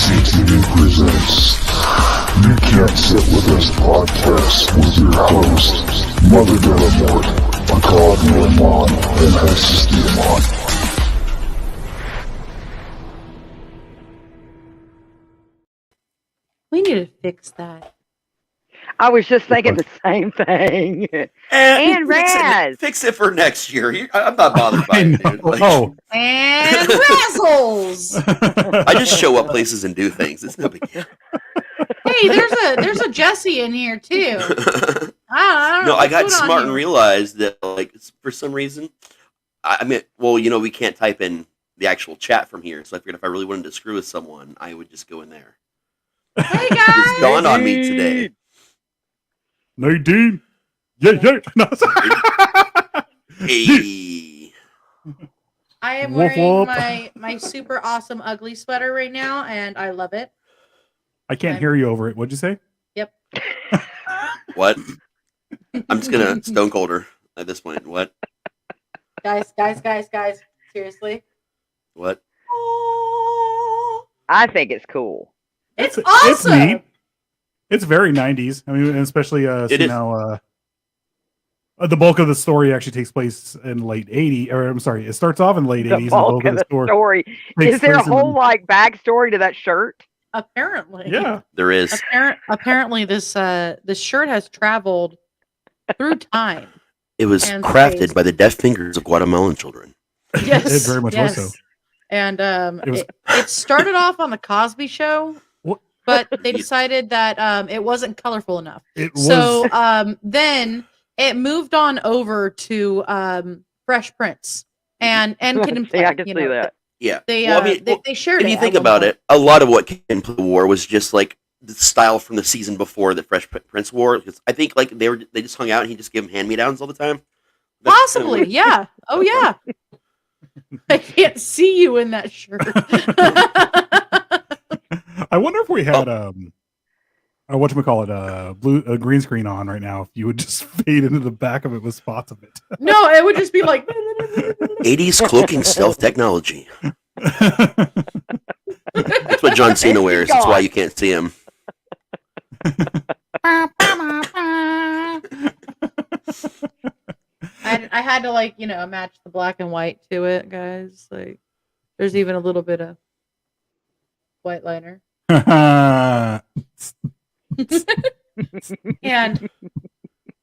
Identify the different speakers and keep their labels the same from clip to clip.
Speaker 1: CTV presents You Can't Sit With Us podcast with your host, Mother Delamort, Akad Rahman, and Hexus Diamond.
Speaker 2: We need to fix that.
Speaker 3: I was just thinking the same thing. And Raz.
Speaker 4: Fix it for next year. I'm not bothered by it, dude.
Speaker 5: Oh.
Speaker 2: And Razzles!
Speaker 4: I just show up places and do things. It's no big deal.
Speaker 2: Hey, there's a Jesse in here too. I don't know.
Speaker 4: No, I got smart and realized that, like, for some reason, we can't type in the actual chat from here. So I figured if I really wanted to screw with someone, I would just go in there.
Speaker 2: Hey guys!
Speaker 4: It's dawned on me today.
Speaker 5: Nadine. Yeah. No,
Speaker 4: Hey.
Speaker 2: I am
Speaker 5: Whoop,
Speaker 2: wearing
Speaker 5: whoop.
Speaker 2: my super awesome ugly sweater right now, and I love it.
Speaker 5: I can't hear you over it. What'd you say?
Speaker 2: Yep.
Speaker 4: What? I'm just gonna stone cold her at this point. What?
Speaker 2: Guys. Seriously.
Speaker 4: What?
Speaker 3: I think it's cool.
Speaker 2: It's awesome.
Speaker 5: It's neat. It's very 90s. I mean, especially the bulk of the story actually takes place in late 80s. Or I'm sorry, it starts off in late 80s.
Speaker 3: The bulk of the story. Is there a whole backstory to that shirt?
Speaker 2: Apparently.
Speaker 5: Yeah.
Speaker 4: There is.
Speaker 2: Apparently this shirt has traveled through time.
Speaker 4: It was
Speaker 2: and
Speaker 4: crafted
Speaker 2: space.
Speaker 4: by the deft fingers of Guatemalan children.
Speaker 2: Yes.
Speaker 5: It very much was so.
Speaker 2: And it started off on the Cosby Show. But they decided that it wasn't colorful enough. So then it moved on over to Fresh Prince and Kid and Play.
Speaker 3: I can see that.
Speaker 4: Yeah.
Speaker 2: They shared it.
Speaker 4: If you think about it, a lot of what Kid and Play wore was just like the style from the season before that Fresh Prince wore. Because I think like they just hung out and he just gave them hand-me-downs all the time. That's
Speaker 2: Possibly,
Speaker 4: kind of
Speaker 2: yeah. Oh yeah. I can't see you in that shirt.
Speaker 5: I wonder if we had a green screen on right now. If you would just fade into the back of it with spots of it.
Speaker 2: No, it would just be like
Speaker 4: 80s cloaking stealth technology. That's what John Cena wears. That's why you can't see him.
Speaker 2: I had to match the black and white to it, guys. Like, there's even a little bit of white liner. And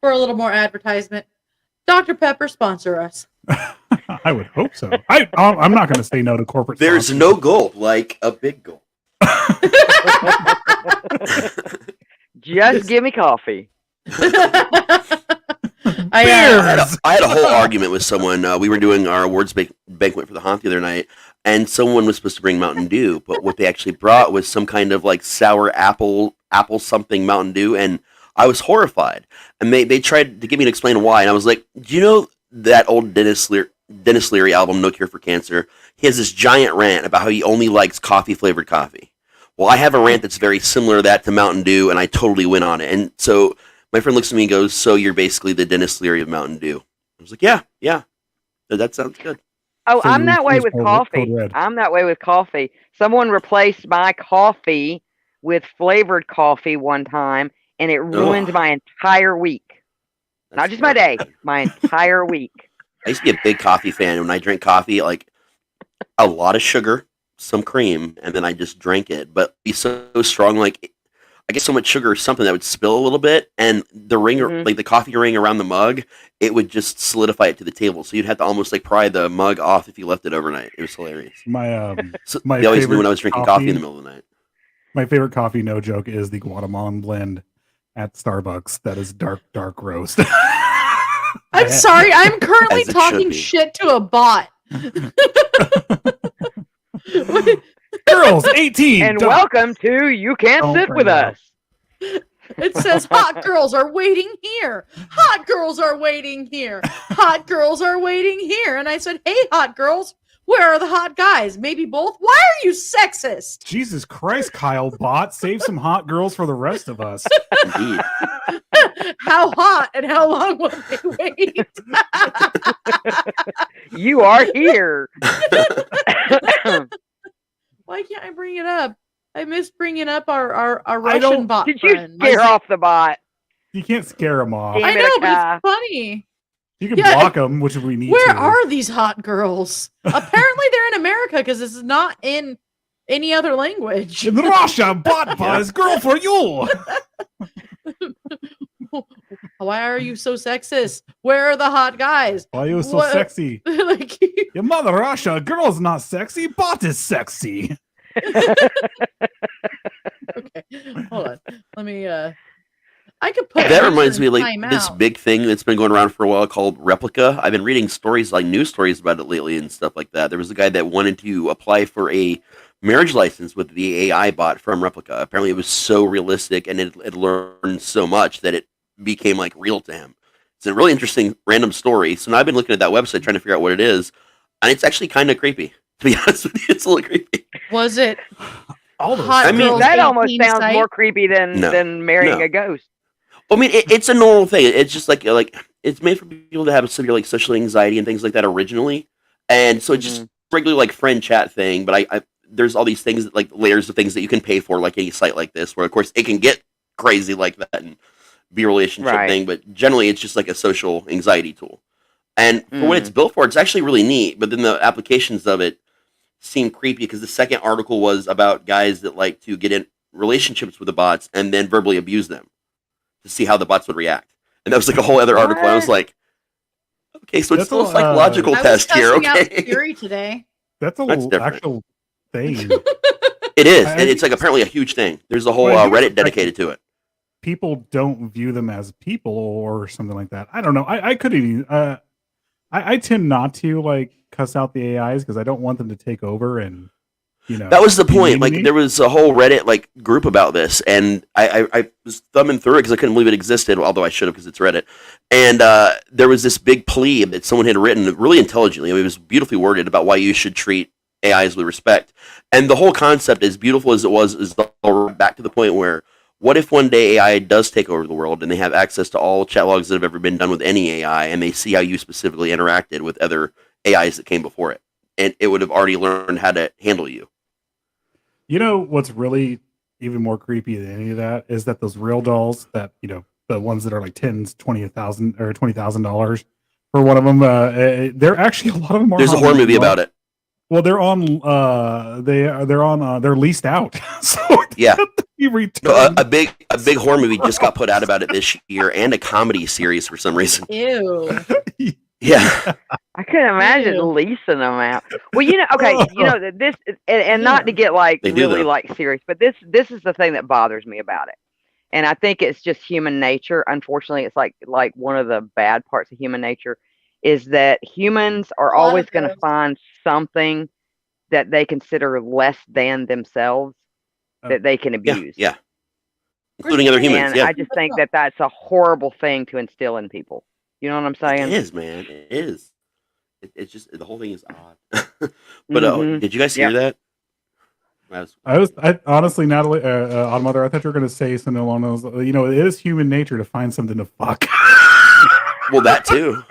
Speaker 2: for a little more advertisement, Dr. Pepper sponsor us.
Speaker 5: I would hope so. I'm not going to say no to corporate.
Speaker 4: There's
Speaker 5: sponsors.
Speaker 4: no gulp like a big gulp.
Speaker 3: Just give me coffee.
Speaker 4: I had a whole argument with someone. We were doing our awards banquet for the haunt the other night, and someone was supposed to bring Mountain Dew, but what they actually brought was some kind of like sour apple something Mountain Dew, and I was horrified. And they tried to get me to explain why, and I was like, do you know that old Dennis Leary album, No Cure for Cancer? He has this giant rant about how he only likes coffee-flavored coffee. Well, I have a rant that's very similar to that to Mountain Dew, and I totally went on it. And so my friend looks at me and goes, so you're basically the Dennis Leary of Mountain Dew. I was like, yeah. That sounds good.
Speaker 3: Oh,
Speaker 5: So
Speaker 3: I'm that way with
Speaker 5: Code
Speaker 3: coffee.
Speaker 5: Red.
Speaker 3: I'm that way with coffee. Someone replaced my coffee with flavored coffee one time, and it ruined my entire week. Not just my day, my entire week.
Speaker 4: I used to be a big coffee fan. When I drink coffee, like a lot of sugar, some cream, and then I just drank it. But it'd be so strong, like I get so much sugar or something that would spill a little bit, and the ring, like the coffee ring around the mug, it would just solidify it to the table. So you'd have to almost like pry the mug off if you left it overnight. It was hilarious. They always knew when I was drinking coffee in the middle of the night.
Speaker 5: My favorite coffee, no joke, is the Guatemalan blend at Starbucks. That is dark roast.
Speaker 2: I'm sorry, I'm currently
Speaker 4: As it should
Speaker 2: talking
Speaker 4: be.
Speaker 2: shit to a bot.
Speaker 5: Girls, 18.
Speaker 3: And
Speaker 5: don't-
Speaker 3: welcome to You Can't
Speaker 5: Don't
Speaker 3: Sit
Speaker 5: bring
Speaker 3: With
Speaker 5: it up.
Speaker 3: Us.
Speaker 2: It says hot girls are waiting here. Hot girls are waiting here. Hot girls are waiting here. And I said, hey, hot girls, where are the hot guys? Maybe both. Why are you sexist?
Speaker 5: Jesus Christ, Kyle Bot. Save some hot girls for the rest of us.
Speaker 4: Indeed.
Speaker 2: How hot and how long will they wait?
Speaker 3: You are here.
Speaker 2: Why can't I bring it up? I miss bringing up our Russian bot
Speaker 3: Did you
Speaker 2: friend.
Speaker 3: scare off the bot?
Speaker 5: You can't scare them off.
Speaker 3: Damn
Speaker 2: I
Speaker 3: it,
Speaker 2: know, but
Speaker 3: Akai.
Speaker 2: it's funny.
Speaker 5: You can block them, which we need
Speaker 2: Where
Speaker 5: to.
Speaker 2: are these hot girls? Apparently they're in America because this is not in any other language.
Speaker 5: In Russia, bot buzz, girl for you.
Speaker 2: Why are you so sexist? Where are the hot guys?
Speaker 5: Why are you so sexy?
Speaker 2: Like,
Speaker 5: Your mother Russia, girl's not sexy, bot is sexy.
Speaker 2: okay, hold on. Let me. I could put
Speaker 4: That reminds me of like
Speaker 2: time
Speaker 4: this
Speaker 2: out.
Speaker 4: big thing that's been going around for a while called Replica. I've been reading stories, like news stories about it lately and stuff like that. There was a guy that wanted to apply for a marriage license with the AI bot from Replica. Apparently it was so realistic and it learned so much that it became like real to him. It's a really interesting random story. So now I've been looking at that website trying to figure out what it is, and it's actually kind of creepy. To be honest with you, it's a little creepy.
Speaker 2: Was it?
Speaker 5: All those.
Speaker 2: Hot
Speaker 4: I mean,
Speaker 2: girls
Speaker 3: That almost
Speaker 2: 18
Speaker 3: sounds
Speaker 2: site?
Speaker 3: more creepy than marrying a ghost.
Speaker 4: I mean, it's a normal thing. It's just like it's made for people to have severe like social anxiety and things like that originally, and so it's just regular like friend chat thing. But I there's all these things that, like layers of things that you can pay for, like any site like this, where of course it can get crazy like that and be a relationship thing. But generally, it's just like a social anxiety tool. And for what it's built for, it's actually really neat. But then the applications of it seem creepy because the second article was about guys that like to get in relationships with the bots and then verbally abuse them to see how the bots would react. And that was like a whole other article. I was like, okay, so it's still a psychological test here, okay?
Speaker 2: I was testing out Fury today.
Speaker 5: That's a little actual thing.
Speaker 4: It is. And it's like apparently a huge thing. There's a whole Reddit dedicated to it.
Speaker 5: People don't view them as people or something like that. I don't know. I couldn't even... I tend not to like cuss out the AIs because I don't want them to take over and
Speaker 4: that was the point. Like there was a whole Reddit like group about this, and I was thumbing through it because I couldn't believe it existed, although I should have because it's Reddit. And there was this big plea that someone had written really intelligently. I mean, it was beautifully worded about why you should treat AIs with respect. And the whole concept, as beautiful as it was, is back to the point where what if one day AI does take over the world and they have access to all chat logs that have ever been done with any AI, and they see how you specifically interacted with other AIs that came before it, and it would have already learned how to handle you.
Speaker 5: You know what's really even more creepy than any of that is that those real dolls that the ones that are like $20,000 for one of them, they're actually a lot of them are.
Speaker 4: There's a horror movie about it.
Speaker 5: Well, they're on. They're leased out. So
Speaker 4: yeah,
Speaker 5: returned.
Speaker 4: A big horror movie just got put out about it this year, and a comedy series for some reason.
Speaker 2: Ew.
Speaker 4: Yeah.
Speaker 3: I couldn't imagine leasing them out. Well, this, and not to get like really like serious, but this is the thing that bothers me about it, and I think it's just human nature. Unfortunately, it's like one of the bad parts of human nature is that humans are always going to find something that they consider less than themselves that they can abuse.
Speaker 4: Yeah. Including other humans.
Speaker 3: And I just think that that's a horrible thing to instill in people. You know what I'm saying?
Speaker 4: It is, man. It is. It's just the whole thing is odd. But did you guys hear that?
Speaker 5: I honestly, Natalie, Automother, I thought you were going to say something along those. It is human nature to find something to fuck.
Speaker 4: Well, that too.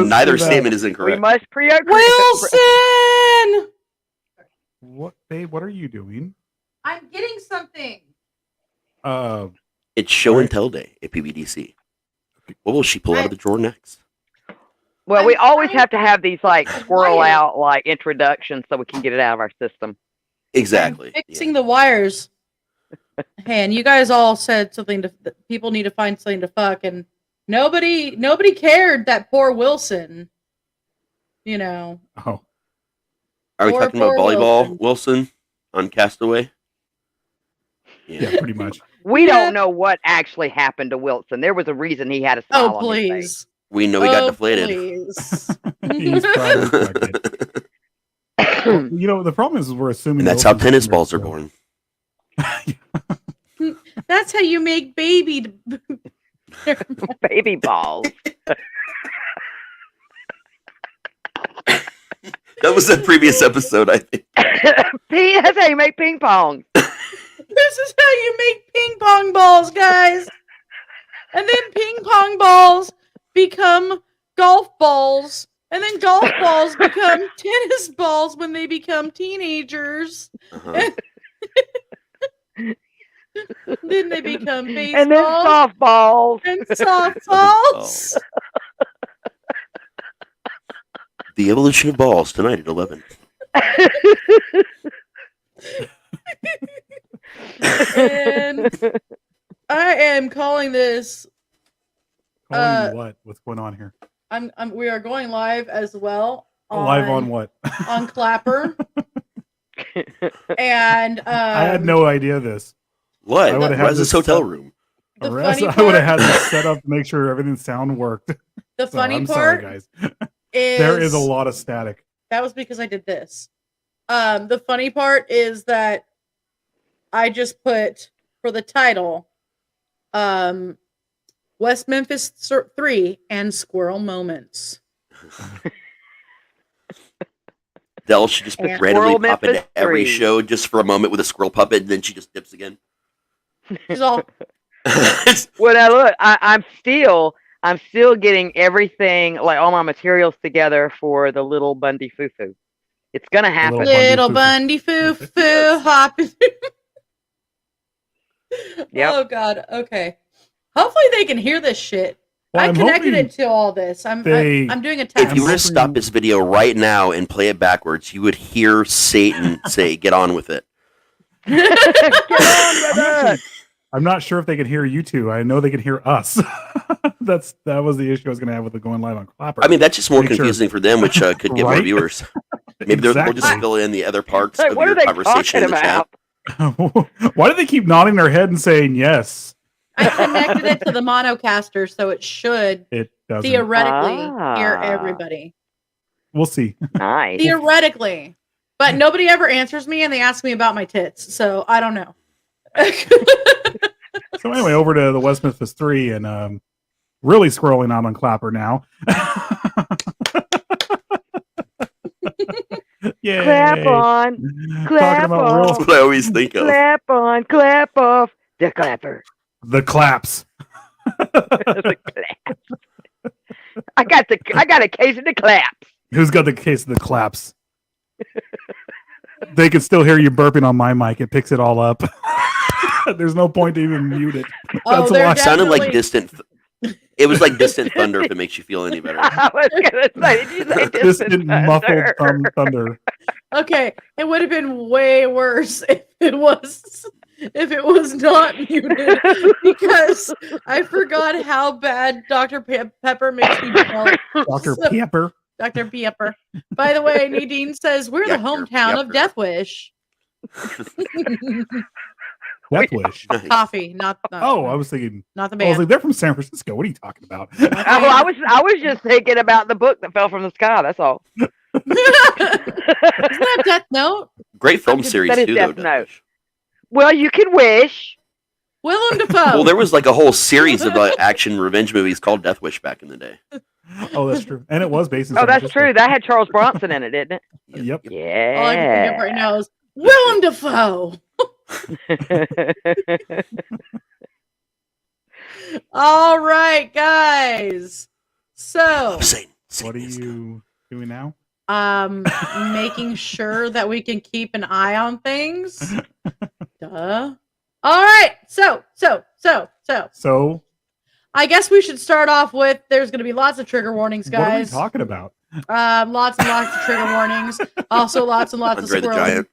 Speaker 4: Neither statement is incorrect.
Speaker 3: We must
Speaker 2: Wilson.
Speaker 5: What, babe? What are you doing?
Speaker 2: I'm getting something.
Speaker 4: It's show and tell day at PBDC. What will she pull out of the drawer next?
Speaker 3: Well, we always have to have these like swirl out like introductions so we can get it out of our system.
Speaker 4: Exactly.
Speaker 2: I'm fixing the wires. Hey, and you guys all said something people need to find something to fuck, and nobody cared that poor Wilson.
Speaker 5: Oh.
Speaker 4: Are we talking about volleyball Wilson on Castaway?
Speaker 5: Yeah, pretty much.
Speaker 3: We don't know what actually happened to Wilson. There was a reason he had a smile on his face.
Speaker 4: We know he got deflated.
Speaker 5: He's probably the problem is we're assuming
Speaker 4: and that's how tennis balls are born.
Speaker 2: That's how you make baby
Speaker 3: balls.
Speaker 4: That was a previous episode, I think.
Speaker 3: That's how you make ping pong.
Speaker 2: This is how you make ping pong balls, guys. And then ping pong balls become golf balls. And then golf balls become tennis balls when they become teenagers.
Speaker 4: Uh-huh.
Speaker 2: Then they become baseballs.
Speaker 3: And then softballs.
Speaker 2: And softballs.
Speaker 4: The evolution of balls tonight at 11.
Speaker 2: And I am calling this.
Speaker 5: Calling you what? What's going on here?
Speaker 2: We are going live as well.
Speaker 5: Live on what?
Speaker 2: On Clapper. And
Speaker 5: I had no idea this.
Speaker 4: What?
Speaker 5: I would have
Speaker 4: Why
Speaker 5: had
Speaker 4: is this
Speaker 5: this
Speaker 4: hotel room?
Speaker 2: The
Speaker 5: I
Speaker 2: funny
Speaker 5: would have
Speaker 2: part-
Speaker 5: had this set up to make sure everything sound worked.
Speaker 2: The
Speaker 5: So,
Speaker 2: funny
Speaker 5: I'm
Speaker 2: part
Speaker 5: sorry, guys.
Speaker 2: is
Speaker 5: There is a lot of static.
Speaker 2: that was because I did this. The funny part is that I just put for the title, West Memphis 3 and Squirrel Moments.
Speaker 4: Dell should just
Speaker 3: And
Speaker 4: randomly
Speaker 3: Squirrel
Speaker 4: pop into
Speaker 3: Memphis
Speaker 4: every
Speaker 3: 3.
Speaker 4: show just for a moment with a squirrel puppet, and then she just dips again.
Speaker 2: She's all
Speaker 3: Well, now look, I'm still getting everything, like all my materials together for the little Bundy Foo-Foo. It's gonna happen.
Speaker 2: little Bundy foo foo hopping.
Speaker 3: Yep.
Speaker 2: Oh God. Okay. Hopefully they can hear this shit.
Speaker 5: Well,
Speaker 2: I
Speaker 5: I'm
Speaker 2: connected
Speaker 5: hoping
Speaker 2: it to all this. I'm
Speaker 5: they-
Speaker 2: doing a
Speaker 4: If
Speaker 2: test.
Speaker 4: you were to
Speaker 5: hoping-
Speaker 4: stop this video right now and play it backwards, you would hear Satan say, "Get on with it."
Speaker 3: Get on, brother.
Speaker 5: I'm not sure if they can hear you two. I know they can hear us. That was the issue I was going to have with the going live on Clapper.
Speaker 4: I mean, that's just more
Speaker 5: Make sure.
Speaker 4: confusing for them, which could get more
Speaker 5: Right?
Speaker 4: viewers. Maybe they'll just
Speaker 5: Exactly.
Speaker 4: fill in the other parts
Speaker 3: Like,
Speaker 4: of
Speaker 3: what
Speaker 4: your
Speaker 3: are they
Speaker 4: conversation
Speaker 3: talking
Speaker 4: in the chat.
Speaker 3: about?
Speaker 5: Why do they keep nodding their head and saying yes?
Speaker 2: I connected it to the monocaster, so it should
Speaker 5: It doesn't.
Speaker 2: theoretically hear
Speaker 3: Ah.
Speaker 2: everybody.
Speaker 5: We'll see.
Speaker 3: Nice.
Speaker 2: Theoretically. But nobody ever answers me and they ask me about my tits, so I don't know.
Speaker 5: So anyway, over to the West Memphis 3 and really scrolling out on Clapper now. Yay.
Speaker 3: Clap on,
Speaker 5: Talking
Speaker 3: clap
Speaker 5: about
Speaker 3: on.
Speaker 5: real
Speaker 4: That's what I always think of.
Speaker 3: clap on, clap off. The clapper.
Speaker 5: the claps.
Speaker 3: The claps. I got a case of the claps.
Speaker 5: Who's got the case of the claps? They can still hear you burping on my mic. It picks it all up. There's no point to even mute it.
Speaker 2: Oh,
Speaker 5: That's
Speaker 2: they're
Speaker 5: why.
Speaker 4: It sounded like
Speaker 2: definitely-
Speaker 4: distant. It was like distant thunder. If it makes you feel any better.
Speaker 3: I was gonna say, did you say
Speaker 5: Distant muffled thunder.
Speaker 2: Okay, it would have been way worse if it was not muted because I forgot how bad Dr. Pepper makes me feel.
Speaker 5: Dr.
Speaker 2: So-
Speaker 5: Pepper.
Speaker 2: Dr. Pepper. By the way, Nadine says we're the
Speaker 4: Pepper,
Speaker 2: hometown of
Speaker 4: Pepper.
Speaker 2: Death Wish.
Speaker 5: Death Wish.
Speaker 2: Coffee, not
Speaker 5: Oh, I was thinking.
Speaker 2: not the
Speaker 5: I was
Speaker 2: band.
Speaker 5: like, they're from San Francisco. What are you talking about?
Speaker 3: I was just thinking about the book that fell from the sky. That's all.
Speaker 2: Isn't that Death Note?
Speaker 4: Great film
Speaker 3: That
Speaker 4: series
Speaker 3: is
Speaker 4: too,
Speaker 3: Death
Speaker 4: though.
Speaker 3: Note. Well, you can wish.
Speaker 2: Willem Dafoe.
Speaker 4: Well, there was like a whole series of action revenge movies called Death Wish back in the day.
Speaker 5: Oh, that's true. And it was based in
Speaker 3: Oh,
Speaker 5: San
Speaker 3: that's
Speaker 5: Francisco.
Speaker 3: true. That had Charles Bronson in it, didn't it?
Speaker 5: Yep.
Speaker 2: All I can think of right
Speaker 3: Yeah.
Speaker 2: now is Willem Dafoe. All right, guys. So,
Speaker 4: Satan.
Speaker 5: What are you doing now?
Speaker 2: making sure that we can keep an eye on things. Duh. All right. So,
Speaker 5: So,
Speaker 2: I guess we should start off with there's going to be lots of trigger warnings,
Speaker 5: what are we
Speaker 2: guys.
Speaker 5: talking about?
Speaker 2: Lots and lots of trigger warnings. Also, lots and lots
Speaker 4: Andre
Speaker 2: of
Speaker 4: the
Speaker 2: squirreling.
Speaker 4: Giant.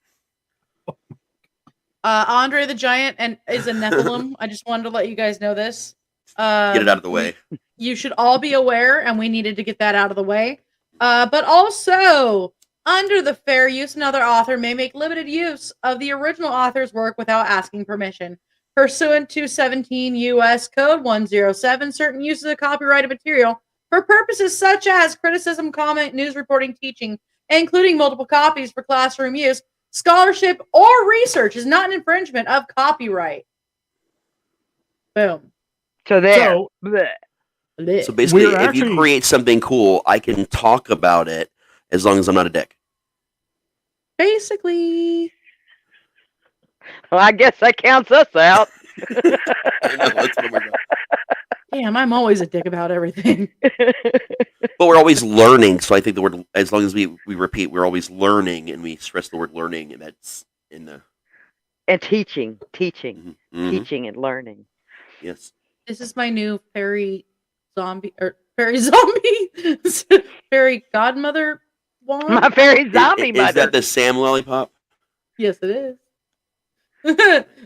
Speaker 2: Andre the Giant and is a Nephilim. I just wanted to let you guys know this.
Speaker 4: Get it out of the way.
Speaker 2: You should all be aware, and we needed to get that out of the way. But also, under the fair use, another author may make limited use of the original author's work without asking permission. Pursuant to 17 U.S. Code 107, certain uses of copyrighted material for purposes such as criticism, comment, news reporting, teaching, including multiple copies for classroom use, scholarship, or research is not an infringement of copyright. Boom.
Speaker 3: So there.
Speaker 5: So-
Speaker 3: Blech.
Speaker 2: Lit.
Speaker 4: So basically,
Speaker 5: We're
Speaker 4: if you
Speaker 5: actually-
Speaker 4: create something cool, I can talk about it as long as I'm not a dick.
Speaker 2: Basically.
Speaker 3: Well, I guess that counts us out.
Speaker 4: I know, that's what we're doing.
Speaker 2: Damn, I'm always a dick about everything.
Speaker 4: But we're always learning, so I think the word, as long as we repeat, we're always learning, and we stress the word learning, and that's in the
Speaker 3: And teaching,
Speaker 4: Mhm.
Speaker 3: teaching and learning.
Speaker 4: Yes.
Speaker 2: This is my new fairy zombie fairy godmother wand.
Speaker 3: My fairy zombie mother.
Speaker 4: Is that the Sam lollipop?
Speaker 2: Yes, it is.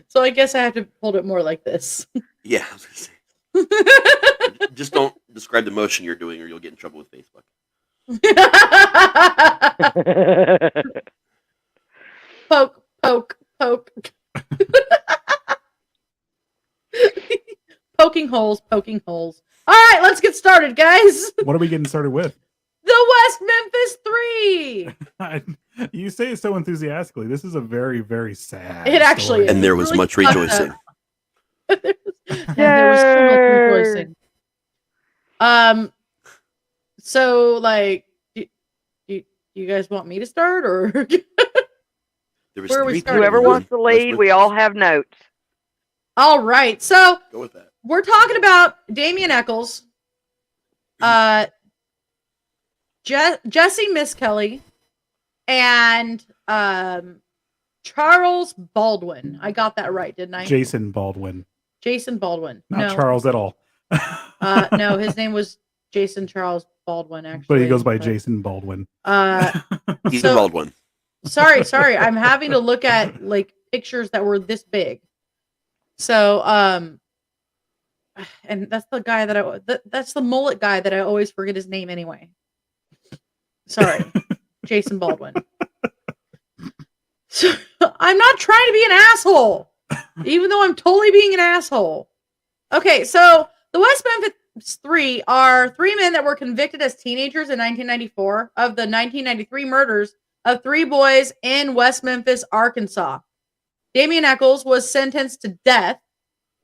Speaker 2: So I guess I have to hold it more like this.
Speaker 4: Yeah. I was gonna say. Just don't describe the motion you're doing, or you'll get in trouble with Facebook.
Speaker 2: Poke, poke, poke. Poking holes, poking holes. All right, let's get started, guys.
Speaker 5: What are we getting started with?
Speaker 2: The West Memphis Three.
Speaker 5: You say it so enthusiastically. This is a very, very sad
Speaker 2: It actually
Speaker 5: story.
Speaker 2: is.
Speaker 4: And there was
Speaker 2: really
Speaker 4: much
Speaker 2: fucked
Speaker 4: rejoicing.
Speaker 2: There was so much rejoicing. So like, do you guys want me to start, or
Speaker 4: There was
Speaker 2: Where are we
Speaker 4: three
Speaker 2: starting?
Speaker 3: Whoever
Speaker 4: people.
Speaker 3: wants to lead, we all have notes.
Speaker 2: all right? So
Speaker 4: Go with that.
Speaker 2: we're talking about Damien Eccles, Jesse Miss Kelly, and Charles Baldwin. I got that right, didn't I?
Speaker 5: Jason Baldwin.
Speaker 2: Jason Baldwin.
Speaker 5: Not
Speaker 2: No,
Speaker 5: Charles at all.
Speaker 2: no, his name was Jason Charles Baldwin. Actually,
Speaker 5: But he goes by Jason Baldwin.
Speaker 4: He's
Speaker 2: So-
Speaker 4: a bald one.
Speaker 2: Sorry. I'm having to look at like pictures that were this big. So, and that's the guy that's the mullet guy that I always forget his name anyway. Sorry, Jason Baldwin. So, I'm not trying to be an asshole, even though I'm totally being an asshole. Okay, so the West Memphis Three are three men that were convicted as teenagers in 1994 of the 1993 murders of three boys in West Memphis, Arkansas. Damien Eccles was sentenced to death.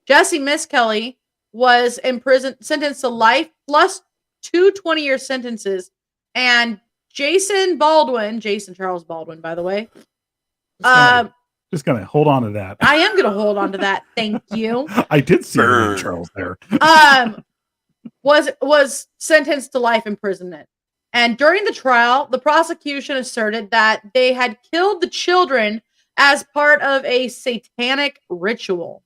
Speaker 2: Jesse Miss Kelly was sentenced to life plus 2 20-year sentences. And Jason Charles Baldwin, by the way.
Speaker 5: Just gonna hold on to that.
Speaker 2: I am going to hold on to that. Thank you.
Speaker 5: I did see
Speaker 4: Burn.
Speaker 5: Charles there.
Speaker 2: Was sentenced to life imprisonment. And during the trial, the prosecution asserted that they had killed the children as part of a satanic ritual.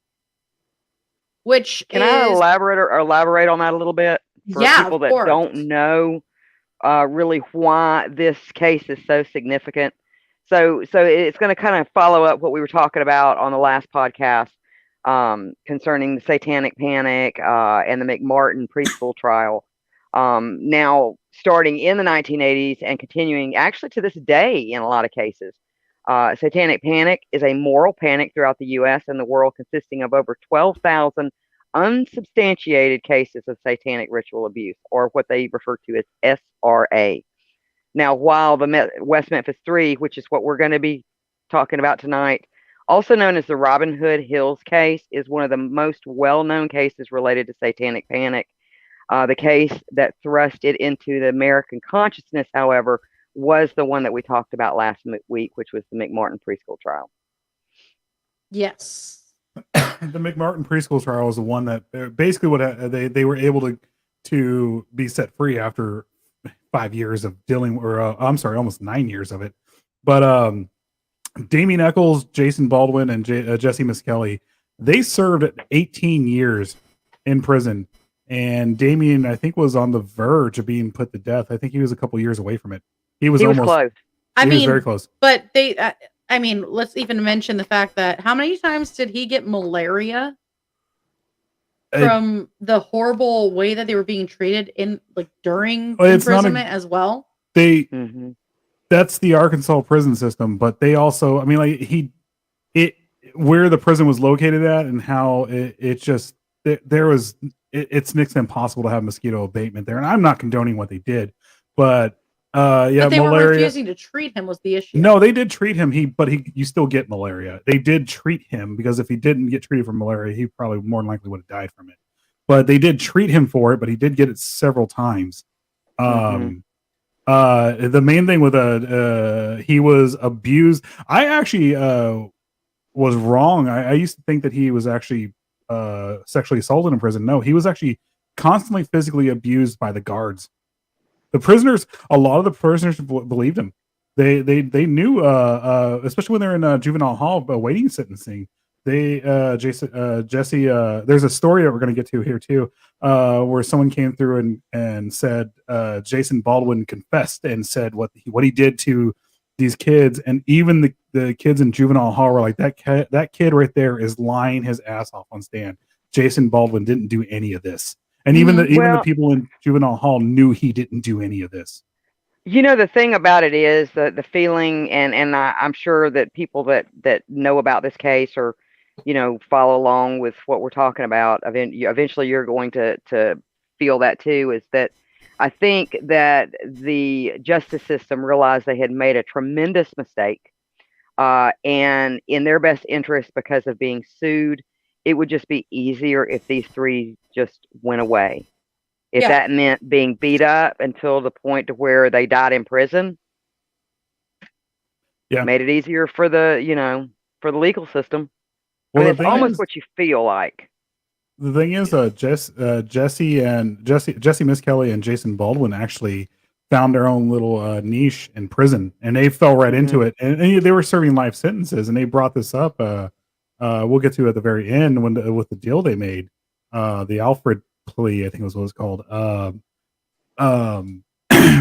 Speaker 2: Which
Speaker 3: Can I elaborate on that a little bit for
Speaker 2: Yeah,
Speaker 3: people
Speaker 2: of
Speaker 3: that
Speaker 2: course.
Speaker 3: don't know really why this case is so significant? So it's going to kind of follow up what we were talking about on the last podcast concerning the satanic panic and the McMartin preschool trial. Now, starting in the 1980s and continuing actually to this day in a lot of cases, satanic panic is a moral panic throughout the U.S. and the world, consisting of over 12,000 unsubstantiated cases of satanic ritual abuse, or what they refer to as SRA. Now, while the West Memphis Three, which is what we're going to be talking about tonight, also known as the Robin Hood Hills case, is one of the most well-known cases related to satanic panic. The case that thrust it into the American consciousness, however, was the one that we talked about last week, which was the McMartin preschool trial.
Speaker 2: Yes.
Speaker 5: The McMartin preschool trial is the one that basically what they were able to be set free after 5 years of dealing, or I'm sorry, almost 9 years of it. But Damien Eccles, Jason Baldwin, and Jesse Miss Kelly, they served 18 years in prison. And Damien, I think, was on the verge of being put to death. I think he was a couple years away from it. He was almost
Speaker 3: close.
Speaker 2: I
Speaker 5: he was
Speaker 2: mean,
Speaker 5: very close.
Speaker 2: but they, let's even mention the fact that how many times did he get malaria from the horrible way that they were being treated during imprisonment as well?
Speaker 5: That's the Arkansas prison system, but they also, where the prison was located at and how it's next to impossible to have mosquito abatement there. And I'm not condoning what they did, but they
Speaker 2: malaria,
Speaker 5: were
Speaker 2: refusing to treat him was the issue.
Speaker 5: No, they did treat him. You still get malaria. They did treat him, because if he didn't get treated for malaria, he probably more than likely would have died from it. But they did treat him for it, but he did get it several times. The main thing with he was abused. I actually was wrong. I used to think that he was actually sexually assaulted in prison. No, he was actually constantly physically abused by the guards. A lot of the prisoners believed him. they knew, especially when they're in juvenile hall awaiting sentencing. Jesse, there's a story that we're going to get to here too, where someone came through and said Jason Baldwin confessed and said what he did to these kids, and even the kids in juvenile hall were like, that kid right there is lying his ass off on stand. Jason Baldwin didn't do any of this, and even the people in juvenile hall knew he didn't do any of this.
Speaker 3: The thing about it is the feeling, and I'm sure that people that know about this case or follow along with what we're talking about, eventually you're going to feel that too, is that I think that the justice system realized they had made a tremendous mistake, and in their best interest, because of being sued, it would just be easier if these three just went away. If that meant being beat up until the point to where they died in prison, made it easier for the for the legal system. Well, it's almost what you feel like.
Speaker 5: The thing is, Jesse Misskelley and Jason Baldwin actually found their own little niche in prison, and they fell right into it. And they were serving life sentences, and they brought this up. We'll get to at the very end with the deal they made, the Alfred plea, I think was what it's called.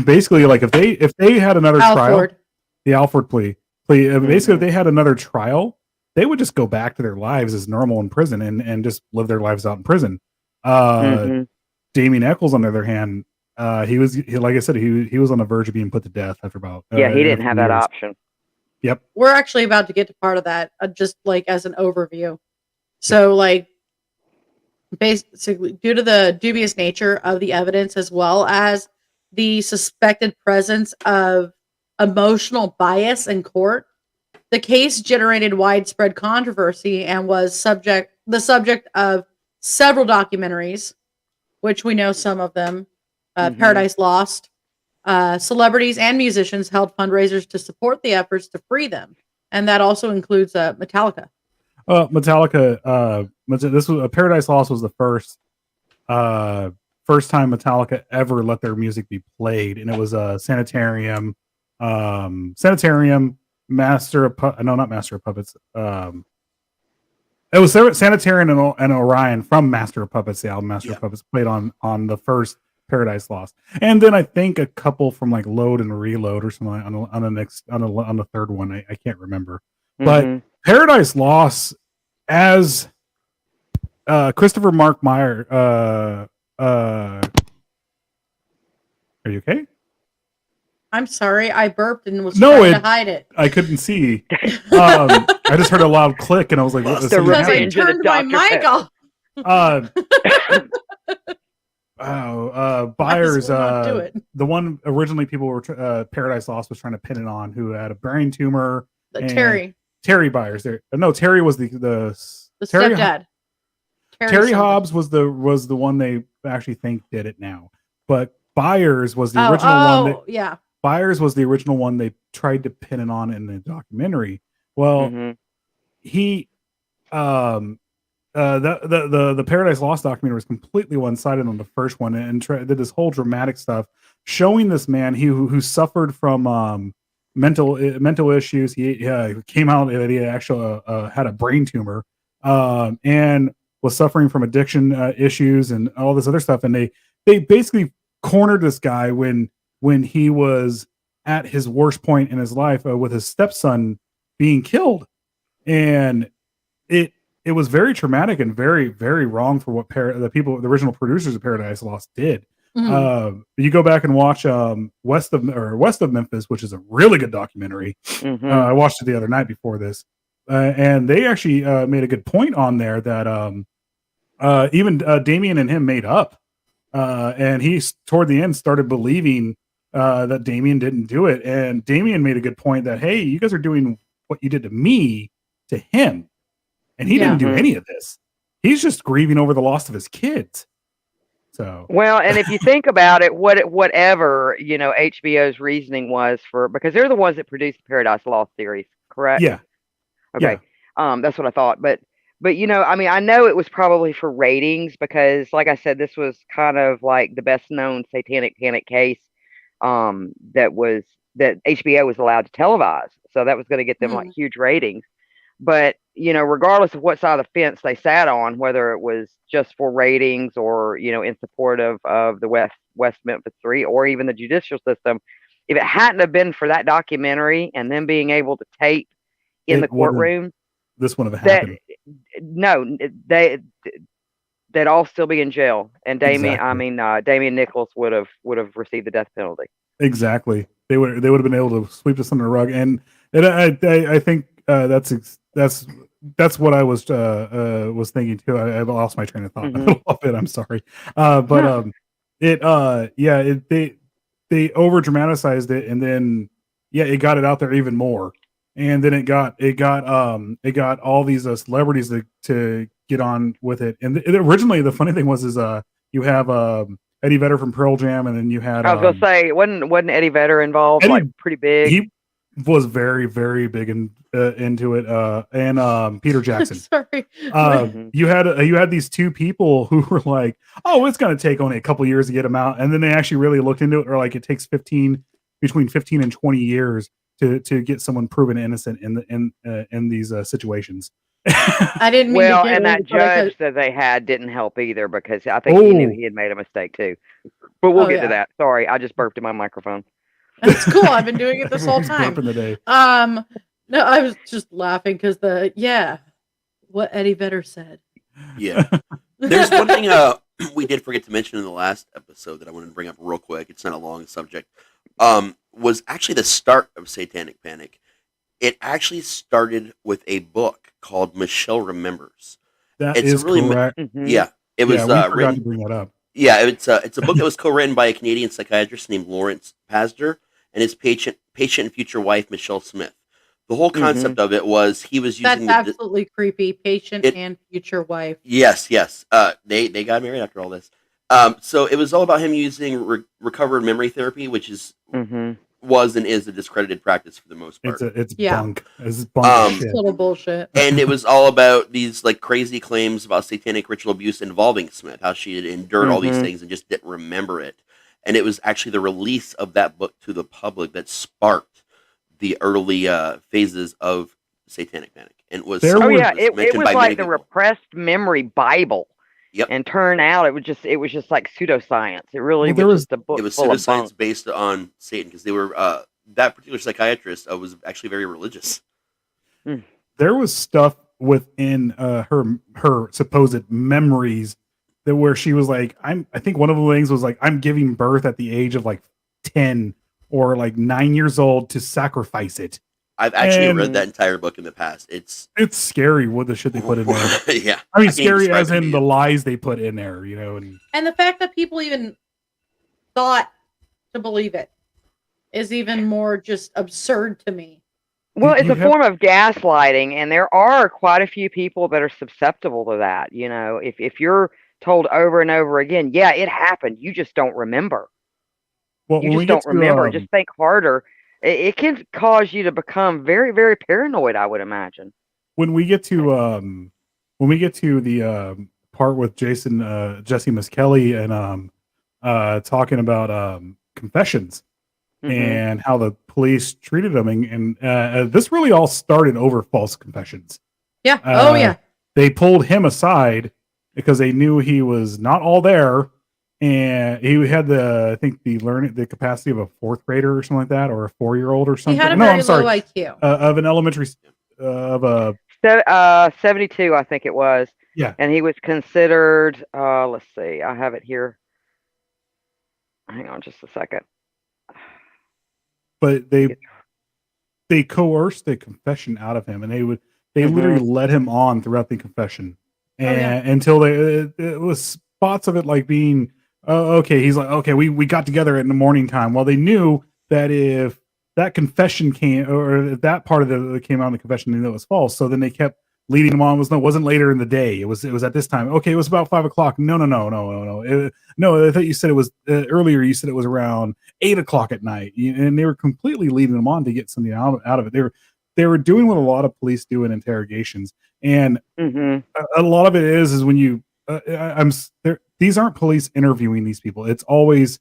Speaker 5: Basically, like if they had another trial, the Alford plea. Basically, if they had another trial, they would just go back to their lives as normal in prison and just live their lives out in prison. Damien Eccles, on the other hand, he like I said, he was on the verge of being put to death after about
Speaker 3: he didn't have that option.
Speaker 5: Yep.
Speaker 2: We're actually about to get to part of that, just like as an overview. So, like, basically, due to the dubious nature of the evidence, as well as the suspected presence of emotional bias in court, the case generated widespread controversy and was the subject of several documentaries, which we know some of them. Paradise Lost. Celebrities and musicians held fundraisers to support the efforts to free them, and that also includes Metallica.
Speaker 5: Metallica. This was Paradise Lost was the first time Metallica ever let their music be played, and it was Sanitarium. Master of not Master of Puppets. It was Sanitarium and Orion from Master of Puppets. The album Master of Puppets played on the first Paradise Lost, and then I think a couple from like Load and Reload or something on the third one. I can't remember, but Paradise Lost as Christopher Mark Meyer. Are you okay?
Speaker 2: I'm sorry, I burped and was trying to hide it.
Speaker 5: I couldn't see. I just heard a loud click, and I was like, "What?"
Speaker 2: Because I turned my mic off.
Speaker 5: Byers, the one originally people were Paradise Lost was trying to pin it on, who had a brain tumor.
Speaker 2: Terry
Speaker 5: Byers. Terry was the
Speaker 2: stepdad.
Speaker 5: Terry Hobbs was the one they actually think did it now, but Byers was the original one. Byers was the original one they tried to pin it on in the documentary. Well, he the Paradise Lost documentary was completely one-sided on the first one, and did this whole dramatic stuff showing this man who suffered from mental issues. He came out that he actually had a brain tumor, and was suffering from addiction issues and all this other stuff. And they basically cornered this guy when he was at his worst point in his life, with his stepson being killed, and it was very traumatic and very, very wrong for what the original producers of Paradise Lost did. You go back and watch West of Memphis, which is a really good documentary. I watched it the other night before this, and they actually made a good point on there that even Damien and him made up, and he toward the end started believing that Damien didn't do it, and Damien made a good point that, hey, you guys are doing what you did to me to him. And he didn't do any of this. He's just grieving over the loss of his kids. So
Speaker 3: well, and if you think about it, whatever HBO's reasoning was because they're the ones that produced the Paradise Lost series, correct?
Speaker 5: Yeah.
Speaker 3: Okay. Yeah. That's what I thought. But I know it was probably for ratings because, like I said, this was kind of like the best known satanic panic case that was that HBO was allowed to televise. So that was going to get them like huge ratings. But, regardless of what side of the fence they sat on, whether it was just for ratings or, in support of the West Memphis Three or even the judicial system, if it hadn't have been for that documentary and them being able to tape in the courtroom,
Speaker 5: this wouldn't have happened.
Speaker 3: They'd all still be in jail. And Damian Nichols would have received the death penalty.
Speaker 5: Exactly. They would have been able to sweep this under the rug. And I think that's what I was thinking too. I lost my train of thought a little bit. I'm sorry. They over dramatized it, and then it got it out there even more. And then it got all these celebrities to get on with it. And originally the funny thing was you have Eddie Vedder from Pearl Jam, and then you had
Speaker 3: I was gonna say wasn't Eddie Vedder involved? Like pretty big.
Speaker 5: He was very, very big into it. And Peter Jackson.
Speaker 2: Sorry.
Speaker 5: You had these two people who were like, "Oh, it's going to take only a couple years to get them out," and then they actually really looked into it. Or like, it takes between 15 and 20 years to get someone proven innocent in these situations.
Speaker 2: I didn't mean to get
Speaker 3: and that judge that they had didn't help either, because I think he knew he had made a mistake too. But we'll get to that. Sorry, I just burped in my microphone.
Speaker 2: That's cool. I've been doing it this whole time.
Speaker 5: The day.
Speaker 2: No, I was just laughing because what Eddie Vedder said.
Speaker 4: Yeah. There's one thing we did forget to mention in the last episode that I wanted to bring up real quick. It's not a long subject. Was actually the start of Satanic Panic. It actually started with a book called Michelle Remembers.
Speaker 5: It's really correct.
Speaker 4: Yeah. It was
Speaker 5: written to bring that up.
Speaker 4: Yeah, it's a book that was co-written by a Canadian psychiatrist named Lawrence Pasder and his patient and future wife, Michelle Smith. The whole concept of it was he was using...
Speaker 2: That's absolutely creepy. Patient and future wife.
Speaker 4: Yes. They got married after all this. So it was all about him using recovered memory therapy, which is was and is a discredited practice for the most part.
Speaker 5: It's bunk. It's bunk shit.
Speaker 2: Total bullshit.
Speaker 4: And it was all about these like crazy claims about satanic ritual abuse involving Smith, how she had endured all these things and just didn't remember it. And it was actually the release of that book to the public that sparked the early phases of Satanic Panic. And it was
Speaker 3: it was like the repressed memory Bible.
Speaker 4: Yep.
Speaker 3: And turned out it was just like pseudoscience. It really was just a book.
Speaker 4: It was
Speaker 3: full
Speaker 4: pseudoscience
Speaker 3: of
Speaker 4: based on Satan, because they were that particular psychiatrist was actually very religious.
Speaker 5: There was stuff within her supposed memories that where she was like, I think one of the things was like, I'm giving birth at the age of like 10 or like 9 years old to sacrifice it.
Speaker 4: I've actually read that entire book in the past. It's
Speaker 5: scary what the shit they put in there.
Speaker 4: Yeah.
Speaker 5: I mean, scary as in the lies they put in there,
Speaker 2: And the fact that people even thought to believe it is even more just absurd to me.
Speaker 3: Well, it's a form of gaslighting, and there are quite a few people that are susceptible to that. If you're told over and over again, it happened, you just don't remember.
Speaker 5: Well,
Speaker 3: you just don't remember. Just think harder. It can cause you to become very, very paranoid, I would imagine.
Speaker 5: When we get to the part with Jesse Miskelly and talking about confessions and how the police treated him, and this really all started over false confessions.
Speaker 2: Yeah.
Speaker 5: They pulled him aside because they knew he was not all there. And he had the capacity of a fourth grader or something like that, or a 4-year-old or something.
Speaker 2: He had a very low IQ
Speaker 5: of an elementary of a
Speaker 3: 72, I think it was.
Speaker 5: Yeah,
Speaker 3: and he was considered. Let's see, I have it here. Hang on, just a second.
Speaker 5: But they coerced the confession out of him, and they literally led him on throughout the confession, and until it was spots of it like being. Okay, he's like, okay, we got together in the morning time. Well, they knew that if that confession came, or if that part of it came out in the confession, they knew it was false. So then they kept leading him on. It wasn't later in the day. It was at this time. Okay, it was about 5 o'clock. No. No, I thought you said it was earlier. You said it was around 8 o'clock at night, and they were completely leading him on to get something out of it. They were doing what a lot of police do in interrogations, and a lot of it is when you. I'm there. These aren't police interviewing these people. It's always.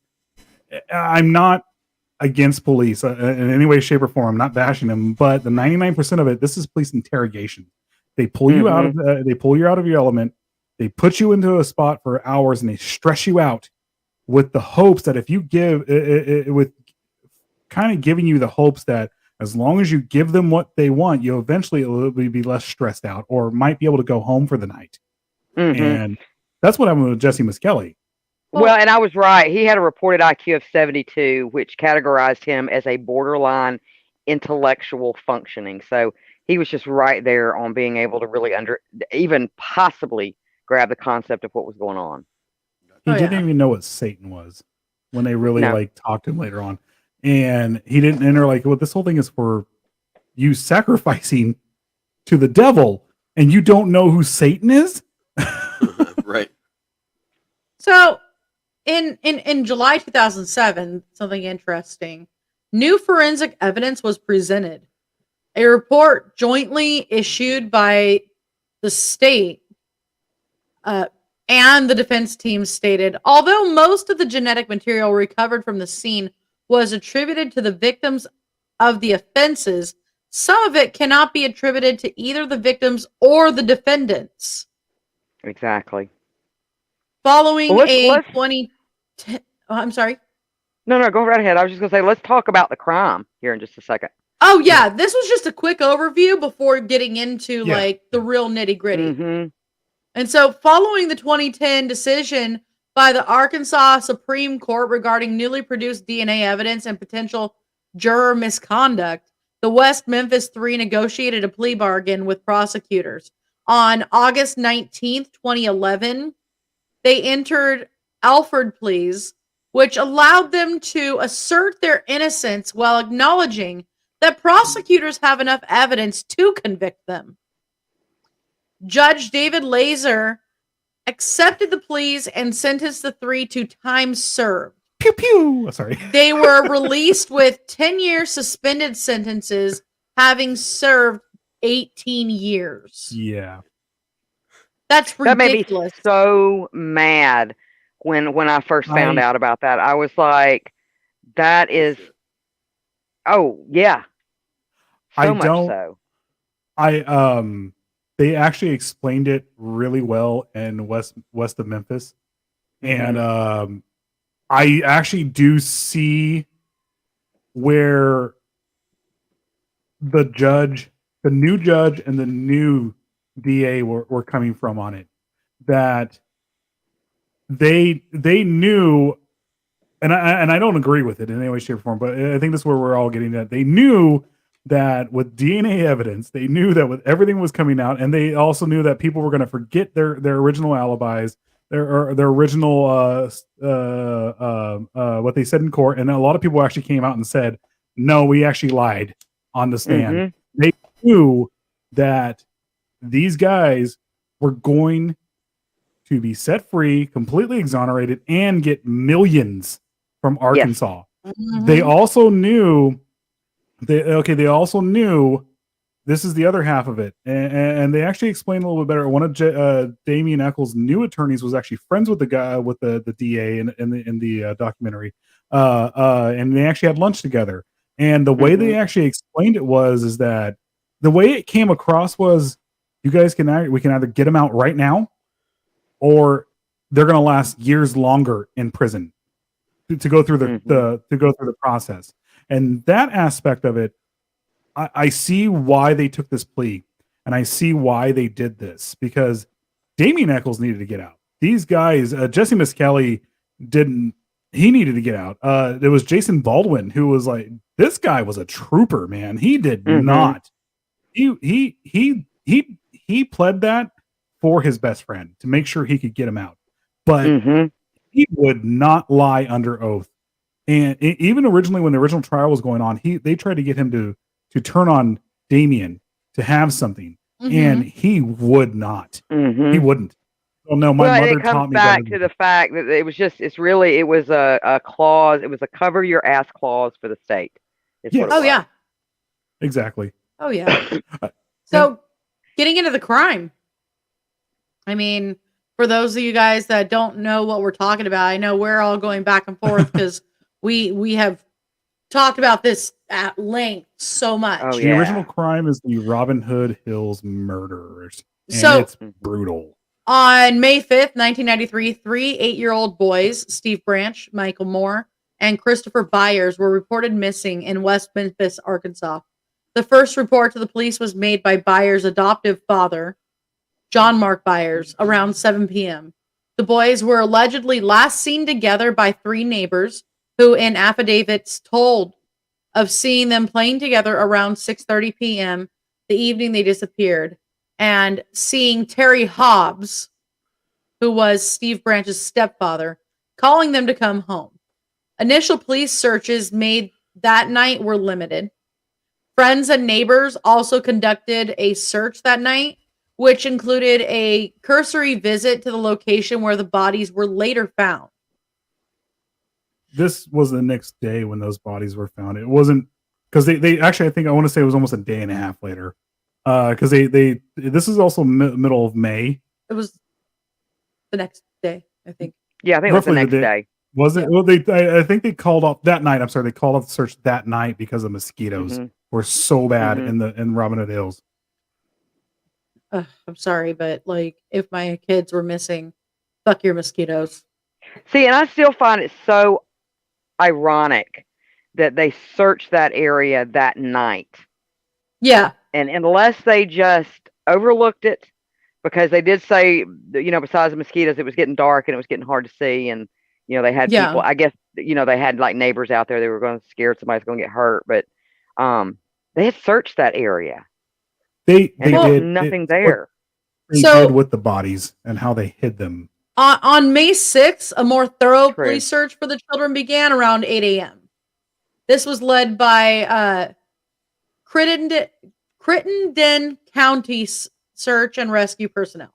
Speaker 5: I'm not against police in any way, shape, or form. I'm not bashing them, but the 99% of it, this is police interrogation. They pull you out of they pull you out of your element. They put you into a spot for hours and they stress you out with the hopes that if you give with kind of giving you the hopes that as long as you give them what they want, you eventually will be less stressed out or might be able to go home for the night. And that's what happened with Jesse Miskelly.
Speaker 3: Well, and I was right. He had a reported IQ of 72, which categorized him as a borderline intellectual functioning. So he was just right there on being able to really even possibly grab the concept of what was going on.
Speaker 5: He didn't even know what Satan was when they really like talked to him later on. And he didn't enter like, well, this whole thing is for you sacrificing to the devil and you don't know who Satan is?
Speaker 4: Right.
Speaker 2: So in July 2007, something interesting, new forensic evidence was presented. A report jointly issued by the state and the defense team stated, although most of the genetic material recovered from the scene was attributed to the victims of the offenses, some of it cannot be attributed to either the victims or the defendants.
Speaker 3: Exactly.
Speaker 2: Following a 2010... I'm sorry?
Speaker 3: No, go right ahead. I was just going to say, let's talk about the crime here in just a second.
Speaker 2: Oh, yeah. This was just a quick overview before getting into, like, the real nitty-gritty. And so, following the 2010 decision by the Arkansas Supreme Court regarding newly produced DNA evidence and potential juror misconduct, the West Memphis Three negotiated a plea bargain with prosecutors. On August 19th, 2011, they entered Alford pleas, which allowed them to assert their innocence while acknowledging that prosecutors have enough evidence to convict them. Judge David Laser accepted the pleas and sentenced the three to time served.
Speaker 5: Pew pew. Sorry.
Speaker 2: They were released with 10-year suspended sentences, having served 18 years.
Speaker 5: Yeah.
Speaker 2: That's ridiculous.
Speaker 3: That made me so mad when I first found out about that. I was like, that is, oh yeah. So much so.
Speaker 5: They actually explained it really well in west of Memphis. And I actually do see where the new judge and the new DA were coming from on it. That they knew, and I don't agree with it in any way, shape, or form, but I think this is where we're all getting at. They knew that with DNA evidence, they knew that with everything was coming out, and they also knew that people were going to forget their original alibis, their original what they said in court, and a lot of people actually came out and said, "No, we actually lied on the stand." They knew that these guys were going to be set free, completely exonerated, and get millions from Arkansas. They also knew. They also knew this is the other half of it, and they actually explained a little bit better. One of Damian Eccles' new attorneys was actually friends with the guy with the DA in the documentary, and they actually had lunch together. And the way they actually explained it is that the way it came across was, we can either get them out right now, or they're going to last years longer in prison to go through the process. And that aspect of it, I see why they took this plea, and I see why they did this, because Damian Eccles needed to get out. These guys, Jesse Miskelly didn't. He needed to get out. There was Jason Baldwin, who was like, this guy was a trooper, man. He did not. He pled that for his best friend to make sure he could get him out, but he would not lie under oath. And even originally, when the original trial was going on, they tried to get him to turn on Damien to have something, and he would not. He wouldn't. Oh no, my mother taught me.
Speaker 3: It comes back to the fact that it was a clause. It was a cover your ass clause for the state.
Speaker 2: Yeah.
Speaker 5: Exactly.
Speaker 2: Oh yeah. So, getting into the crime. I mean, for those of you guys that don't know what we're talking about, I know we're all going back and forth because we have talked about this at length so much.
Speaker 3: Oh,
Speaker 5: The
Speaker 3: yeah.
Speaker 5: original crime is the Robin Hood Hills murders. And
Speaker 2: So-
Speaker 5: it's brutal.
Speaker 2: On May 5th, 1993, 3 8-year-old boys, Steve Branch, Michael Moore, and Christopher Byers, were reported missing in West Memphis, Arkansas. The first report to the police was made by Byers' adoptive father, John Mark Byers, around 7 p.m. The boys were allegedly last seen together by 3 neighbors who, in affidavits, told of seeing them playing together around 6:30 p.m. the evening they disappeared, and seeing Terry Hobbs, who was Steve Branch's stepfather, calling them to come home. Initial police searches made that night were limited. Friends and neighbors also conducted a search that night, which included a cursory visit to the location where the bodies were later found.
Speaker 5: This was the next day when those bodies were found. It wasn't because they actually, I think I want to say it was almost a day and a half later. Because this is also middle of May.
Speaker 2: It was the next day, I think.
Speaker 3: Yeah, I think it was the
Speaker 5: Roughly
Speaker 3: next
Speaker 5: the
Speaker 3: day.
Speaker 5: Was it? Well, I think they called off that night. I'm sorry, they called off the search that night because the mosquitoes were so bad in Robin Hood Hills.
Speaker 2: I'm sorry, but like, if my kids were missing, fuck your mosquitoes.
Speaker 3: See, and I still find it so ironic that they searched that area that night.
Speaker 2: Yeah.
Speaker 3: And unless they just overlooked it, because they did say, besides the mosquitoes, it was getting dark and it was getting hard to see. And, they had people, I guess, they had like neighbors out there. They were going to scared somebody's going to get hurt. But they had searched that area.
Speaker 5: They
Speaker 3: did
Speaker 5: did
Speaker 3: nothing there.
Speaker 5: They did with the bodies and how they hid them.
Speaker 2: On May 6th, a more thorough
Speaker 3: True.
Speaker 2: police search for the children began around 8 a.m. This was led by Crittenden County search and rescue personnel.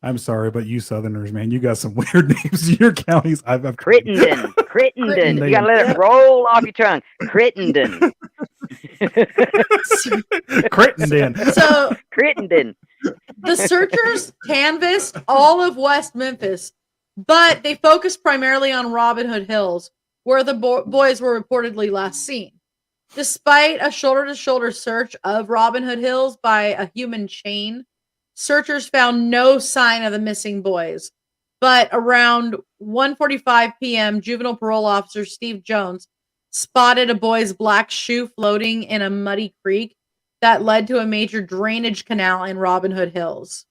Speaker 5: I'm sorry, but you Southerners, man, you got some weird names in your counties. I've
Speaker 3: Crittenden. You gotta let it roll off your tongue. Crittenden.
Speaker 5: Crittenden.
Speaker 2: So
Speaker 3: Crittenden.
Speaker 2: the searchers canvassed all of West Memphis, but they focused primarily on Robin Hood Hills, where the boys were reportedly last seen. Despite a shoulder-to-shoulder search of Robin Hood Hills by a human chain, searchers found no sign of the missing boys. But around 1:45 p.m., juvenile parole officer Steve Jones spotted a boy's black shoe floating in a muddy creek that led to a major drainage canal in Robin Hood Hills.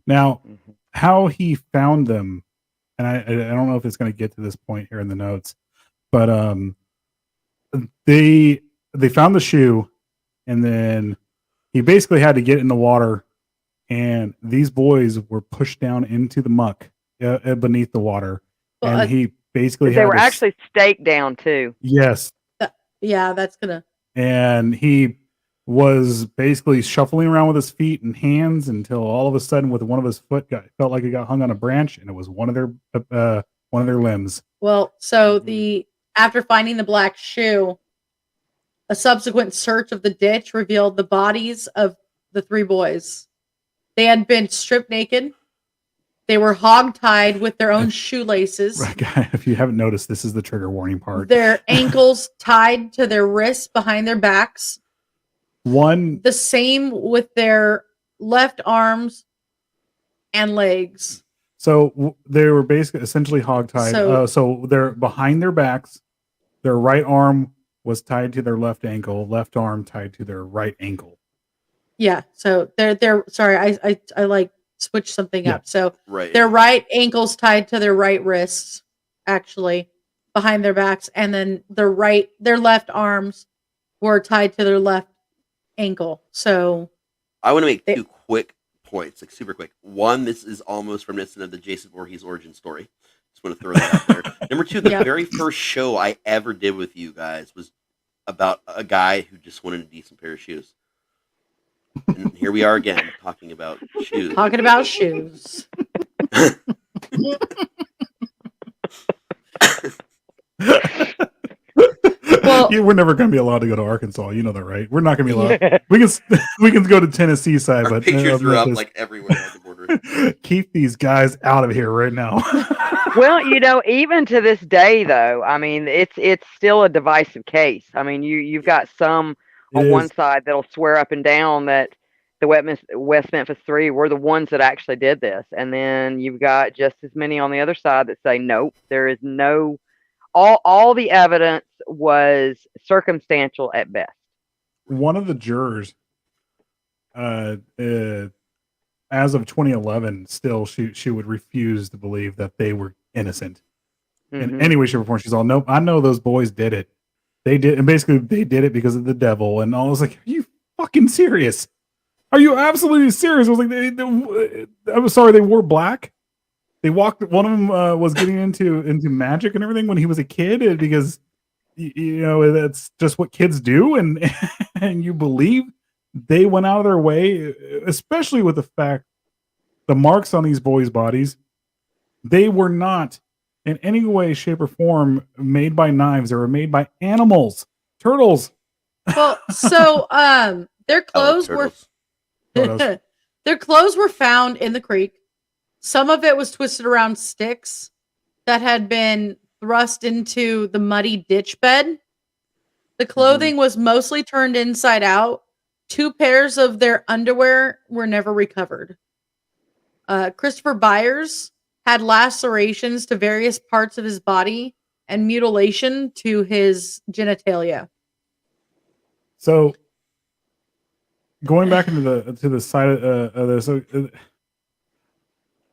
Speaker 5: Now, how he found them, and I don't know if it's going to get to this point here in the notes, but they found the shoe, and then he basically had to get in the water, and these boys were pushed down into the muck beneath the water, and he basically
Speaker 3: they were actually staked down too.
Speaker 5: Yes.
Speaker 2: Yeah, that's gonna.
Speaker 5: And he was basically shuffling around with his feet and hands until all of a sudden, with one of his foot, felt like it got hung on a branch, and it was one of their limbs.
Speaker 2: Well, so after finding the black shoe, a subsequent search of the ditch revealed the bodies of the 3 boys. They had been stripped naked. They were hog-tied with their own shoelaces.
Speaker 5: If you haven't noticed, this is the trigger warning part.
Speaker 2: Their ankles tied to their wrists behind their backs. The same with their left arms and legs.
Speaker 5: So they were basically essentially hog-tied. So they're behind their backs. Their right arm was tied to their left ankle. Left arm tied to their right ankle.
Speaker 2: Yeah. So they're sorry. I like switched something up. So their right ankles tied to their right wrists, actually behind their backs, and then their left arms were tied to their left ankle. So
Speaker 4: I want to make 2 quick points, like super quick. One, this is almost reminiscent of the Jason Voorhees origin story. Just want to throw that out there. Number 2, the very first show I ever did with you guys was about a guy who just wanted a decent pair of shoes. And here we are again, talking about shoes.
Speaker 2: Talking about shoes.
Speaker 5: Well, we're never going to be allowed to go to Arkansas. You know that, right? We're not going to be allowed. We can go to Tennessee side, but
Speaker 4: pictures are up like everywhere on the border.
Speaker 5: Keep these guys out of here right now.
Speaker 3: Well, even to this day, though, I mean, it's still a divisive case. I mean, you've got some
Speaker 5: It
Speaker 3: on one
Speaker 5: is.
Speaker 3: side that'll swear up and down that the West Memphis Three were the ones that actually did this, and then you've got just as many on the other side that say nope, there is no. All the evidence was circumstantial at best.
Speaker 5: One of the jurors, as of 2011, still she would refuse to believe that they were innocent in any way, shape, or form. She's all, nope, I know those boys did it. They did, and basically they did it because of the devil. And I was like, are you fucking serious? Are you absolutely serious? I was like, I was sorry, they wore black. They walked. One of them was getting into magic and everything when he was a kid, because that's just what kids do, and and you believe they went out of their way, especially with the fact the marks on these boys' bodies, they were not in any way, shape, or form made by knives. They were made by animals, turtles.
Speaker 2: Well, so their clothes were their clothes were found in the creek. Some of it was twisted around sticks that had been thrust into the muddy ditch bed. The clothing was mostly turned inside out. 2 pairs of their underwear were never recovered. Christopher Byers had lacerations to various parts of his body and mutilation to his genitalia.
Speaker 5: So, going back into the side of this,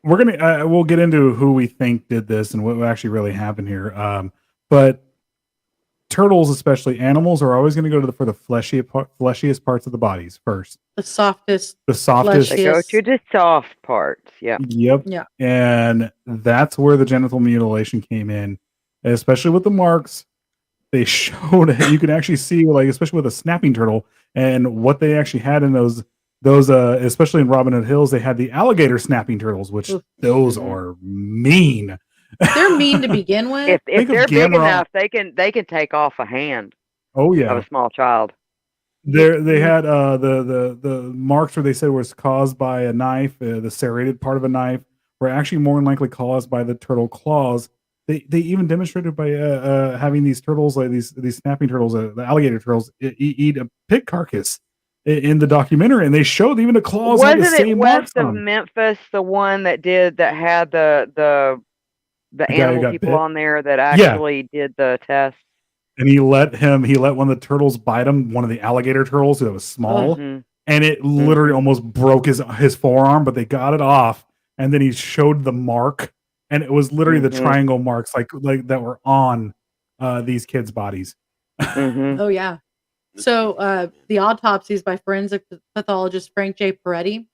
Speaker 5: we're gonna we'll get into who we think did this and what actually really happened here. But turtles, especially animals, are always going to go for the fleshiest parts of the bodies first.
Speaker 2: The softest.
Speaker 5: They
Speaker 3: go to the soft parts. Yeah.
Speaker 5: Yep.
Speaker 2: Yeah.
Speaker 5: And that's where the genital mutilation came in, especially with the marks. They showed you can actually see, like, especially with a snapping turtle, and what they actually had in those especially in Robin Hood Hills, they had the alligator snapping turtles, which those are mean.
Speaker 2: They're mean to begin with.
Speaker 3: If they're big enough, they can take off a hand.
Speaker 5: Oh yeah,
Speaker 3: of a small child.
Speaker 5: They had the marks where they said was caused by a knife. The serrated part of a knife were actually more than likely caused by the turtle claws. They even demonstrated by having these turtles, like these snapping turtles, the alligator turtles, eat a pig carcass in the documentary, and they showed even the claws.
Speaker 3: Wasn't
Speaker 5: had the same
Speaker 3: it West of
Speaker 5: on.
Speaker 3: Memphis the one that had the animal people on there that actually did the test?
Speaker 5: And he let one of the turtles bite him, one of the alligator turtles that was small, and it literally almost broke his forearm, but they got it off, and then he showed the mark, and it was literally the triangle marks like that were on these kids' bodies.
Speaker 2: Oh yeah. So the autopsies by forensic pathologist Frank J. Peretti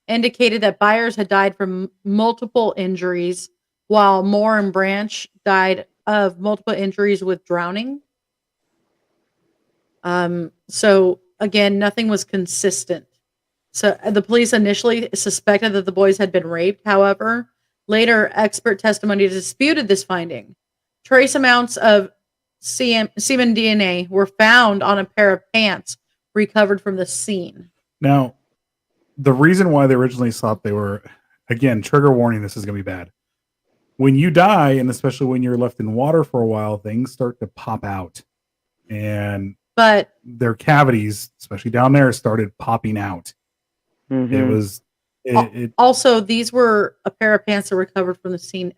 Speaker 2: indicated that Byers had died from multiple injuries, while Moore and Branch died of multiple injuries with drowning. So again, nothing was consistent. So the police initially suspected that the boys had been raped. However, later expert testimony disputed this finding. Trace amounts of semen DNA were found on a pair of pants recovered from the scene.
Speaker 5: Now, the reason why they originally thought they were, again, trigger warning, this is going to be bad. When you die, and especially when you're left in water for a while, things start to pop out. But their cavities, especially down there, started popping out. It was
Speaker 2: also, these were a pair of pants that were recovered from the scene.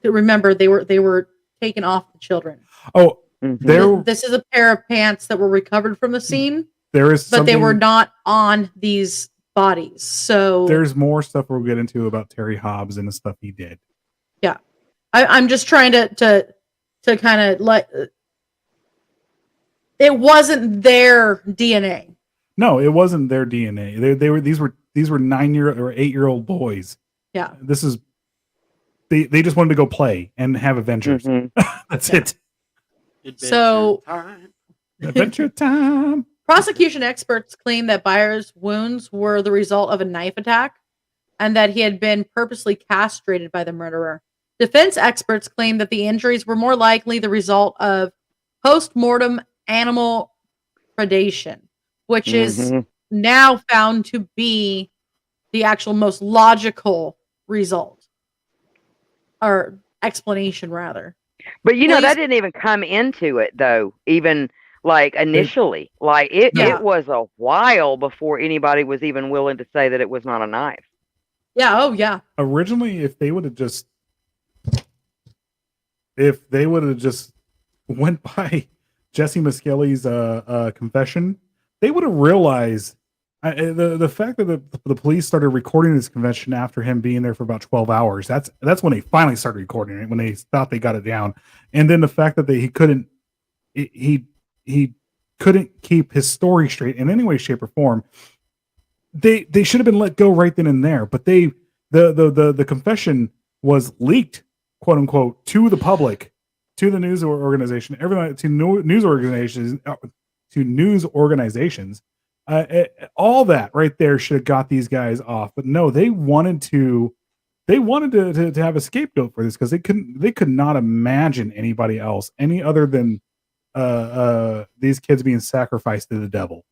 Speaker 2: Remember, they were taken off the children.
Speaker 5: Oh,
Speaker 2: this is a pair of pants that were recovered from the scene. But they were not on these bodies. So
Speaker 5: there's more stuff we'll get into about Terry Hobbs and the stuff he did.
Speaker 2: Yeah, I'm just trying to kind of let. It wasn't their DNA.
Speaker 5: No, it wasn't their DNA. These were 9-year or 8-year-old boys.
Speaker 2: Yeah.
Speaker 5: This is they just wanted to go play and have adventures. That's it. Adventure time.
Speaker 2: Prosecution experts claim that Byers' wounds were the result of a knife attack and that he had been purposely castrated by the murderer. Defense experts claim that the injuries were more likely the result of post-mortem animal predation, which is now found to be the actual most logical result. or explanation rather.
Speaker 3: But you know,
Speaker 2: Police-
Speaker 3: that didn't even come into it though, even like initially. Like it was a while before anybody was even willing to say that it was not a knife.
Speaker 2: Yeah, oh yeah.
Speaker 5: Originally, if they would have just went by Jesse Miskelly's confession, they would have realized the fact that the police started recording this confession after him being there for about 12 hours. That's when they finally started recording it, when they thought they got it down. And then the fact that he couldn't keep his story straight in any way, shape, or form. They should have been let go right then and there. But the confession was leaked, quote unquote, to the public, to the news organization, everyone, to news organizations. All that right there should have got these guys off. But no, they wanted to have a scapegoat for this, because they could not imagine anybody else, any other than these kids being sacrificed to the devil.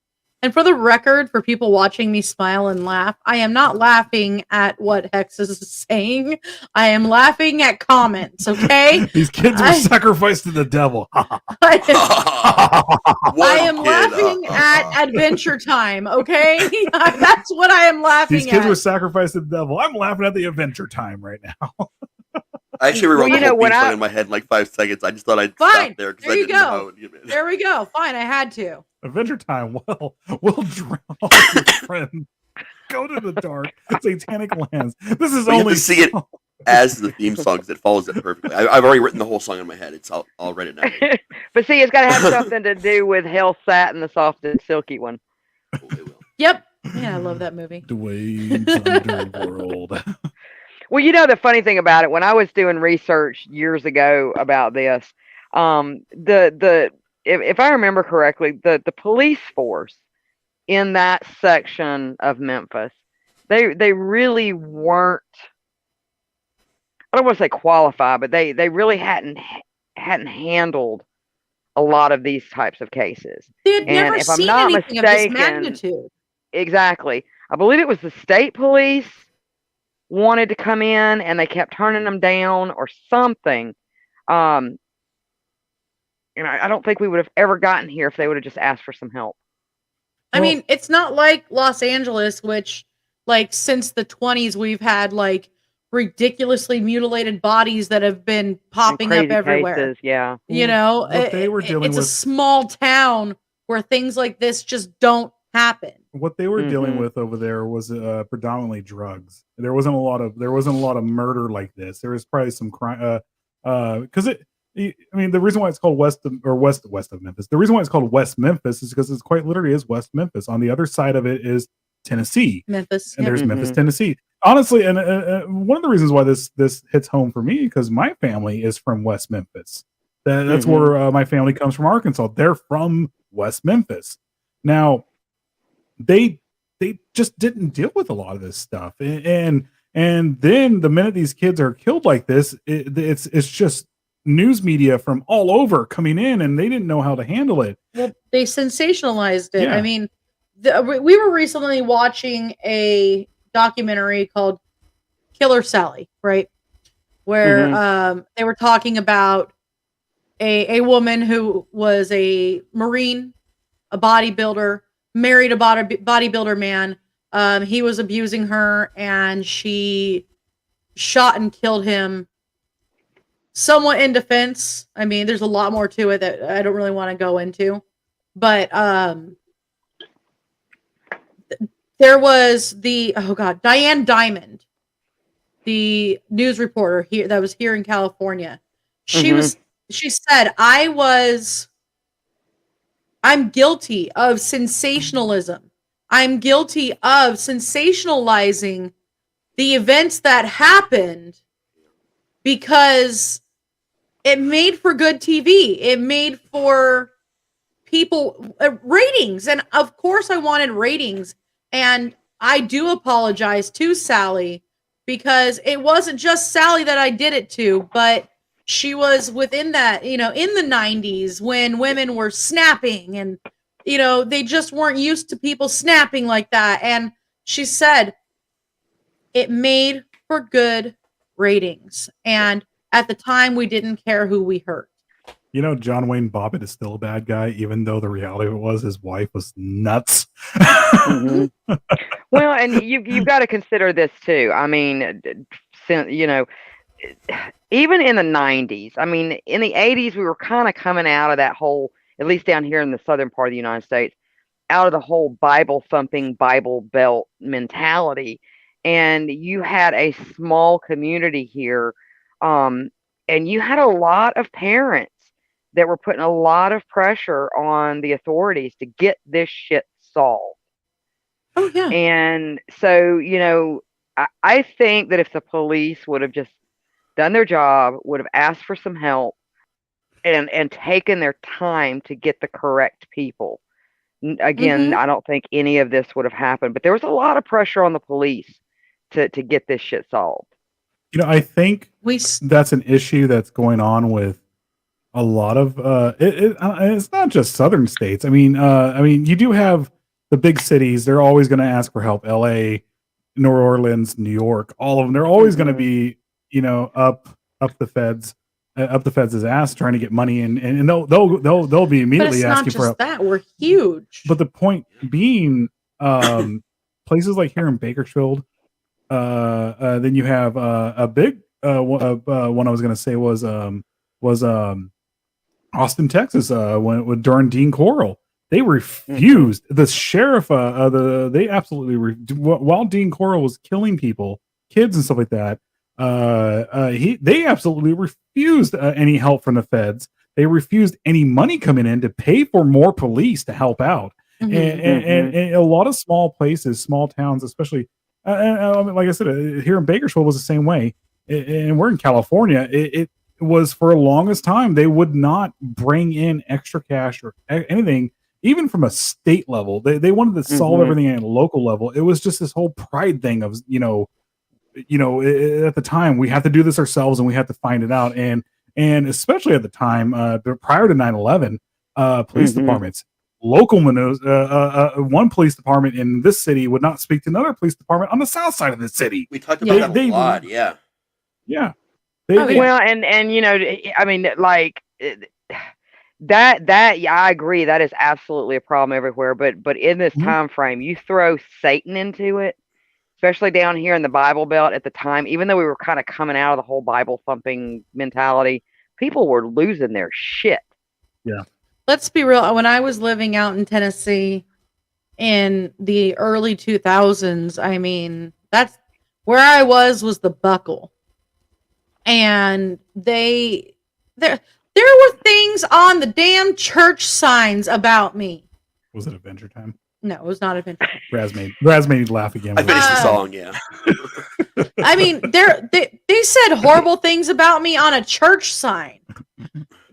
Speaker 2: And for the record, for people watching me smile and laugh, I am not laughing at what Hex is saying. I am laughing at comments, okay?
Speaker 5: These kids were sacrificed to the devil.
Speaker 2: I am laughing at Adventure Time, okay? That's what I am laughing at.
Speaker 5: These kids were sacrificed to the devil. I'm laughing at the Adventure Time right now.
Speaker 4: I actually rewrote the whole theme song in my head in like 5 seconds. I just thought I'd stop there because I didn't know how it would get in.
Speaker 2: There we go. Fine, I had to.
Speaker 5: Adventure Time. Well, we'll drown all your friends. Go to the dark, satanic lands. This is only
Speaker 4: to see it as the theme song, because it follows it perfectly. I've already written the whole song in my head. I'll write it now.
Speaker 3: But see, it's got to have something to do with Hell Sat and the Soft and Silky One.
Speaker 4: Oh, it will.
Speaker 2: Yep. Yeah, I love that movie.
Speaker 5: Dwayne's Underworld.
Speaker 3: Well, you know, the funny thing about it, when I was doing research years ago about this, if I remember correctly, the police force in that section of Memphis, they really weren't, I don't want to say qualified, but they really hadn't handled a lot of these types of cases.
Speaker 2: They had never seen anything of this magnitude.
Speaker 3: Exactly. I believe it was the state police wanted to come in and they kept turning them down or something. And I don't think we would have ever gotten here if they would have just asked for some help.
Speaker 2: I mean, it's not like Los Angeles, which, like, since the 20s, we've had, like, ridiculously mutilated bodies that have been popping up everywhere.
Speaker 3: Cases, yeah.
Speaker 2: You know, it's a small town where things like this just don't happen.
Speaker 5: What they were dealing with over there was predominantly drugs. There wasn't a lot of murder like this. There was probably some crime, because I mean, the reason why it's called west of Memphis. The reason why it's called West Memphis is because it's quite literally is West Memphis. On the other side of it is Tennessee,
Speaker 2: Memphis,
Speaker 5: and there's Memphis, Tennessee. Honestly, and one of the reasons why this hits home for me, because my family is from West Memphis. That's where my family comes from, Arkansas. They're from West Memphis. Now, they just didn't deal with a lot of this stuff, and then the minute these kids are killed like this, it's just news media from all over coming in, and they didn't know how to handle it.
Speaker 2: Well, they sensationalized it. Yeah. I mean, we were recently watching a documentary called Killer Sally, right? Where they were talking about a woman who was a Marine, a bodybuilder, married a bodybuilder man. He was abusing her, and she shot and killed him somewhat in defense. I mean, there's a lot more to it that I don't really want to go into. But there was Diane Diamond, the news reporter here that was here in California. She said, I'm guilty of sensationalism. I'm guilty of sensationalizing the events that happened because it made for good TV. It made for people ratings. And of course I wanted ratings. And I do apologize to Sally, because it wasn't just Sally that I did it to, but she was within that, in the 90s when women were snapping and, they just weren't used to people snapping like that. And she said it made for good ratings. And at the time, we didn't care who we hurt.
Speaker 5: You know, John Wayne Bobbitt is still a bad guy, even though the reality of it was his wife was nuts.
Speaker 3: Mm-hmm. Well, and you've got to consider this too. I mean, you know, even in the 90s, I mean, in the 80s, we were kind of coming out of that whole, at least down here in the southern part of the United States, out of the whole Bible thumping, Bible belt mentality. And you had a small community here. And you had a lot of parents that were putting a lot of pressure on the authorities to get this shit solved.
Speaker 2: Oh, yeah.
Speaker 3: And so, you know, I think that if the police would have just done their job, would have asked for some help and taken their time to get the correct people, again, I don't think any of this would have happened. But there was a lot of pressure on the police to get this shit solved.
Speaker 5: You know, I think that's an issue that's going on with a lot of it's not just southern states. I mean, you do have the big cities. They're always going to ask for help. L.A., New Orleans, New York, all of them. They're always going to be, you know, up the feds' ass trying to get money, and they'll be immediately asking for help.
Speaker 2: That we're huge.
Speaker 5: But the point being, places like here in Bakersfield, then you have a big one. I was going to say was Austin, Texas, when during Dean Corll, they refused. The sheriff, they absolutely while Dean Corll was killing people, kids and stuff like that. They absolutely refused any help from the feds. They refused any money coming in to pay for more police to help out. And a lot of small places, small towns, especially, like I said, here in Bakersfield was the same way. And we're in California. It was for the longest time they would not bring in extra cash or anything, even from a state level. They wanted to solve everything at a local level. It was just this whole pride thing of you know, at the time we have to do this ourselves and we have to find it out. And especially at the time, prior to 9/11, police departments, local one police department in this city would not speak to another police department on the south side of the city.
Speaker 4: We talked about that a lot. Yeah.
Speaker 3: Well, and you know, I mean, like that. Yeah, I agree. That is absolutely a problem everywhere. But in this time frame, you throw Satan into it, especially down here in the Bible Belt at the time. Even though we were kind of coming out of the whole Bible thumping mentality, people were losing their shit.
Speaker 5: Yeah.
Speaker 2: Let's be real. When I was living out in Tennessee in the early 2000s, I mean, that's where I was the Buckle. And there were things on the damn church signs about me.
Speaker 5: Was it Adventure Time?
Speaker 2: No, it was not Adventure Time.
Speaker 5: Raz made me laugh again.
Speaker 4: I finished the song, yeah.
Speaker 2: I mean, they said horrible things about me on a church sign.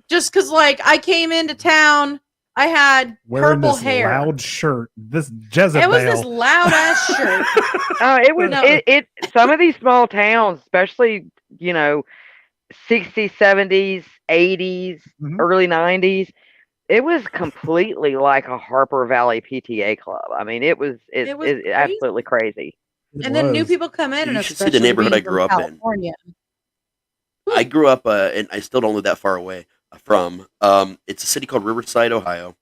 Speaker 2: Just because, like, I came into town, I had
Speaker 5: wearing
Speaker 2: purple
Speaker 5: this
Speaker 2: hair,
Speaker 5: loud shirt, this Jezebel.
Speaker 2: It was this loud ass shirt.
Speaker 3: Oh, it was it. Some of these small towns, especially, you know, 60s, 70s, 80s, early 90s, it was completely like a Harper Valley PTA club. I mean, it was absolutely crazy.
Speaker 2: And then new people come in, and
Speaker 4: you should see the neighborhood I grew up in. I grew up, and I still don't live that far away from. It's a city called Riverside, Ohio.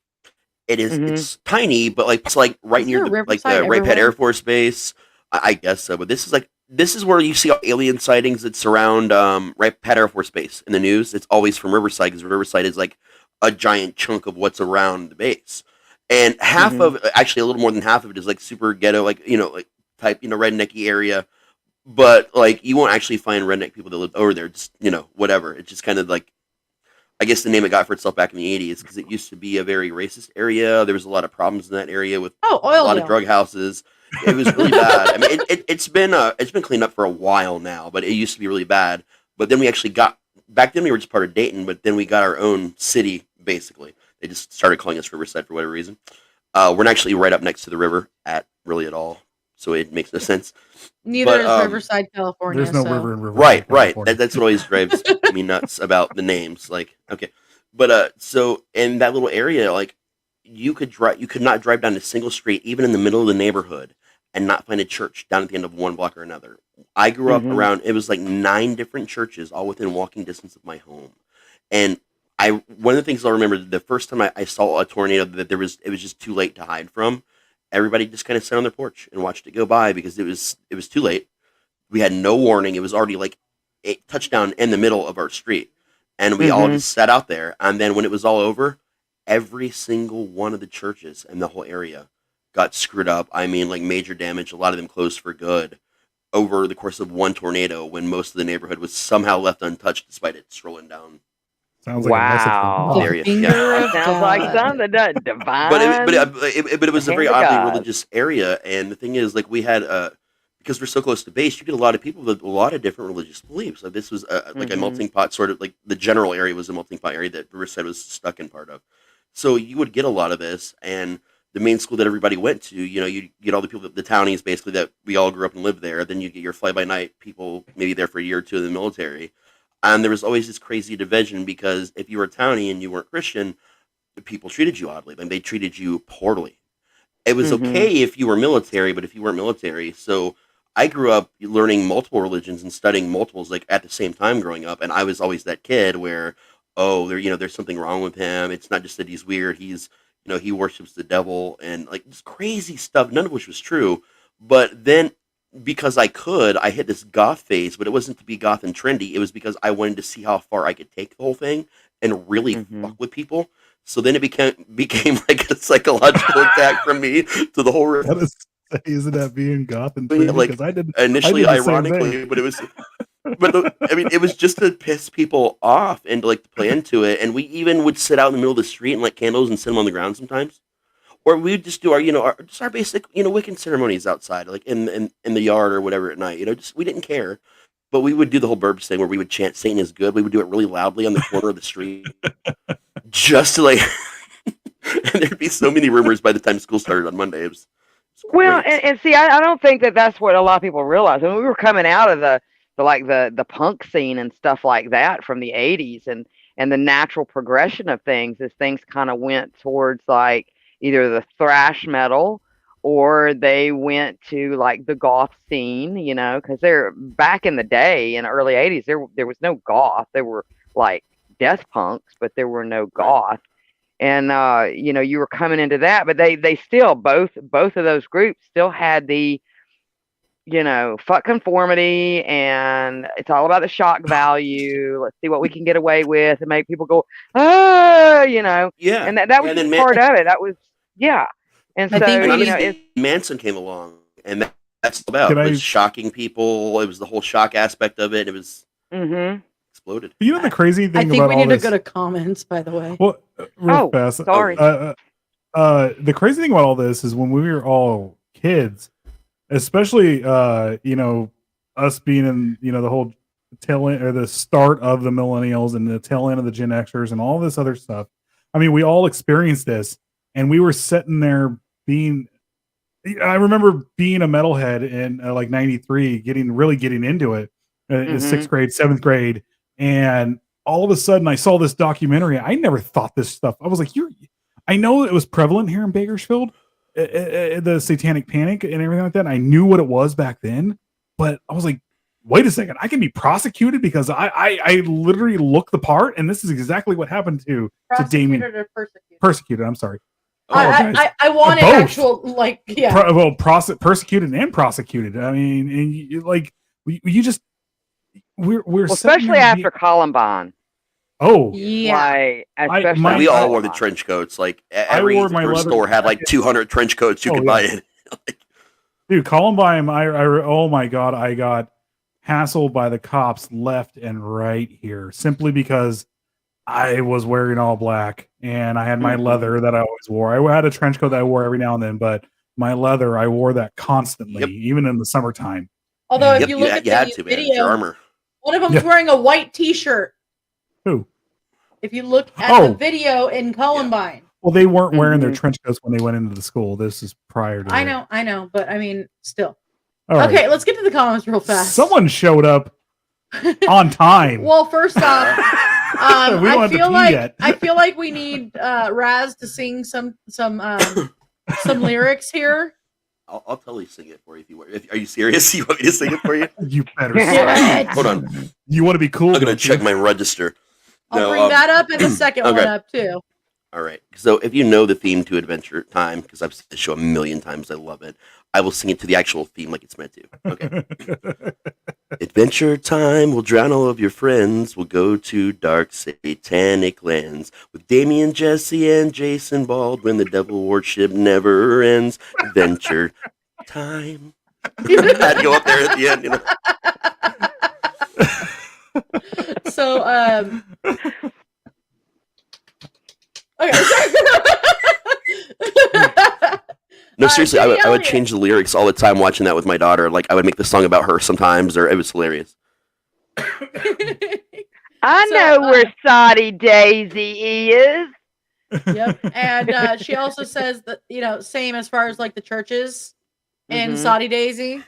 Speaker 4: It is it's tiny, but like it's like right near the Wright Pat Air Force Base. I guess so, but this is where you see all alien sightings that surround Wright Pat Air Force Base in the news. It's always from Riverside because Riverside is like a giant chunk of what's around the base, and half of actually a little more than half of it is like super ghetto, like like type rednecky area. But like you won't actually find redneck people that live over there. Just whatever. It's just kind of like, I guess the name it got for itself back in the 80s because it used to be a very racist area. There was a lot of problems in that area with a lot of drug houses. It was really bad. I mean, it's been cleaned up for a while now, but it used to be really bad. But then we actually back then we were just part of Dayton, but then we got our own city basically. They just started calling us Riverside for whatever reason. We're not actually right up next to the river at all, so it makes no sense.
Speaker 2: Neither is Riverside, California.
Speaker 5: There's no river in Riverside.
Speaker 3: Right.
Speaker 5: That's
Speaker 4: what always drives me nuts about the names. Like, okay, but so in that little area, like you could not drive down a single street, even in the middle of the neighborhood, and not find a church down at the end of one block or another. I grew up around, it was like 9 different churches, all within walking distance of my home. And one of the things I'll remember, the first time I saw a tornado that it was just too late to hide from, everybody just kind of sat on their porch and watched it go by because it was too late. We had no warning. It was already like a touchdown in the middle of our street. And we all just sat out there. And then when it was all over, every single one of the churches in the whole area got screwed up. I mean, like major damage. A lot of them closed for good over the course of one tornado when most of the neighborhood was somehow left untouched despite it strolling down.
Speaker 5: Sounds like
Speaker 3: wow.
Speaker 5: a
Speaker 4: area.
Speaker 3: Sounds like something that divine.
Speaker 4: But it was a very oddly religious area. And the thing is, like we had, because we're so close to base, you get a lot of people with a lot of different religious beliefs. Like this was like a melting pot, sort of like the general area was a melting pot area that Riverside was stuck in part of. So you would get a lot of this, and the main school that everybody went to, you get all the people, the townies basically that we all grew up and lived there. Then you get your fly-by-night people, maybe there for a year or two in the military. And there was always this crazy division because if you were a townie and you weren't Christian, the people treated you oddly. Like they treated you poorly. It was okay if you were military, but if you weren't military, so I grew up learning multiple religions and studying multiples like at the same time growing up, and I was always that kid where, there's something wrong with him. It's not just that he's weird. He's, he worships the devil and like this crazy stuff, none of which was true. But then because I hit this goth phase, but it wasn't to be goth and trendy. It was because I wanted to see how far I could take the whole thing and really fuck with people. So then it became like a psychological attack from me to the whole.
Speaker 5: Isn't that being goth and trendy?
Speaker 4: Like
Speaker 5: I did
Speaker 4: initially,
Speaker 5: I did
Speaker 4: ironically, but it was. But it was just to piss people off and to like to play into it. And we even would sit out in the middle of the street and light candles and sit them on the ground sometimes. Or we'd just do our basic, Wiccan ceremonies outside, like in the yard or whatever at night. We didn't care. But we would do the whole burbs thing where we would chant Satan is good. We would do it really loudly on the corner of the street. Just to like, and there'd be so many rumors by the time school started on Monday. It was
Speaker 3: well, and see, I don't think that's what a lot of people realize. I mean, we were coming out of the punk scene and stuff like that from the 80s, and the natural progression of things as things kind of went towards like either the thrash metal or they went to like the goth scene, because they're back in the day in the early 80s, there was no goth. There were like death punks, but there were no goth. And, you were coming into that, but they still, both of those groups still had the, fuck conformity, and it's all about the shock value. Let's see what we can get away with and make people go,
Speaker 4: Yeah.
Speaker 3: And that was part of it. That was, yeah. And so,
Speaker 4: Manson came along, and that's about it. Was shocking people. It was the whole shock aspect of it. It was exploded.
Speaker 5: The crazy thing
Speaker 2: I think
Speaker 5: about
Speaker 2: we
Speaker 5: all
Speaker 2: need
Speaker 5: this,
Speaker 2: to go to comments, by the way.
Speaker 5: Well, real fast.
Speaker 3: Sorry.
Speaker 5: The crazy thing about all this is when we were all kids, especially us being in the whole tail end or the start of the millennials and the tail end of the Gen Xers and all this other stuff. I mean, we all experienced this, and we were sitting there being. I remember being a metalhead in like '93, getting into it in 6th grade, 7th grade, and all of a sudden I saw this documentary. I never thought this stuff. I was like, I know it was prevalent here in Bakersfield, the satanic panic and everything like that. And I knew what it was back then, but I was like, wait a second, I can be prosecuted because I literally look the part, and this is exactly what happened to Damien.
Speaker 2: Or
Speaker 5: Persecuted. I'm sorry.
Speaker 2: I wanted
Speaker 5: both.
Speaker 2: actual
Speaker 5: Persecuted and prosecuted. I mean, and you just we're
Speaker 3: especially after Columbine.
Speaker 5: Oh
Speaker 2: yeah,
Speaker 4: we all wore the trench coats. Like every store had like 200 trench coats you could buy in.
Speaker 5: Dude, Columbine! Oh my god, I got hassled by the cops left and right here simply because I was wearing all black and I had my leather that I always wore. I had a trench coat that I wore every now and then, but my leather, I wore that constantly, even in the summertime.
Speaker 2: Although if you look at the video,
Speaker 4: your armor.
Speaker 2: One of them's wearing a white T-shirt.
Speaker 5: Who?
Speaker 2: If you look at the video in Columbine.
Speaker 5: Well, they weren't wearing their trench coats when they went into the school. This is prior to.
Speaker 2: I know, but I mean, still.
Speaker 5: All right.
Speaker 2: Okay, let's get to the comments real fast.
Speaker 5: Someone showed up on time.
Speaker 2: Well, first off, I feel like we need Raz to sing some lyrics here.
Speaker 4: I'll totally sing it for you if you want. Are you serious? You want me to sing it for you?
Speaker 5: You better.
Speaker 4: Hold on.
Speaker 5: You want to be cool?
Speaker 4: I'm gonna check my register.
Speaker 2: I'll bring that up and the second one up too.
Speaker 4: All right. So if you know the theme to Adventure Time, because I've seen the show a million times, I love it. I will sing it to the actual theme like it's meant to. Okay. Adventure Time will drown all of your friends. We'll go to dark satanic lands with Damien, Jesse, and Jason Baldwin. The devil worship never ends. Adventure Time. I'd go up there at the end, you know.
Speaker 2: So, okay.
Speaker 4: No, seriously, I would change the lyrics all the time watching that with my daughter. Like, I would make the song about her sometimes, or it was hilarious.
Speaker 3: I know where Soddy Daisy is.
Speaker 2: Yep. And she also says that, same as far as like the churches in Saudi Daisy,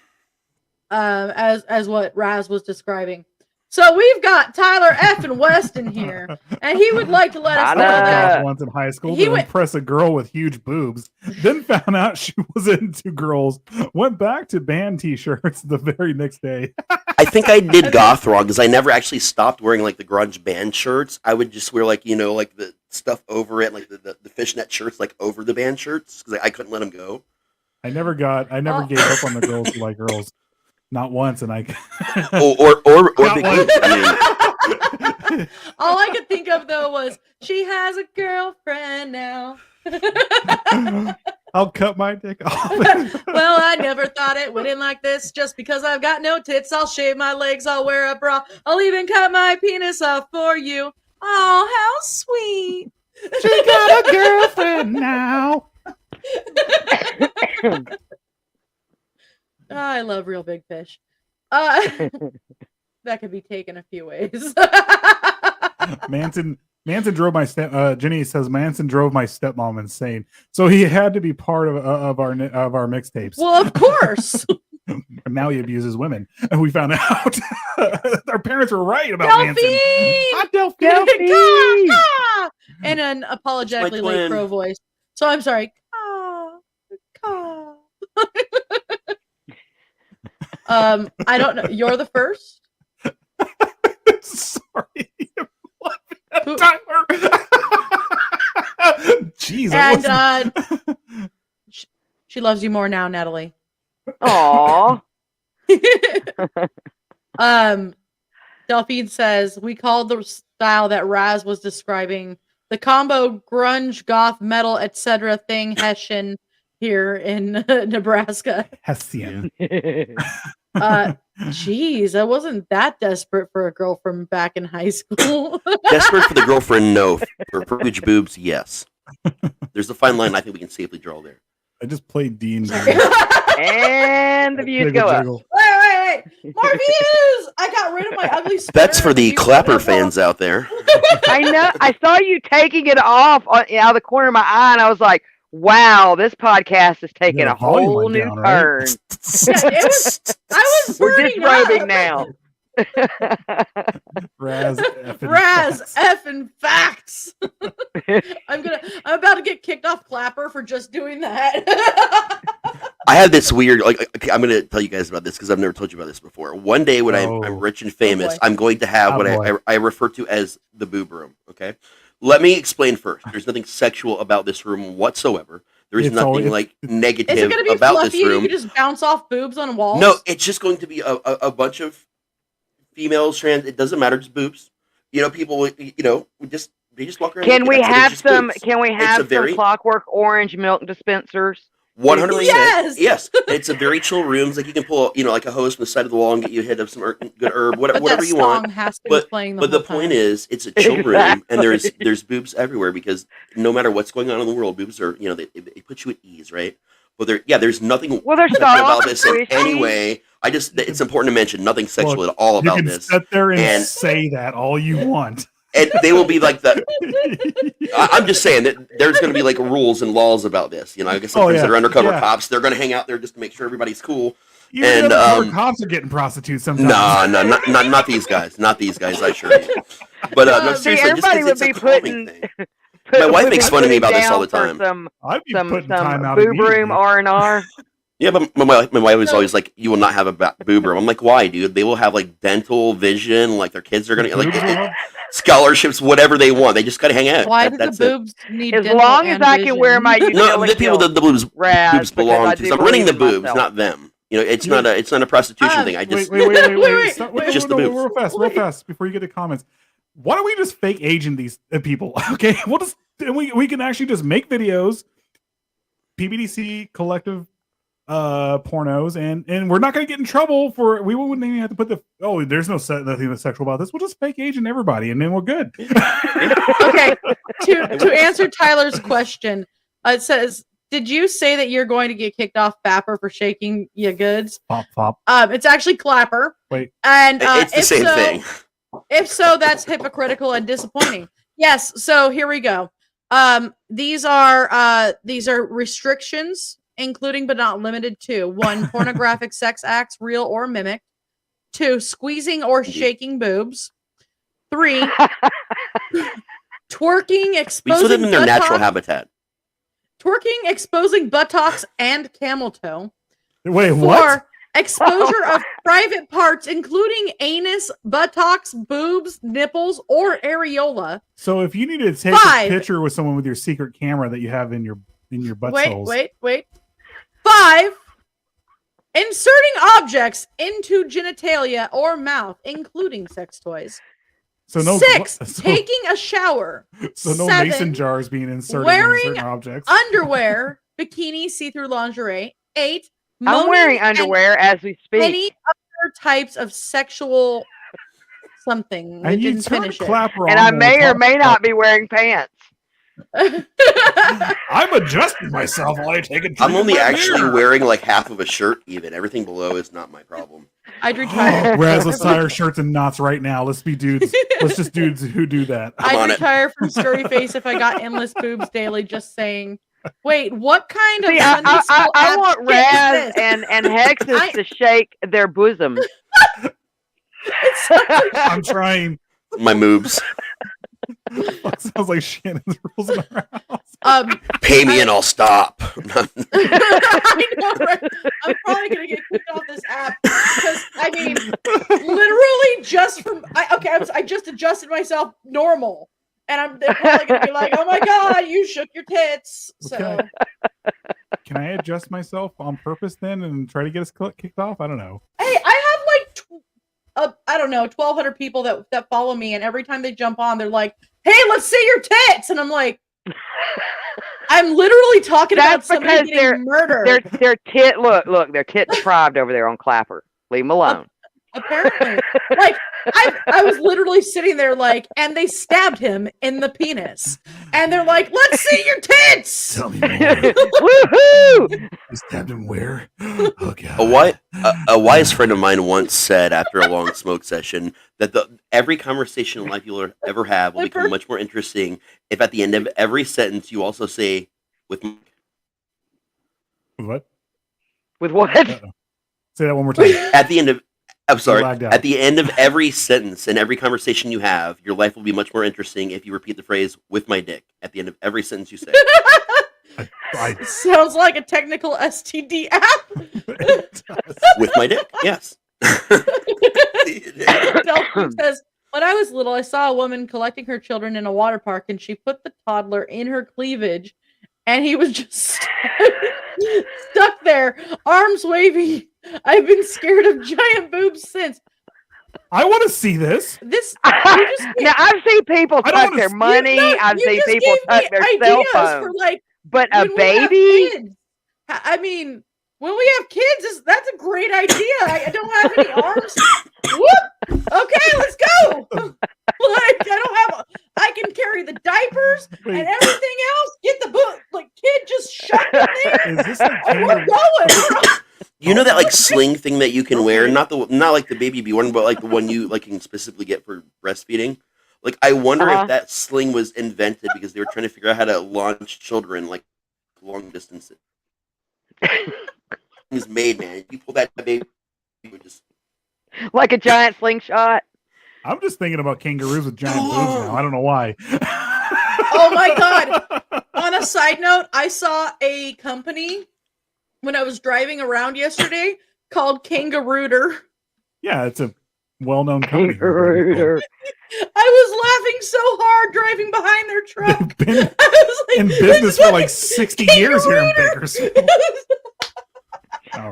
Speaker 2: as what Raz was describing. So we've got Tyler F. and West in here, and he would like to let us know that
Speaker 5: once in high school to impress a girl with huge boobs, then found out she was into girls, went back to band t-shirts the very next day.
Speaker 4: I think I did goth wrong because I never actually stopped wearing like the grunge band shirts. I would just wear like the stuff over it, like the fishnet shirts like over the band shirts because I couldn't let them go.
Speaker 5: I never gave up on the girls who like girls. Not once, and I
Speaker 4: or big boobs.
Speaker 2: All I could think of though was she has a girlfriend now.
Speaker 5: I'll cut my dick off.
Speaker 2: Well, I never thought it would end like this. Just because I've got no tits, I'll shave my legs, I'll wear a bra, I'll even cut my penis off for you. Oh, how sweet!
Speaker 5: She got a girlfriend now.
Speaker 2: I love Real Big Fish. That could be taken a few ways.
Speaker 5: Manson drove my Jenny says Manson drove my stepmom insane, so he had to be part of our mixtapes.
Speaker 2: Well, of course.
Speaker 5: Now he abuses women, and we found out our parents were right about
Speaker 2: Delphine!
Speaker 5: Manson. Delphine!
Speaker 2: And an apologetically late crow voice. So I'm sorry. I don't know. You're the first.
Speaker 5: Sorry, Tyler. Jeez.
Speaker 2: And she loves you more now, Natalie.
Speaker 3: Aww.
Speaker 2: Delphine says we called the style that Raz was describing the combo grunge, goth, metal, etc. thing Hessian here in Nebraska.
Speaker 5: Hessian.
Speaker 2: Geez, I wasn't that desperate for a girl from back in high school.
Speaker 4: Desperate for the girlfriend, no. For huge boobs, yes. There's a fine line I think we can safely draw there.
Speaker 5: I just played Dean.
Speaker 3: And the views go up.
Speaker 2: Wait. More views! I got rid of my ugly sweater.
Speaker 4: That's for the Clapper fans out there.
Speaker 3: I know. I saw you taking it off out of the corner of my eye, and I was like, wow, this podcast is taking a whole new turn.
Speaker 5: Right?
Speaker 2: I was
Speaker 3: We're disrobing now.
Speaker 5: Raz
Speaker 2: effing facts. I'm about to get kicked off Clapper for just doing that.
Speaker 4: I have this weird, I'm going to tell you guys about this because I've never told you about this before. One day when I'm rich and famous, I'm going to have what I refer to as the boob room, okay? Let me explain first. There's nothing sexual about this room whatsoever. There is nothing negative
Speaker 2: is it gonna be
Speaker 4: about
Speaker 2: fluffy?
Speaker 4: this room.
Speaker 2: You just bounce off boobs on walls?
Speaker 4: No, it's just going to be a bunch of females, trans. It doesn't matter, just boobs. People, they just walk around.
Speaker 3: Can we have some Clockwork Orange milk dispensers?
Speaker 4: 100%.
Speaker 2: Yes.
Speaker 4: It's a very chill room. It's like you can pull, like a hose from the side of the wall and get you a hit of some good herb, whatever you want. But the point is, it's a chill room, and there's boobs everywhere because no matter what's going on in the world, boobs are, they put you at ease, right? But there's nothing about this in any way. It's important to mention nothing sexual at all about this.
Speaker 5: You can sit there and say that all you want.
Speaker 4: And they will be like the. I'm just saying that there's going to be like rules and laws about this. I guess some that are undercover cops, they're going to hang out there just to make sure everybody's cool.
Speaker 5: And cops are getting prostitutes sometimes.
Speaker 4: No, not these guys. Not these guys. I assure you. But no, seriously,
Speaker 3: everybody would be putting.
Speaker 4: My wife makes fun of me about this all the time.
Speaker 3: Some boob room R&R.
Speaker 4: Yeah, but my wife was always like, "You will not have a boober." I'm like, "Why, dude? They will have like dental, vision, like their kids are gonna like scholarships, whatever they want. They just gotta hang out."
Speaker 2: Why do the boobs need
Speaker 3: As
Speaker 2: dental
Speaker 3: long as
Speaker 2: and
Speaker 3: I
Speaker 2: vision?
Speaker 3: can wear my utility
Speaker 4: No, the people that the boobs belong to. So I'm running the boobs, not them. You know, it's not a prostitution thing. I just
Speaker 5: wait.
Speaker 4: just the boobs.
Speaker 5: Real fast before you get to comments. Why don't we just fake agent these people? Okay, we'll just we can actually just make videos, PBDC collective pornos, and we're not going to get in trouble for. We wouldn't even have to put there's nothing that's sexual about this. We'll just fake agent everybody, and then we're good.
Speaker 2: Okay, to answer Tyler's question, it says, did you say that you're going to get kicked off Bapper for shaking your goods?
Speaker 5: Pop.
Speaker 2: It's actually Clapper.
Speaker 5: Wait,
Speaker 2: and
Speaker 4: it's the same thing.
Speaker 2: If so, that's hypocritical and disappointing. Yes. So here we go. These are restrictions, including but not limited to 1, pornographic sex acts, real or mimic. 2, squeezing or shaking boobs. 3, twerking, exposing.
Speaker 4: We put them in their natural habitat.
Speaker 2: Twerking, exposing buttocks and camel toe.
Speaker 5: Wait,
Speaker 2: 4,
Speaker 5: what?
Speaker 2: exposure of private parts, including anus, buttocks, boobs, nipples, or areola.
Speaker 5: So if you need to take
Speaker 2: 5,
Speaker 5: a picture with someone with your secret camera that you have in your butt holes.
Speaker 2: Wait. 5, inserting objects into genitalia or mouth, including sex toys.
Speaker 5: So no
Speaker 2: 6, taking a shower.
Speaker 5: So no
Speaker 2: 7,
Speaker 5: mason jars being inserted
Speaker 2: wearing
Speaker 5: in certain objects.
Speaker 2: Underwear, bikini, see-through lingerie. 8,
Speaker 3: I'm wearing underwear as we speak.
Speaker 2: Any other types of sexual something.
Speaker 5: And you
Speaker 2: didn't
Speaker 5: turn
Speaker 2: finish
Speaker 5: Clapper
Speaker 3: And
Speaker 5: on
Speaker 3: I
Speaker 5: when
Speaker 3: may
Speaker 5: we
Speaker 3: or
Speaker 5: talk
Speaker 3: may
Speaker 5: about-
Speaker 3: not be wearing pants.
Speaker 5: I'm adjusting myself while I take a drink.
Speaker 4: I'm only
Speaker 5: of my
Speaker 4: actually
Speaker 5: beer.
Speaker 4: wearing like half of a shirt. Even everything below is not my problem.
Speaker 2: I'd retire.
Speaker 5: Whereas let's tie our shirts in knots right now. Let's be dudes. Let's just dudes who do that.
Speaker 4: I'm
Speaker 2: I'd
Speaker 4: on it.
Speaker 2: retire from Scurry Face if I got endless boobs daily. Just saying. Wait, what kind of
Speaker 3: See,
Speaker 2: Sunday school
Speaker 3: I
Speaker 2: app
Speaker 3: want
Speaker 2: shit is
Speaker 3: Raz
Speaker 2: this?
Speaker 3: and Hexes to shake their bosoms.
Speaker 5: I'm trying.
Speaker 4: My moves.
Speaker 5: Fuck, sounds like Shannon's rules in our house.
Speaker 4: Pay me and I'll stop.
Speaker 2: I know, right? I'm probably gonna get kicked off this app because I mean, literally just from I just adjusted myself normal, and they're probably gonna be like, "Oh my god, you shook your tits." So
Speaker 5: Okay. Can I adjust myself on purpose then and try to get us kicked off? I don't know.
Speaker 2: hey, I have like I don't know, 1,200 people that follow me, and every time they jump on, they're like, "Hey, let's see your tits," and I'm like. I'm literally talking about
Speaker 3: That's
Speaker 2: somebody
Speaker 3: because
Speaker 2: getting murdered.
Speaker 3: Their tit look, their tit deprived over there on Clapper. Leave them alone.
Speaker 2: Apparently, like I was literally sitting there like, and they stabbed him in the penis, and they're like, "Let's see your tits."
Speaker 5: Tell me more.
Speaker 3: Woohoo!
Speaker 5: You stabbed him where? Oh god.
Speaker 4: A wise friend of mine once said after a long smoke session that every conversation in life you'll ever have will become much more interesting if at the end of every sentence you also say with
Speaker 5: What?
Speaker 3: With what?
Speaker 5: Say that one more time.
Speaker 4: at the end of I'm sorry.
Speaker 5: lagged out.
Speaker 4: At the end of every sentence and every conversation you have, your life will be much more interesting if you repeat the phrase "with my dick" at the end of every sentence you say.
Speaker 2: Sounds like a technical STD app.
Speaker 4: With my dick, yes.
Speaker 2: Delphin says, when I was little, I saw a woman collecting her children in a water park, and she put the toddler in her cleavage, and he was just stuck there, arms waving. I've been scared of giant boobs since.
Speaker 5: I want to see this.
Speaker 3: Now I've seen people touch their money. I've seen people touch their cell phones. But a baby?
Speaker 2: I mean, when we have kids, that's a great idea. I don't have any arms. Whoop! Okay, let's go. I can carry the diapers and everything else. Get the book. Like, kid, just shut in there.
Speaker 5: Is this the
Speaker 2: We're going.
Speaker 4: You know that like sling thing that you can wear, not like the baby bee one, but like the one you like can specifically get for breastfeeding. Like, I wonder if that sling was invented because they were trying to figure out how to launch children like long distances. It was made, man. You pull that baby, you would just
Speaker 3: like a giant slingshot.
Speaker 5: I'm just thinking about kangaroos with giant boobs now. I don't know why.
Speaker 2: Oh my god! On a side note, I saw a company when I was driving around yesterday called Kangarooter.
Speaker 5: Yeah, it's a well-known company.
Speaker 3: Kangarooter.
Speaker 2: I was laughing so hard driving behind their truck.
Speaker 5: They've been
Speaker 2: I was like,
Speaker 5: in business for like 60 years here in Bakersfield.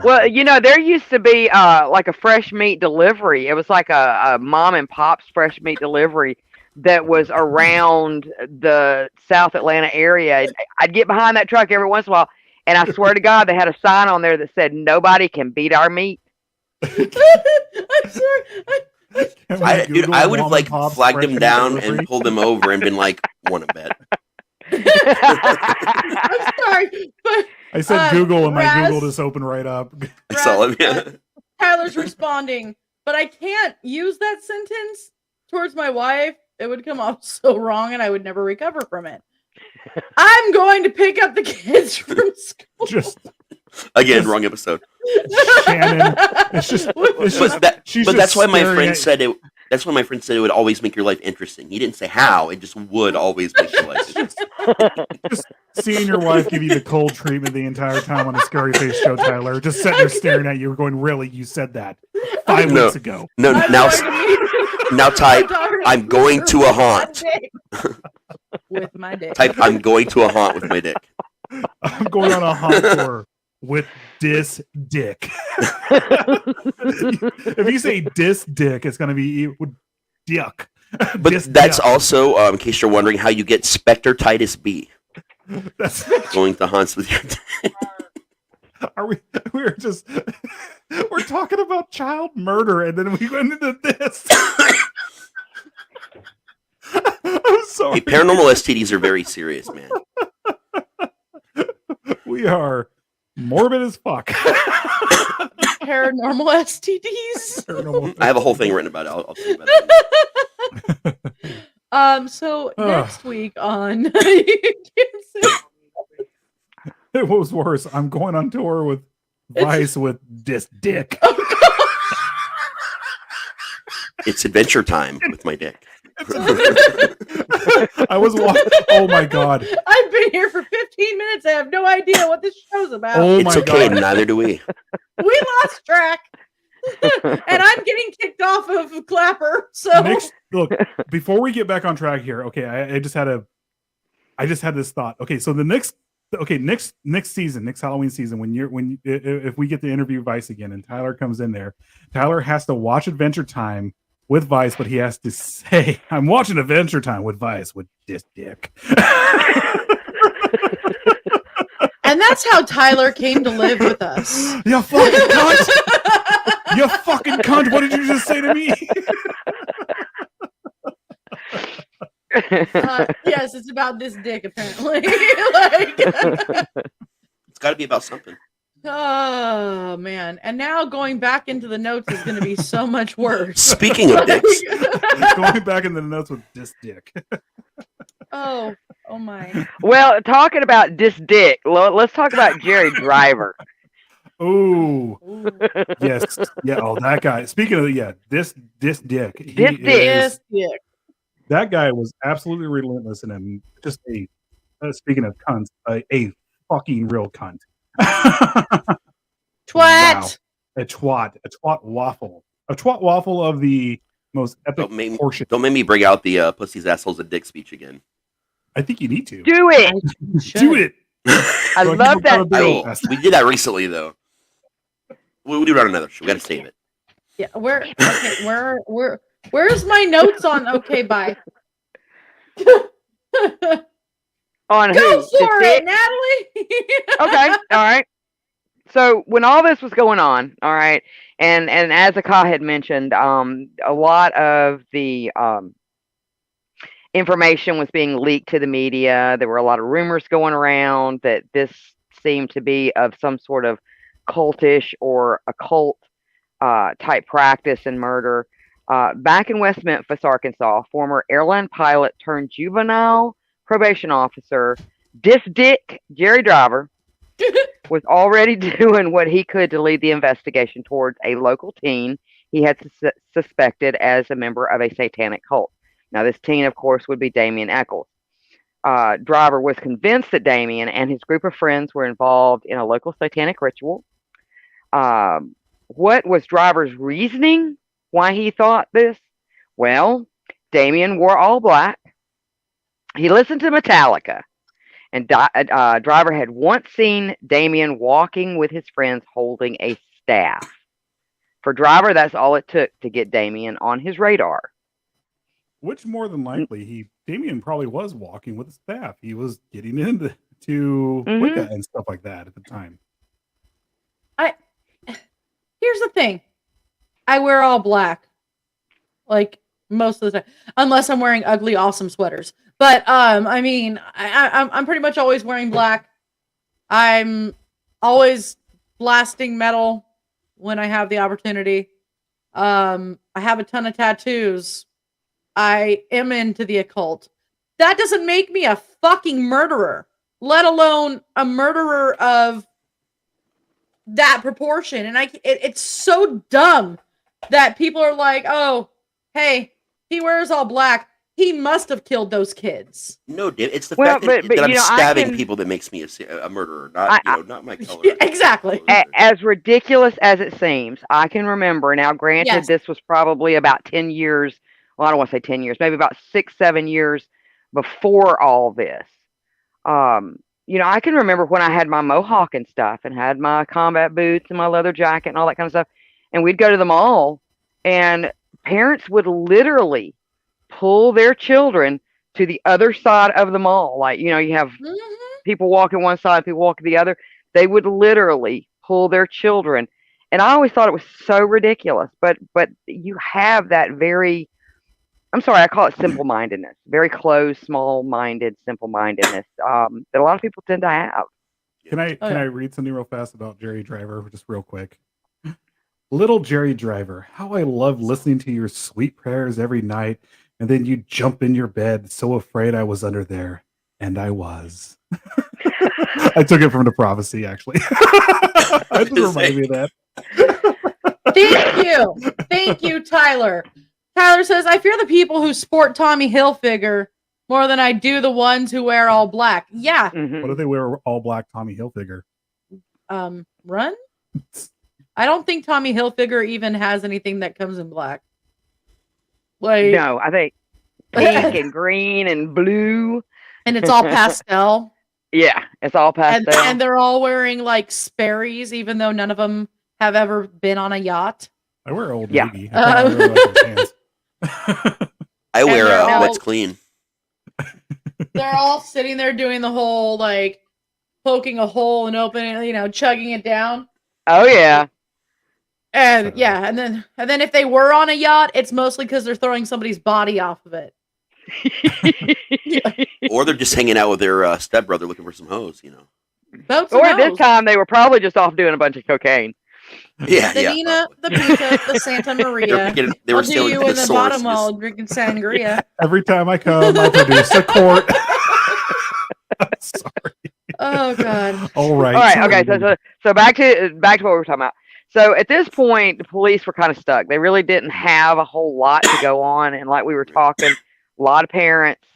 Speaker 3: Well, you know, there used to be like a fresh meat delivery. It was like a mom and pop's fresh meat delivery that was around the South Atlanta area. I'd get behind that truck every once in a while, and I swear to God, they had a sign on there that said, "Nobody can beat our meat."
Speaker 2: I'm sorry.
Speaker 4: I would have like flagged him down and pulled him over and been like, "Want to bet?"
Speaker 2: I'm sorry, but
Speaker 5: I said Google, and my
Speaker 2: Raz,
Speaker 5: Google just opened right up.
Speaker 4: I saw him. Yeah.
Speaker 2: Tyler's responding, but I can't use that sentence towards my wife. It would come off so wrong, and I would never recover from it. I'm going to pick up the kids from school.
Speaker 5: Just
Speaker 4: Again, wrong episode.
Speaker 5: Shannon. It's just
Speaker 4: That's why my
Speaker 5: staring
Speaker 4: friend
Speaker 5: at-
Speaker 4: said it. That's why my friend said it would always make your life interesting. He didn't say how; it just would always make your life interesting.
Speaker 5: Just seeing your wife give you the cold treatment the entire time on a Scary Face show, Tyler. Just sitting there staring at you, going, "Really? You said that 5
Speaker 4: No.
Speaker 5: weeks ago?"
Speaker 4: No,
Speaker 2: I'm
Speaker 4: now
Speaker 2: going to
Speaker 4: now type. I'm going to a haunt.
Speaker 2: With my dick.
Speaker 4: Type. I'm going to a haunt with my dick.
Speaker 5: I'm going on a hot tour with dis dick. If you say dis dick, it's going to be dick.
Speaker 4: But
Speaker 5: Dis
Speaker 4: that's
Speaker 5: dick.
Speaker 4: also, in case you're wondering, how you get Spectre Titus B.
Speaker 5: That's
Speaker 4: Going to haunts with your dick.
Speaker 5: are we? We're just we're talking about child murder, and then we went into this. I'm sorry.
Speaker 4: Hey, paranormal STDs are very serious, man.
Speaker 5: We are morbid as fuck.
Speaker 2: Paranormal STDs.
Speaker 5: Paranormal-
Speaker 4: I have a whole thing written about it. I'll tell you about it.
Speaker 2: So
Speaker 5: Ugh.
Speaker 2: next week on
Speaker 5: It was worse. I'm going on tour with Vice with this dick.
Speaker 4: It's adventure time with my dick.
Speaker 5: I was watching. Oh my god.
Speaker 2: I've been here for 15 minutes. I have no idea what this show's about.
Speaker 5: Oh
Speaker 4: It's
Speaker 5: my
Speaker 4: okay,
Speaker 5: god.
Speaker 4: neither do we.
Speaker 2: We lost track. And I'm getting kicked off of Clapper. So
Speaker 5: Look, before we get back on track here, okay, I just had this thought. Okay, so the next season, next Halloween season, if we get to interview Vice again and Tyler comes in there, Tyler has to watch Adventure Time with Vice, but he has to say, "I'm watching Adventure Time with Vice with this dick."
Speaker 2: and that's how Tyler came to live with us.
Speaker 5: You fucking cunt! You fucking cunt! What did you just say to me?
Speaker 2: Yes, it's about this dick apparently.
Speaker 4: It's got to be about something.
Speaker 2: Oh man! And now going back into the notes is going to be so much worse.
Speaker 4: Speaking of dicks,
Speaker 5: Going back in the notes with this dick.
Speaker 2: oh my!
Speaker 3: Well, talking about this dick, let's talk about Jerry Driver.
Speaker 5: Oh
Speaker 2: Ooh.
Speaker 5: yes, yeah. Oh, that guy. Speaking of this dick. He
Speaker 3: This dick.
Speaker 2: This dick.
Speaker 5: That guy was absolutely relentless and just speaking of cunts, a fucking real cunt.
Speaker 2: Twat.
Speaker 5: Wow. A twat waffle of the most epic portion.
Speaker 4: don't make me bring out the pussies, assholes, and dick speech again.
Speaker 5: I think you need to
Speaker 3: Do it.
Speaker 5: do it.
Speaker 3: I
Speaker 5: Well,
Speaker 3: love
Speaker 5: you
Speaker 3: that
Speaker 5: gotta
Speaker 4: I
Speaker 3: thing.
Speaker 4: will. We did that recently, though. We'll do it on another show. We got to save it.
Speaker 2: Yeah, where's my notes on? Okay, bye.
Speaker 3: On
Speaker 2: Go
Speaker 3: who?
Speaker 2: for
Speaker 3: The
Speaker 2: it,
Speaker 3: dick?
Speaker 2: Natalie.
Speaker 3: Okay, all right. So when all this was going on, all right, and as Aka had mentioned, a lot of the information was being leaked to the media. There were a lot of rumors going around that this seemed to be of some sort of cultish or occult type practice and murder. Back in West Memphis, Arkansas, former airline pilot turned juvenile probation officer, Dick Jerry Driver, was already doing what he could to lead the investigation towards a local teen he had suspected as a member of a satanic cult. Now, this teen, of course, would be Damien Eccles. Driver was convinced that Damien and his group of friends were involved in a local satanic ritual. What was Driver's reasoning why he thought this? Well, Damien wore all black. He listened to Metallica, and Driver had once seen Damien walking with his friends holding a staff. For Driver, that's all it took to get Damien on his radar.
Speaker 5: Which more than likely, Damien probably was walking with a staff. He was getting into Wicca and stuff like that at the time.
Speaker 2: Here's the thing. I wear all black. Like most of the time. Unless I'm wearing ugly, awesome sweaters. But I mean, I'm pretty much always wearing black. I'm always blasting metal when I have the opportunity. I have a ton of tattoos. I am into the occult. That doesn't make me a fucking murderer, let alone a murderer of that proportion. And it's so dumb that people are like, oh, hey, he wears all black. He must have killed those kids.
Speaker 4: No, it's the fact that I'm stabbing people that makes me a murderer, not my color.
Speaker 2: Exactly.
Speaker 3: As ridiculous as it seems, I can remember. Now, granted, this was probably about 10 years. Well, I don't want to say 10 years, maybe about 6, 7 years before all this. I can remember when I had my mohawk and stuff and had my combat boots and my leather jacket and all that kind of stuff. And we'd go to the mall and parents would literally pull their children to the other side of the mall. Like, you have people walking one side, people walking the other. They would literally pull their children. And I always thought it was so ridiculous. But you have that very, I'm sorry, I call it simple-mindedness. Very closed, small-minded, simple-mindedness that a lot of people tend to have.
Speaker 5: Can I read something real fast about Jerry Driver, just real quick? Little Jerry Driver, how I love listening to your sweet prayers every night, and then you jump in your bed, so afraid I was under there, and I was. I took it from the prophecy, actually. I just reminded me of
Speaker 2: that. Thank you, Tyler. Tyler says, I fear the people who sport Tommy Hilfiger more than I do the ones who wear all black. Yeah.
Speaker 5: What do they wear all black Tommy Hilfiger?
Speaker 2: Run? I don't think Tommy Hilfiger even has anything that comes in black. Like,
Speaker 3: no, I think pink and green and blue.
Speaker 2: And it's all pastel.
Speaker 3: Yeah, it's all pastel.
Speaker 2: And they're all wearing like Sperry's, even though none of them have ever been on a yacht.
Speaker 5: I wear Old Navy. I really like their pants.
Speaker 4: I wear what's clean.
Speaker 2: They're all sitting there doing the whole like poking a hole and opening, chugging it down.
Speaker 3: Oh yeah.
Speaker 2: And and then if they were on a yacht, it's mostly because they're throwing somebody's body off of it.
Speaker 4: Or they're just hanging out with their stepbrother looking for some hoes,
Speaker 3: Or at this time they were probably just off doing a bunch of cocaine.
Speaker 4: Yeah,
Speaker 2: the Nina, the Pizza, the Santa Maria.
Speaker 4: They were
Speaker 2: I'll do you in the bottom while drinking sangria.
Speaker 5: Every time I come, I produce a quart. Sorry.
Speaker 2: Oh God.
Speaker 5: All right.
Speaker 3: Okay. So back to what we were talking about. So at this point, the police were kind of stuck. They really didn't have a whole lot to go on, and like we were talking, a lot of parents,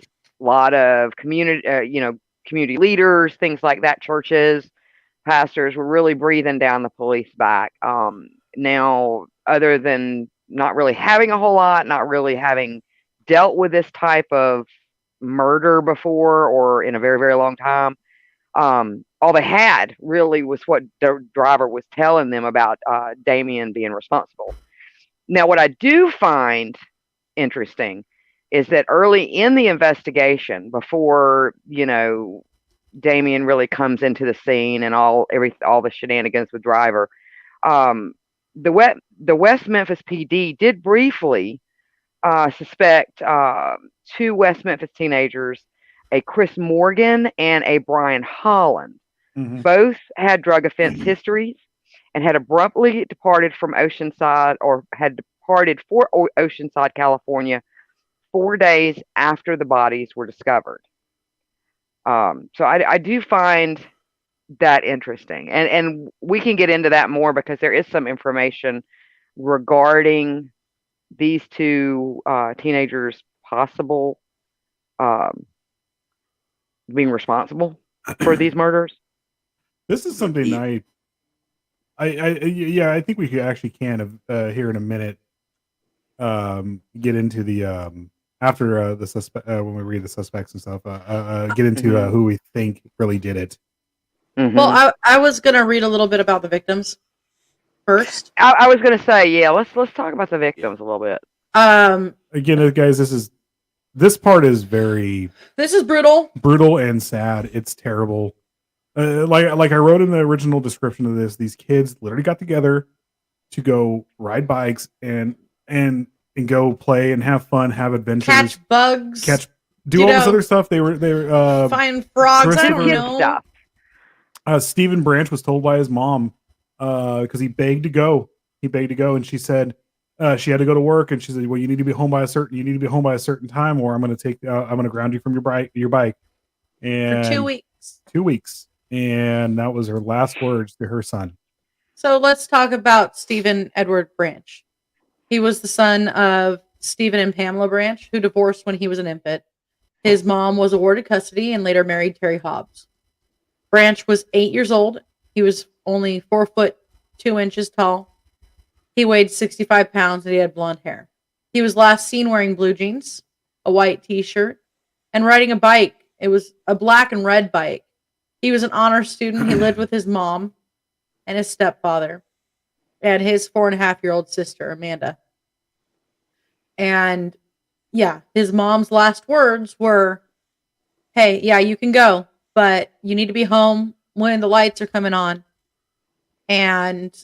Speaker 3: a lot of community, community leaders, things like that, churches, pastors were really breathing down the police back. Now, other than not really having a whole lot, not really having dealt with this type of murder before or in a very, very long time, all they had really was what the driver was telling them about Damien being responsible. Now, what I do find interesting is that early in the investigation, before Damien really comes into the scene and all the shenanigans with driver, the West Memphis PD did briefly suspect 2 West Memphis teenagers, a Chris Morgan and a Brian Holland. Mm-hmm. Both had drug offense histories and had abruptly departed from Oceanside, or had departed for Oceanside, California, 4 days after the bodies were discovered. So I do find that interesting, and we can get into that more because there is some information regarding these 2 teenagers' possible being responsible for these murders?
Speaker 5: This is something I think we actually can here in a minute get into the after the suspect when we read the suspects and stuff get into who we think really did it.
Speaker 2: Well, I was gonna read a little bit about the victims first.
Speaker 3: I was gonna say, yeah, let's talk about the victims a little bit.
Speaker 5: Again, guys, this part is
Speaker 2: this is brutal
Speaker 5: and sad. It's terrible. Like I wrote in the original description of this, these kids literally got together to go ride bikes and go play and have fun, have adventures,
Speaker 2: catch bugs,
Speaker 5: do all this other stuff. They were
Speaker 2: find frogs. I don't know.
Speaker 5: Stephen Branch was told by his mom because he begged to go. And she said she had to go to work, and she said, "Well, you need to be home by a certain time, or I'm going to ground you from your bike." And
Speaker 2: for 2 weeks.
Speaker 5: 2 weeks, and that was her last words to her son.
Speaker 2: So let's talk about Stephen Edward Branch. He was the son of Stephen and Pamela Branch, who divorced when he was an infant. His mom was awarded custody and later married Terry Hobbs. Branch was 8 years old. He was only 4'2" tall. He weighed 65 pounds and he had blonde hair. He was last seen wearing blue jeans, a white t-shirt, and riding a bike. It was a black and red bike. He was an honor student. He lived with his mom and his stepfather and his 4.5-year-old sister, Amanda. And yeah, his mom's last words were, "Hey, yeah, you can go, but you need to be home when the lights are coming on. And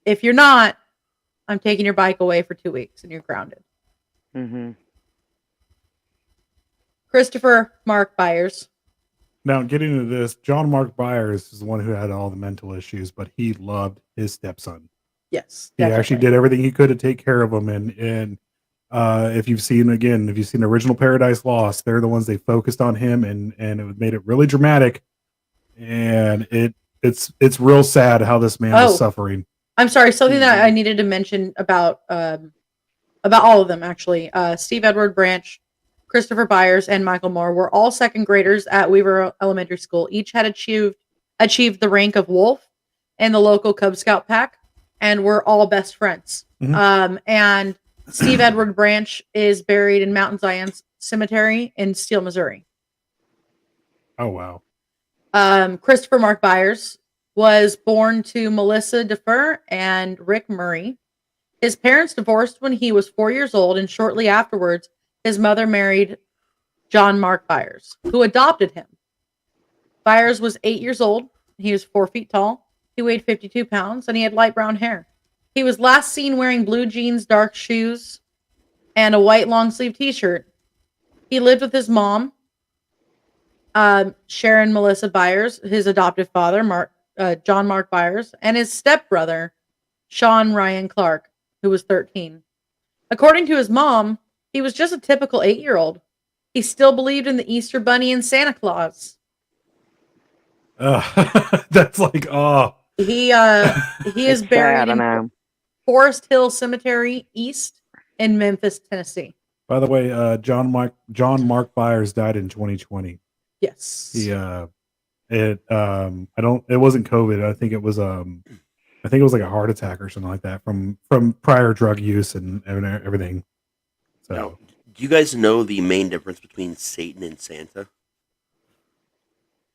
Speaker 2: if you're not, I'm taking your bike away for 2 weeks and you're grounded." Christopher Mark Byers.
Speaker 5: Now, getting into this, John Mark Byers is the one who had all the mental issues, but he loved his stepson.
Speaker 2: Yes,
Speaker 5: definitely. He actually did everything he could to take care of him. And if you've seen Original Paradise Lost, they're the ones they focused on him, and it made it really dramatic. And it's real sad how this man is suffering.
Speaker 2: I'm sorry. Something that I needed to mention about all of them, actually. Steve Edward Branch, Christopher Byers, and Michael Moore were all second graders at Weaver Elementary School. Each had achieved the rank of wolf in the local Cub Scout pack, and were all best friends. And Steve Edward Branch is buried in Mount Zion Cemetery in Steele, Missouri.
Speaker 5: Oh, wow.
Speaker 2: Christopher Mark Byers was born to Melissa Defer and Rick Murray. His parents divorced when he was 4 years old, and shortly afterwards, his mother married John Mark Byers, who adopted him. Byers was 8 years old. He was 4 feet tall. He weighed 52 pounds, and he had light brown hair. He was last seen wearing blue jeans, dark shoes, and a white long-sleeve t-shirt. He lived with his mom, Sharon Melissa Byers, his adoptive father, John Mark Byers, and his stepbrother, Sean Ryan Clark, who was 13. According to his mom, he was just a typical 8-year-old. He still believed in the Easter Bunny and Santa Claus.
Speaker 5: That's like,
Speaker 2: he is buried in Forest Hill Cemetery East in Memphis, Tennessee.
Speaker 5: By the way, John Mark Byers died in 2020.
Speaker 2: Yes.
Speaker 5: It wasn't COVID. I think it was like a heart attack or something like that from prior drug use and everything. So,
Speaker 4: now, do you guys know the main difference between Satan and Santa?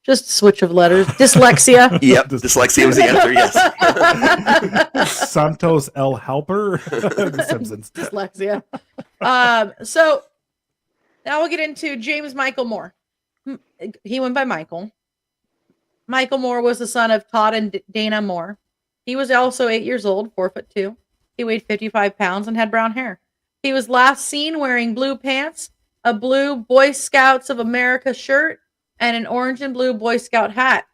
Speaker 2: Just a switch of letters. Dyslexia.
Speaker 4: Yep, dyslexia was the answer,
Speaker 5: yes. Santos El Helper. The Simpsons.
Speaker 2: Dyslexia. So, now we'll get into James Michael Moore. He went by Michael. Michael Moore was the son of Todd and Dana Moore. He was also 8 years old, 4'2". He weighed 55 pounds and had brown hair. He was last seen wearing blue pants, a blue Boy Scouts of America shirt, and an orange and blue Boy Scout hat,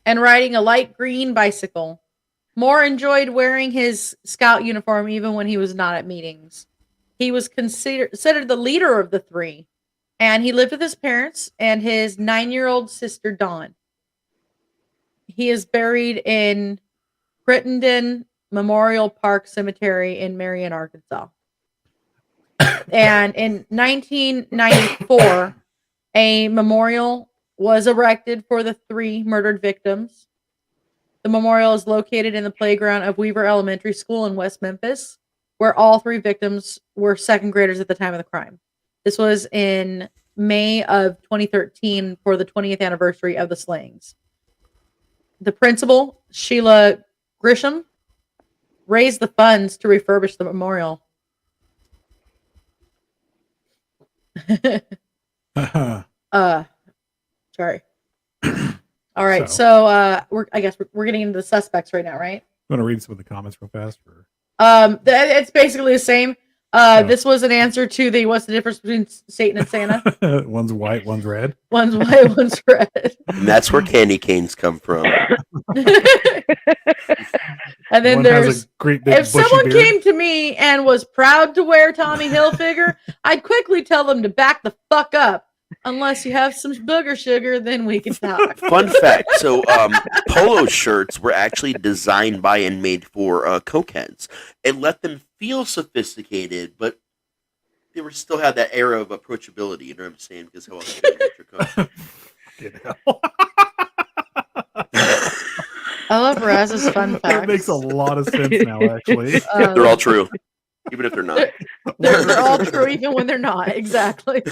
Speaker 2: and riding a light green bicycle. Moore enjoyed wearing his scout uniform even when he was not at meetings. He was considered the leader of the three, and he lived with his parents and his 9-year-old sister, Dawn. He is buried in Crittenden Memorial Park Cemetery in Marion, Arkansas. And in 1994, A memorial was erected for the 3 murdered victims. The memorial is located in the playground of Weaver Elementary School in West Memphis, where all 3 victims were second graders at the time of the crime. This was in May of 2013 for the 20th anniversary of the slayings. The principal, Sheila Grisham, raised the funds to refurbish the memorial. Sorry. All right, so I guess we're getting into the suspects right now, right?
Speaker 5: I'm gonna read some of the comments real fast.
Speaker 2: It's basically the same. This was an answer to what's the difference between Satan and Santa?
Speaker 5: One's white, one's red.
Speaker 2: One's white, one's red.
Speaker 4: And that's where candy canes come from.
Speaker 2: And then
Speaker 5: One
Speaker 2: there's
Speaker 5: has a great big
Speaker 2: if
Speaker 5: bushy
Speaker 2: someone
Speaker 5: beard.
Speaker 2: came to me and was proud to wear Tommy Hilfiger, I'd quickly tell them to back the fuck up. Unless you have some booger sugar, then we can talk.
Speaker 4: Fun fact. So polo shirts were actually designed by and made for cokeheads. It let them feel sophisticated, but they were still had that air of approachability. You know what I'm saying? Because how else can you get your coke?
Speaker 2: I love Raz's fun facts.
Speaker 5: That makes a lot of sense now, actually.
Speaker 4: They're all true, even if they're not.
Speaker 2: They're all true, even when they're not. Exactly.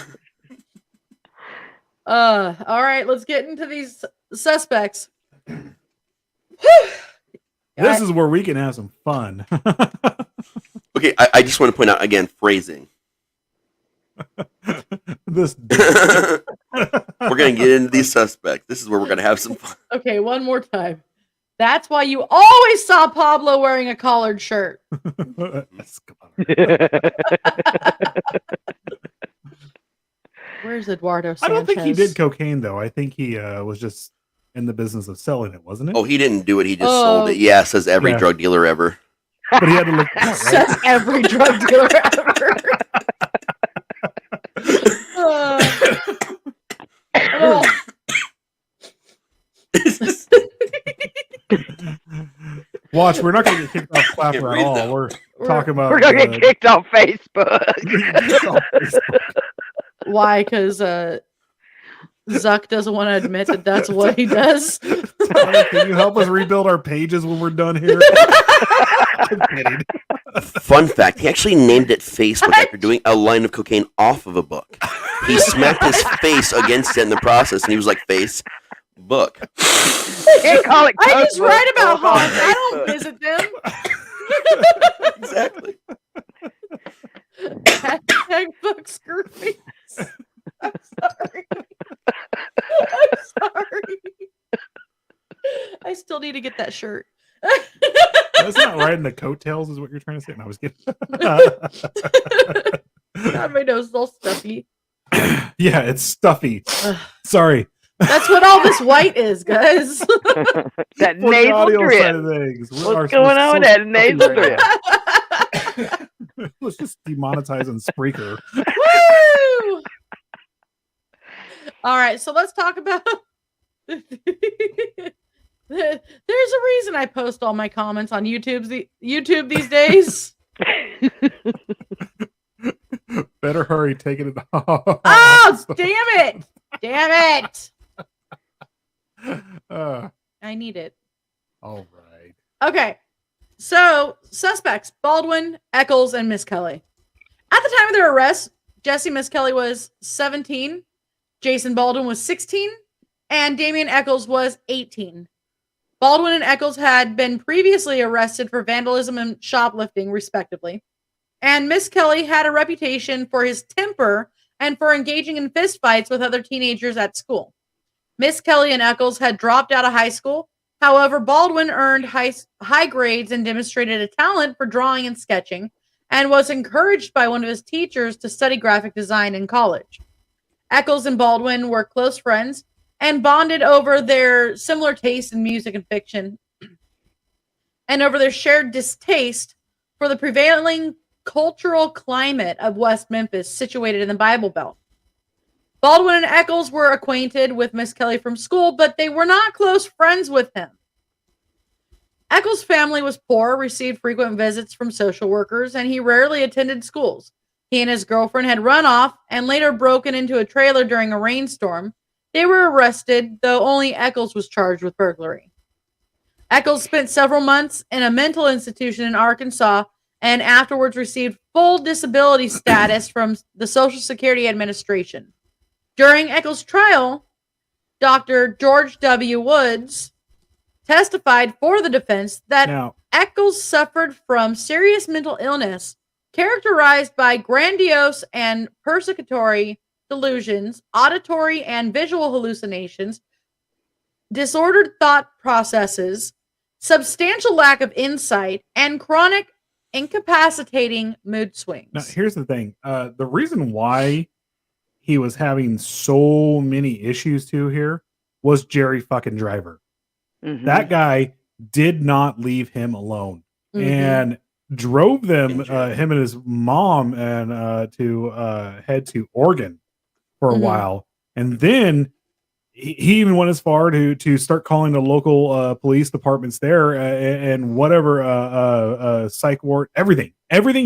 Speaker 2: All right, let's get into these suspects.
Speaker 5: This is where we can have some fun.
Speaker 4: Okay, I just want to point out again phrasing.
Speaker 5: This
Speaker 4: We're gonna get into these suspects. This is where we're gonna have some fun.
Speaker 2: Okay, one more time. That's why you always saw Pablo wearing a collared shirt. Where's Eduardo Sanchez?
Speaker 5: I don't think he did cocaine, though. I think he was just in the business of selling it, wasn't it?
Speaker 4: Oh, he didn't do it. He just sold it. Yeah, says every drug dealer ever.
Speaker 5: But he had to look it up, right?
Speaker 2: Says every drug dealer ever.
Speaker 5: Watch, we're not going to get kicked off Clapper at all. We're talking about...
Speaker 3: We're going to get kicked off Facebook.
Speaker 2: Why? Because Zuck doesn't want to admit that that's what he does.
Speaker 5: Can you help us rebuild our pages when we're done here? I'm kidding.
Speaker 4: Fun fact, he actually named it Facebook after doing a line of cocaine off of a book. He smacked his face against it in the process, and he was like, face, book.
Speaker 3: Call it
Speaker 2: I just write about haunts. I don't visit them.
Speaker 4: Exactly.
Speaker 2: Hashtag book scurvy. I'm sorry. I'm sorry. I still need to get that shirt.
Speaker 5: That's not riding the coattails, is what you're trying to say. No, I was kidding.
Speaker 2: God, my nose is all stuffy.
Speaker 5: Yeah, it's stuffy. Sorry.
Speaker 2: That's what all this white is, guys.
Speaker 3: That
Speaker 5: For the
Speaker 3: nasal
Speaker 5: audio
Speaker 3: drip.
Speaker 5: side of things.
Speaker 3: What's going on with that nasal drip?
Speaker 5: Let's just demonetize on Spreaker.
Speaker 2: Woo! All right, so let's talk about. There's a reason I post all my comments on YouTube these days.
Speaker 5: Better hurry, taking it off.
Speaker 2: Oh, damn it! Damn it! I need it.
Speaker 5: All right.
Speaker 2: Okay, so suspects: Baldwin, Eccles, and Miss Kelly. At the time of their arrest, Jesse Miss Kelly was 17, Jason Baldwin was 16, and Damian Eccles was 18. Baldwin and Eccles had been previously arrested for vandalism and shoplifting, respectively. And Miss Kelly had a reputation for his temper and for engaging in fistfights with other teenagers at school. Miss Kelly and Eccles had dropped out of high school. However, Baldwin earned high grades and demonstrated a talent for drawing and sketching, and was encouraged by one of his teachers to study graphic design in college. Eccles and Baldwin were close friends and bonded over their similar tastes in music and fiction, and over their shared distaste for the prevailing cultural climate of West Memphis, situated in the Bible Belt. Baldwin and Eccles were acquainted with Miss Kelly from school, but they were not close friends with him. Eccles' family was poor, received frequent visits from social workers, and he rarely attended schools. He and his girlfriend had run off and later broken into a trailer during a rainstorm. They were arrested, though only Eccles was charged with burglary. Eccles spent several months in a mental institution in Arkansas and afterwards received full disability status from the Social Security Administration. During Eccles' trial, Dr. George W. Woods testified for the defense that Eccles suffered from serious mental illness characterized by grandiose and persecutory delusions, auditory and visual hallucinations, disordered thought processes, substantial lack of insight, and chronic incapacitating mood swings.
Speaker 5: Now, here's the thing. The reason why he was having so many issues here was Jerry fucking Driver.
Speaker 3: Mhm.
Speaker 5: That guy did not leave him alone and drove them, him and his mom, and to head to Oregon for a while. And then he even went as far to start calling the local police departments there and whatever psych ward, everything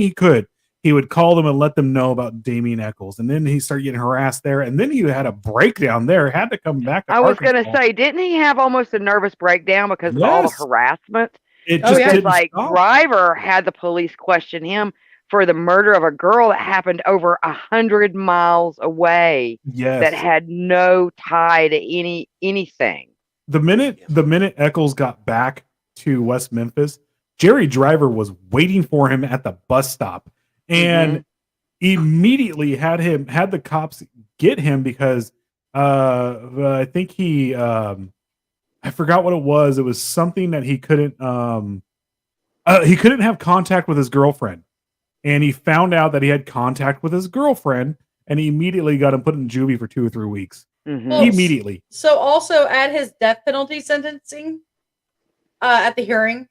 Speaker 5: he could. He would call them and let them know about Damien Eccles. And then he started getting harassed there. And then he had a breakdown there, had to come back to
Speaker 3: I was going to
Speaker 5: Arkansas.
Speaker 3: say, didn't he have almost a nervous breakdown because of all the harassment?
Speaker 5: It just didn't
Speaker 3: like
Speaker 5: stop.
Speaker 3: Driver had the police question him for the murder of a girl that happened over 100 miles away.
Speaker 5: Yes.
Speaker 3: That had no tie to anything.
Speaker 5: The minute Eccles got back to West Memphis, Jerry Driver was waiting for him at the bus stop and immediately had the cops get him because I think I forgot what it was. It was something that he couldn't have contact with his girlfriend. And he found out that he had contact with his girlfriend, and he immediately got him put in juvie for 2 or 3 weeks.
Speaker 2: Well,
Speaker 5: Immediately.
Speaker 2: So also at his death penalty sentencing, at the hearing,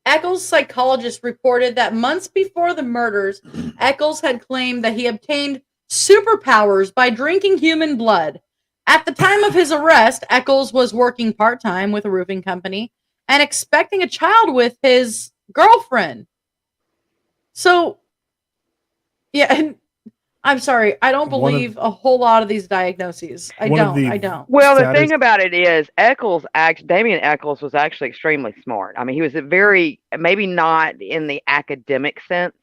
Speaker 2: Eccles' psychologist reported that months before the murders, Eccles had claimed that he obtained superpowers by drinking human blood. At the time of his arrest, Eccles was working part-time with a roofing company and expecting a child with his girlfriend. So, yeah, and I'm sorry, I don't believe a whole lot of these diagnoses. I don't.
Speaker 3: Well, the thing about it is, Damien Eccles was actually extremely smart. I mean, he was maybe not in the academic sense,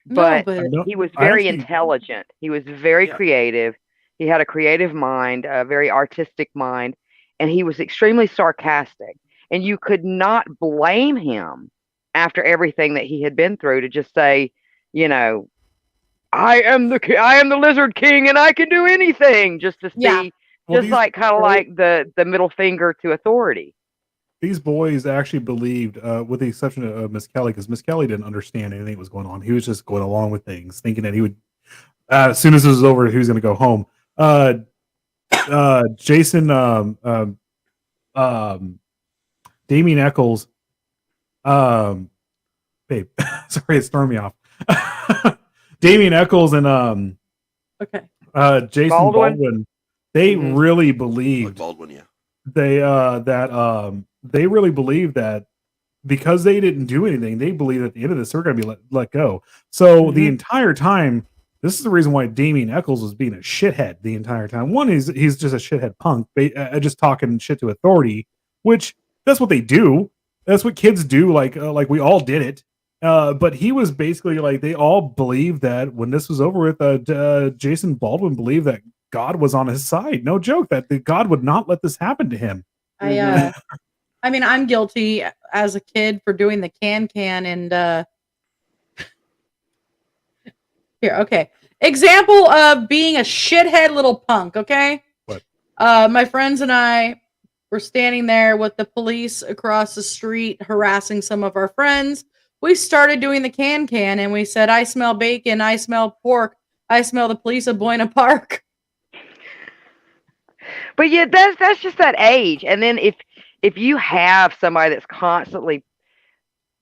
Speaker 3: but he was very intelligent. He was very creative. He had a creative mind, a very artistic mind, and he was extremely sarcastic. And you could not blame him after everything that he had been through to just say, I am the Lizard King and I can do anything, just to see, like the middle finger to authority.
Speaker 5: These boys actually believed, with the exception of Miss Kelly, because Miss Kelly didn't understand anything that was going on. He was just going along with things, thinking that he would, as soon as this was over, he was going to go home. Jason, Damien Eccles, babe, sorry, it's throwing me off. Damien Eccles and Jason Baldwin, they really believed they really believed that because they didn't do anything, they believed at the end of this they're going to be let go. So the entire time, this is the reason why Damien Eccles was being a shithead the entire time. One, he's just a shithead punk, just talking shit to authority, which that's what they do. That's what kids do. Like we all did it. But he was basically like, they all believed that when this was over with, Jason Baldwin believed that God was on his side. No joke, that God would not let this happen to him.
Speaker 2: I mean, I'm guilty as a kid for doing the can and here, okay. Example of being a shithead little punk, okay?
Speaker 5: What?
Speaker 2: My friends and I were standing there with the police across the street harassing some of our friends. We started doing the can and we said, I smell bacon, I smell pork, I smell the police of Buena Park.
Speaker 3: But yeah, that's just that age. And then if you have somebody that's constantly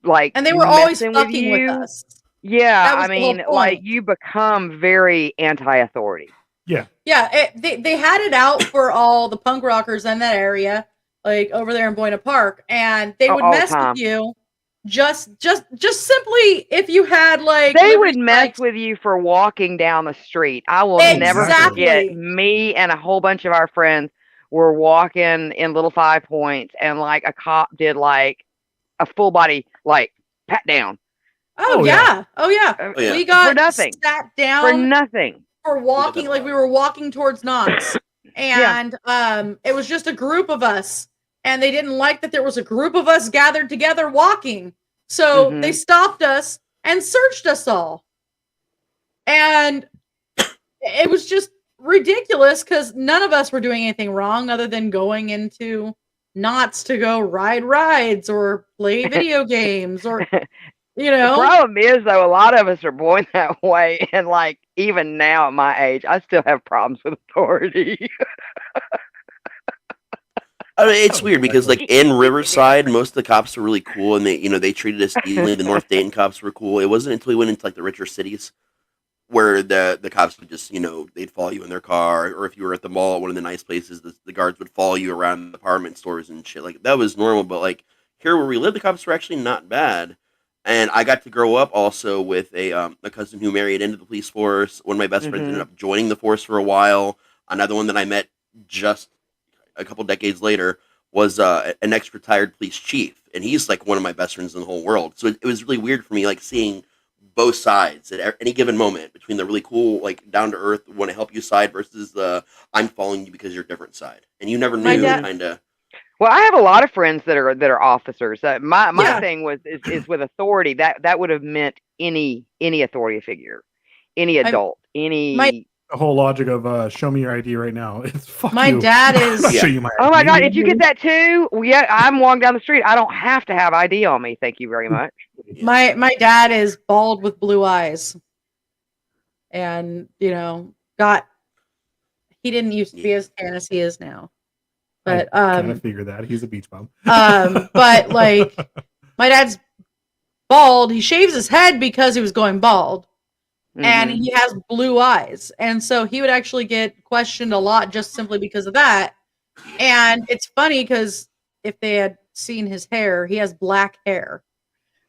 Speaker 3: like,
Speaker 2: and they were always fucking with us.
Speaker 3: Yeah, I mean, like you become very anti-authority.
Speaker 5: Yeah.
Speaker 2: Yeah, they had it out for all the punk rockers in that area, like over there in Buena Park, and they would mess with you just simply if you had like
Speaker 3: they would mess with you for walking down the street. I will never forget, me and a whole bunch of our friends were walking in Little Five Points, and like a cop did like a full body like pat down.
Speaker 2: Oh yeah. We got
Speaker 3: for nothing.
Speaker 2: sat down
Speaker 3: for nothing
Speaker 2: for walking, like we were walking towards Knott's, and it was just a group of us. And they didn't like that there was a group of us gathered together walking. So they stopped us and searched us all. And it was just ridiculous because none of us were doing anything wrong other than going into Knott's to go ride rides or play video games or, you know.
Speaker 3: The problem is, though, a lot of us are born that way. And like, even now at my age, I still have problems with authority.
Speaker 4: I mean, it's weird because, like, in Riverside, most of the cops were really cool, and they treated us evenly. The North Dayton cops were cool. It wasn't until we went into like the richer cities where the cops would just, they'd follow you in their car, or if you were at the mall at one of the nice places, the guards would follow you around the department stores and shit. Like, that was normal, but like here where we live, the cops were actually not bad. And I got to grow up also with a cousin who married into the police force. One of my best friends ended up joining the force for a while. Another one that I met just a couple decades later was an ex-retired police chief, and he's like one of my best friends in the whole world. So it was really weird for me, like seeing both sides at any given moment between the really cool, like down to earth, want to help you side versus the I'm following you because you're a different side, and you never knew kind of.
Speaker 3: Well, I have a lot of friends that are officers. My thing is with authority. That would have meant any authority figure, any adult,
Speaker 5: The whole logic of show me your ID right now. It's fuck
Speaker 2: my
Speaker 5: you.
Speaker 2: dad is.
Speaker 5: Show you my
Speaker 3: oh
Speaker 5: ID.
Speaker 3: my God! Did you get that too? Yeah, I'm walking down the street. I don't have to have ID on me. Thank you very much.
Speaker 2: My dad is bald with blue eyes, and he didn't used to be as tan as he is now. But
Speaker 5: I kind of figure that he's a beach bum.
Speaker 2: But like my dad's bald. He shaves his head because he was going bald. And he has blue eyes. And so he would actually get questioned a lot just simply because of that. And it's funny because if they had seen his hair, he has black hair.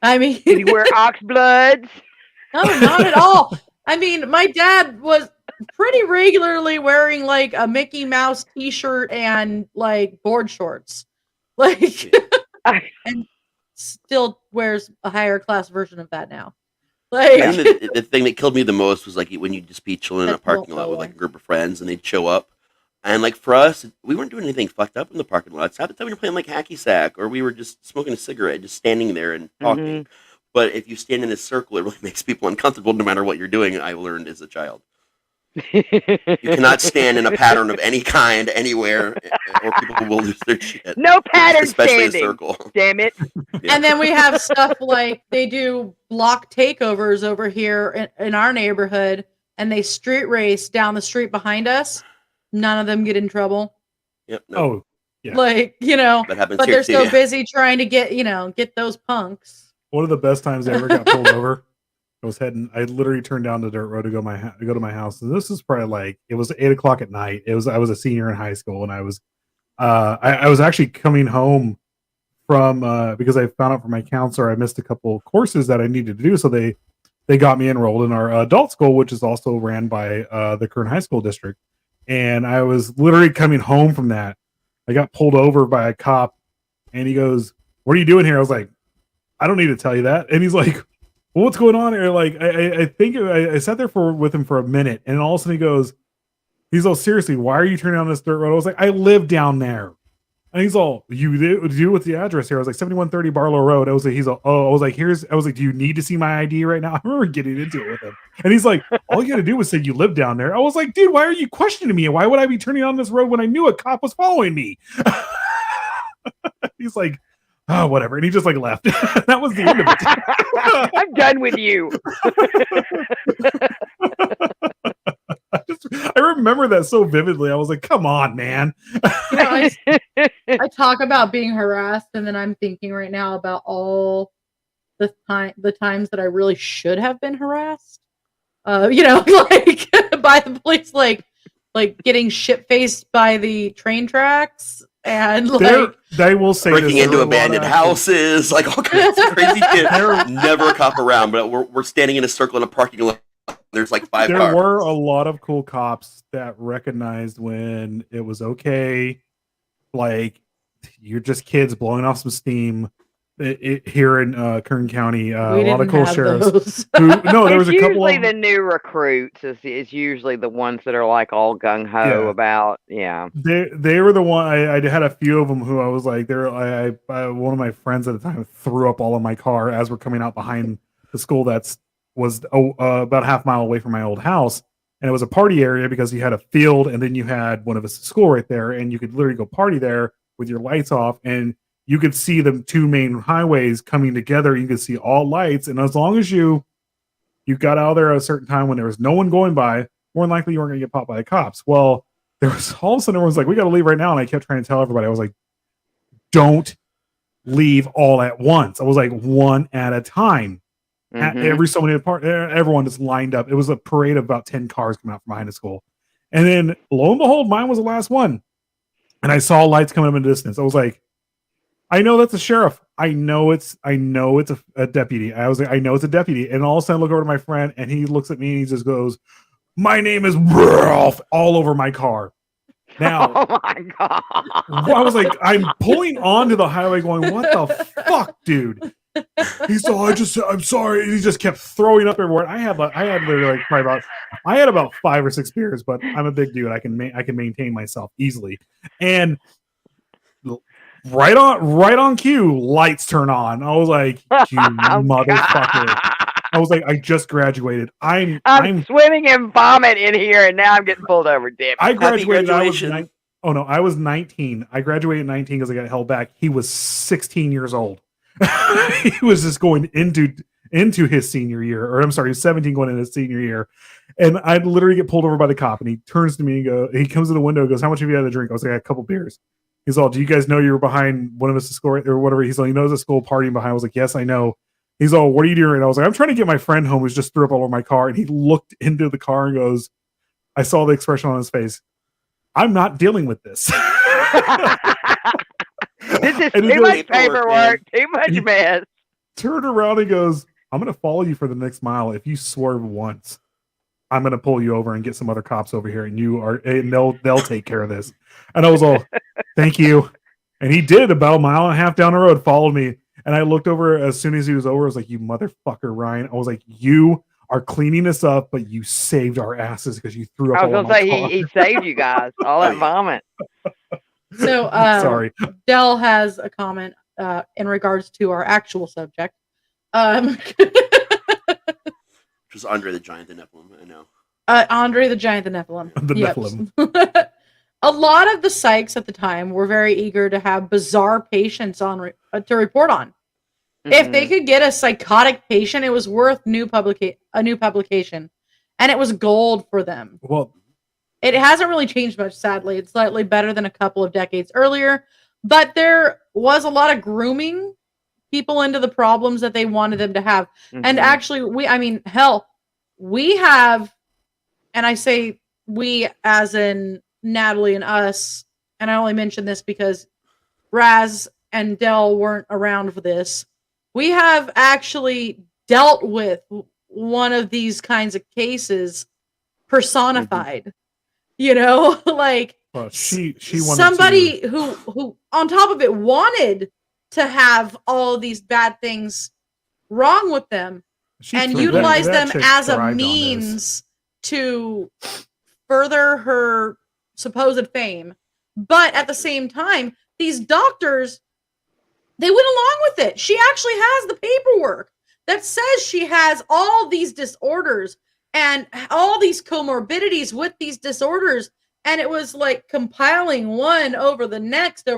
Speaker 2: I mean,
Speaker 3: did he wear ox bloods?
Speaker 2: No, not at all. I mean, my dad was pretty regularly wearing like a Mickey Mouse t-shirt and like board shorts. Like, and still wears a higher class version of that now. Like,
Speaker 4: the thing that killed me the most was like when you'd just be chilling in a parking lot with like a group of friends and they'd show up. And like for us, we weren't doing anything fucked up in the parking lots. Half the time we were playing like hacky sack or we were just smoking a cigarette, just standing there and talking. But if you stand in a circle, it really makes people uncomfortable no matter what you're doing, I learned as a child. You cannot stand in a pattern of any kind anywhere or people will lose their shit.
Speaker 3: No pattern
Speaker 4: especially
Speaker 3: standing.
Speaker 4: A circle.
Speaker 3: Damn it.
Speaker 2: Yeah. And then we have stuff like they do block takeovers over here in our neighborhood and they street race down the street behind us. None of them get in trouble.
Speaker 4: Yep. No.
Speaker 5: Oh, yeah.
Speaker 2: Like,
Speaker 4: that happens
Speaker 2: but
Speaker 4: here
Speaker 2: they're
Speaker 4: too,
Speaker 2: so busy trying to get those punks.
Speaker 5: One of the best times I ever got pulled over. I literally turned down the dirt road to go to my house. And this is probably like, it was 8:00 at night. I was a senior in high school and I was actually coming home from, because I found out from my counselor, I missed a couple courses that I needed to do. So they got me enrolled in our adult school, which is also ran by the Kern High School District. And I was literally coming home from that. I got pulled over by a cop and he goes, "What are you doing here?" I was like, "I don't need to tell you that." And he's like, "Well, what's going on here?" Like, I think I sat there with him for a minute, and all of a sudden he's all, "Seriously, why are you turning down this dirt road?" I was like, "I live down there." And he's all, "You do what's the address here?" I was like, 7130 Barlow Road. I was like, "Do you need to see my ID right now?" I remember getting into it with him. And he's like, "All you got to do was say you live down there." I was like, "Dude, why are you questioning me? Why would I be turning on this road when I knew a cop was following me?" He's like, "Oh, whatever." And he just like left. That was the end of it.
Speaker 3: I'm done with you.
Speaker 5: I remember that so vividly. I was like, "Come on, man."
Speaker 2: I talk about being harassed, and then I'm thinking right now about all the times that I really should have been harassed. Like by the police, like getting shit faced by the train tracks. and like
Speaker 5: they will say
Speaker 4: breaking into abandoned houses, like all kinds of crazy shit. Never a cop around, but we're standing in a circle in a parking lot. There's like 5 cars.
Speaker 5: There were a lot of cool cops that recognized when it was okay. Like, you're just kids blowing off some steam. Here in Kern County, a lot of cool sheriffs. There was a couple.
Speaker 3: Usually the new recruits is usually the ones that are like all gung ho about. Yeah,
Speaker 5: they were the one. I had a few of them who I was like, one of my friends at the time threw up all in my car as we're coming out behind the school was about a half mile away from my old house, and it was a party area because you had a field and then you had one of us school right there, and you could literally go party there with your lights off and. You could see the 2 main highways coming together. You could see all lights. And as long as you got out of there at a certain time when there was no one going by, more than likely you weren't going to get popped by the cops. Well, there was all of a sudden everyone's like, we got to leave right now. And I kept trying to tell everybody, I was like, don't leave all at once. I was like, one at a time. Every so many part, everyone just lined up. It was a parade of about 10 cars coming out from behind the school. And then lo and behold, mine was the last one. And I saw lights coming up in the distance. I was like, I know that's a sheriff. I know it's a deputy. I was like, I know it's a deputy. And all of a sudden I look over to my friend and he looks at me and he just goes, my name is Ralph, all over my car. Now,
Speaker 3: oh my God.
Speaker 5: I was like, I'm pulling onto the highway going, what the fuck, dude? He's I'm sorry. And he just kept throwing up everywhere. I had literally like probably about 5 or 6 beers, but I'm a big dude. I can maintain myself easily. And right on cue, lights turn on. I was like, you motherfucker. I was like, I just graduated. I'm
Speaker 3: swimming in vomit in here, and now I'm getting pulled over. Damn.
Speaker 5: I graduated. I was 19. I graduated at 19 because I got held back. He was 16 years old. He was just going into his senior year, or I'm sorry, he's 17 going into his senior year. And I literally get pulled over by the cop, and he turns to me and he comes to the window and goes, how much have you had to drink? I was like, I had a couple beers. He's all, do you guys know you were behind one of us to school or whatever? He's all, you know, there's a school partying behind. I was like, yes, I know. He's all, what are you doing? And I was like, I'm trying to get my friend home who's just threw up all over my car. And he looked into the car and goes, I saw the expression on his face. I'm not dealing with this.
Speaker 3: This is too much paperwork, too much mess.
Speaker 5: Turned around and goes, I'm going to follow you for the next mile. If you swerve once, I'm going to pull you over and get some other cops over here, and they'll take care of this. And I was all, thank you. And he did about a mile and a half down the road, followed me. And I looked over as soon as he was over. I was like, you motherfucker, Ryan. I was like, you are cleaning this up, but you saved our asses because you threw up.
Speaker 3: I was going to say, he saved you guys. All that vomit.
Speaker 2: So,
Speaker 5: sorry.
Speaker 2: Dell has a comment in regards to our actual subject.
Speaker 4: Which was Andre the Giant, the Nephilim. I know.
Speaker 2: Andre the Giant, the Nephilim. Nephilim. A lot of the psychs at the time were very eager to have bizarre patients to report on. Mm-hmm. If they could get a psychotic patient, it was worth a new publication, and it was gold for them.
Speaker 5: Well,
Speaker 2: it hasn't really changed much, sadly. It's slightly better than a couple of decades earlier, but there was a lot of grooming people into the problems that they wanted them to have. Mm-hmm. And actually, we have, and I say we as in Natalie and us, and I only mention this because Raz and Dell weren't around for this. We have actually dealt with one of these kinds of cases personified. Mm-hmm. You know, like
Speaker 5: she
Speaker 2: somebody who on top of it wanted to have all these bad things wrong with them and utilize them as a means to further her supposed fame. But at the same time, these doctors, they went along with it. She actually has the paperwork that says she has all these disorders and all these comorbidities with these disorders. And it was like compiling one over the next.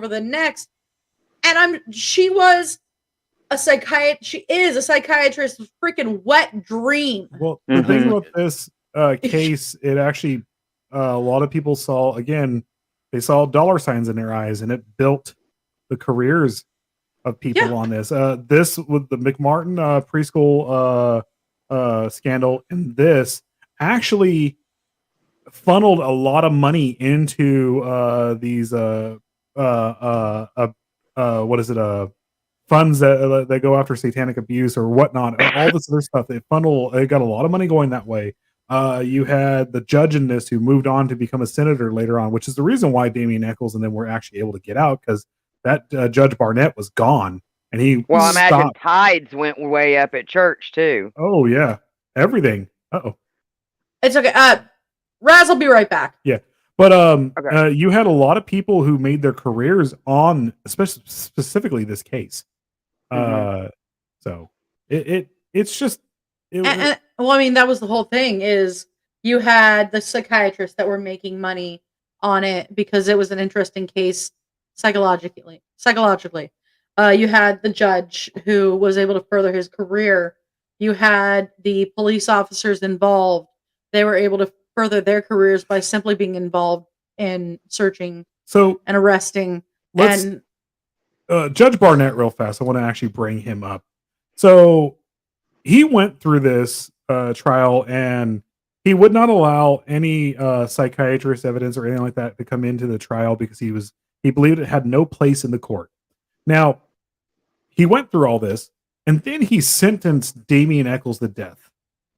Speaker 2: And she is a psychiatrist's freaking wet dream.
Speaker 5: Well, the thing with this case, it actually, a lot of people saw, again, they saw dollar signs in their eyes, and it built the careers of people on this. This with the McMartin preschool scandal, and this actually funneled a lot of money into these what is it? Funds that go after satanic abuse or whatnot. All this other stuff. It got a lot of money going that way. You had the judge in this who moved on to become a senator later on, which is the reason why Damian Eccles and them were actually able to get out, because that Judge Barnett was gone, and he
Speaker 3: Well,
Speaker 5: stopped.
Speaker 3: imagine tides went way up at church too.
Speaker 5: Oh yeah, everything. Uh-oh.
Speaker 2: It's okay. Raz will be right back.
Speaker 5: Yeah. But
Speaker 3: Okay.
Speaker 5: you had a lot of people who made their careers on, especially specifically this case. So it's just
Speaker 2: well, I mean, that was the whole thing. Is you had the psychiatrists that were making money on it because it was an interesting case psychologically. You had the judge who was able to further his career. You had the police officers involved. They were able to further their careers by simply being involved in searching and arresting. And
Speaker 5: Judge Barnett, real fast, I want to actually bring him up. So he went through this trial, and he would not allow any psychiatrist evidence or anything like that to come into the trial because he believed it had no place in the court. Now, he went through all this, and then he sentenced Damian Eccles to death.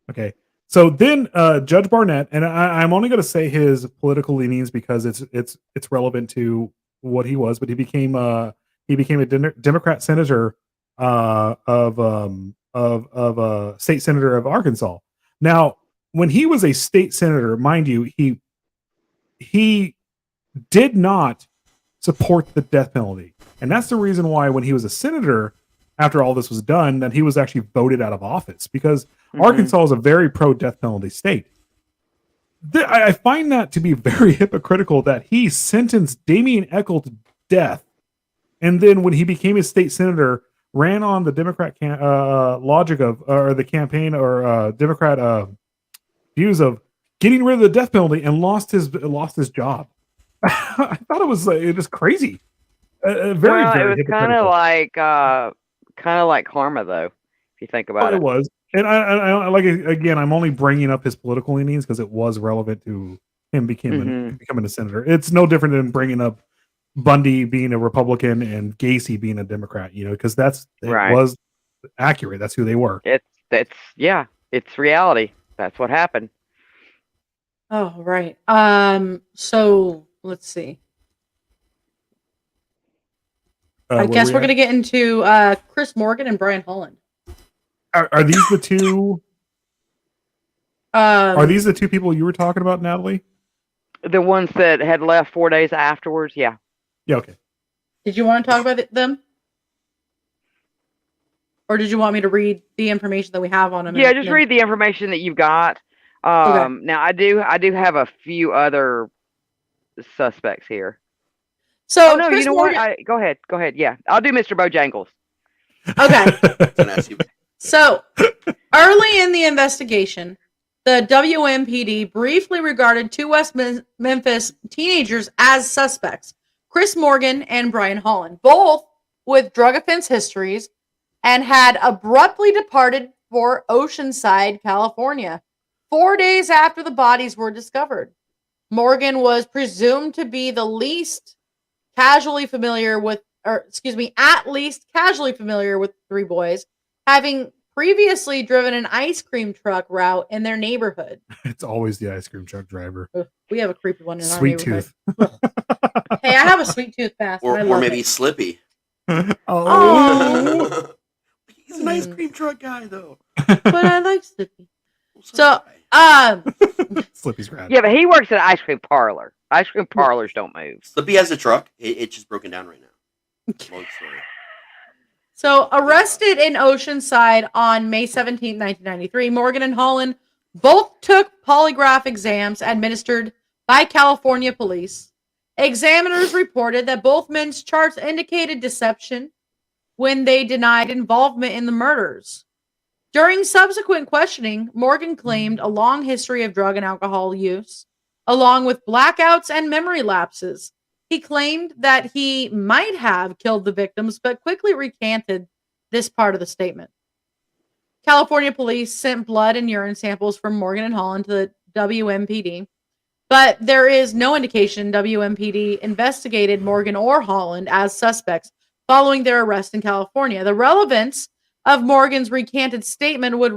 Speaker 5: Okay. So then Judge Barnett, and I'm only going to say his political leanings because it's relevant to what he was, but he became a Democrat senator of state senator of Arkansas. Now, when he was a state senator, mind you, he did not support the death penalty, and that's the reason why when he was a senator, after all this was done, that he was actually voted out of office because Arkansas is a very pro-death penalty state. I find that to be very hypocritical that he sentenced Damian Eccles to death, and then when he became a state senator, ran on the Democrat logic of or the campaign or Democrat views of getting rid of the death penalty and lost his job. I thought it was crazy. Very
Speaker 3: it was kind of like karma, though, if you think about it.
Speaker 5: It was. And I like, again, I'm only bringing up his political leanings because it was relevant to him becoming a senator. It's no different than bringing up Bundy being a Republican and Gacy being a Democrat, because was accurate. That's who they were.
Speaker 3: It's reality. That's what happened.
Speaker 2: Oh, right. So let's see. I guess we're going to get into Chris Morgan and Brian Holland.
Speaker 5: Are these the two? Are these the two people you were talking about, Natalie?
Speaker 3: The ones that had left 4 days afterwards. Yeah.
Speaker 5: Yeah. Okay.
Speaker 2: Did you want to talk about them, or did you want me to read the information that we have on them?
Speaker 3: Yeah, just read the information that you've got.
Speaker 2: Okay.
Speaker 3: Now I do have a few other suspects here.
Speaker 2: So
Speaker 3: no,
Speaker 2: Chris
Speaker 3: you know
Speaker 2: Morgan...
Speaker 3: what? Go ahead. Yeah, I'll do Mr. Bojangles.
Speaker 2: Okay. So early in the investigation, the WMPD briefly regarded two West Memphis teenagers as suspects, Chris Morgan and Brian Holland, both with drug offense histories, and had abruptly departed for Oceanside, California, 4 days after the bodies were discovered. Morgan was presumed to be at least casually familiar with the three boys, having previously driven an ice cream truck route in their neighborhood.
Speaker 5: It's always the ice cream truck driver.
Speaker 2: We have a creepy one in
Speaker 5: Sweet
Speaker 2: our neighborhood.
Speaker 5: Tooth.
Speaker 2: Hey, I have a sweet tooth past.
Speaker 4: Or maybe Slippy.
Speaker 2: Oh.
Speaker 4: He's an ice cream truck guy, though.
Speaker 2: But I like Slippy. So,
Speaker 5: Slippy's rad.
Speaker 3: Yeah, but he works at an ice cream parlor. Ice cream parlors don't move.
Speaker 4: Slippy has a truck. It's just broken down right now. Long story.
Speaker 2: So, arrested in Oceanside on May 17, 1993, Morgan and Holland both took polygraph exams administered by California police. Examiners reported that both men's charts indicated deception when they denied involvement in the murders. During subsequent questioning, Morgan claimed a long history of drug and alcohol use, along with blackouts and memory lapses. He claimed that he might have killed the victims, but quickly recanted this part of the statement. California police sent blood and urine samples from Morgan and Holland to the WMPD. But there is no indication WMPD investigated Morgan or Holland as suspects following their arrest in California. The relevance of Morgan's recanted statement would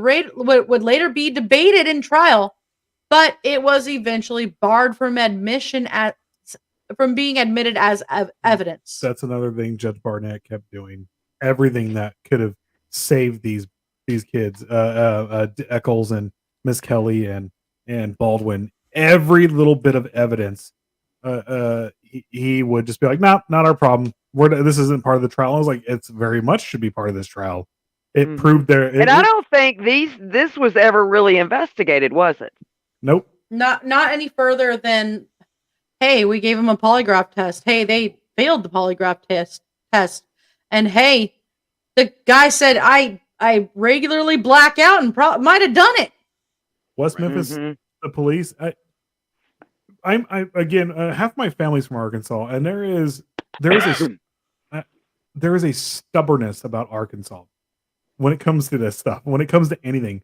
Speaker 2: later be debated in trial, but it was eventually barred from being admitted as evidence.
Speaker 5: That's another thing Judge Barnett kept doing. Everything that could have saved these kids, Eccles and Miss Kelly and Baldwin, every little bit of evidence, he would just be like, "No, not our problem. This isn't part of the trial." I was like, "It's very much should be part of this trial." It proved there,
Speaker 3: and I don't think this was ever really investigated, was it?
Speaker 5: Nope.
Speaker 2: Not any further than, hey, we gave them a polygraph test. Hey, they failed the polygraph test, and hey, the guy said I regularly black out and might have done it.
Speaker 5: West Memphis, the police. I'm again, half my family's from Arkansas, and there is a stubbornness about Arkansas when it comes to this stuff, when it comes to anything.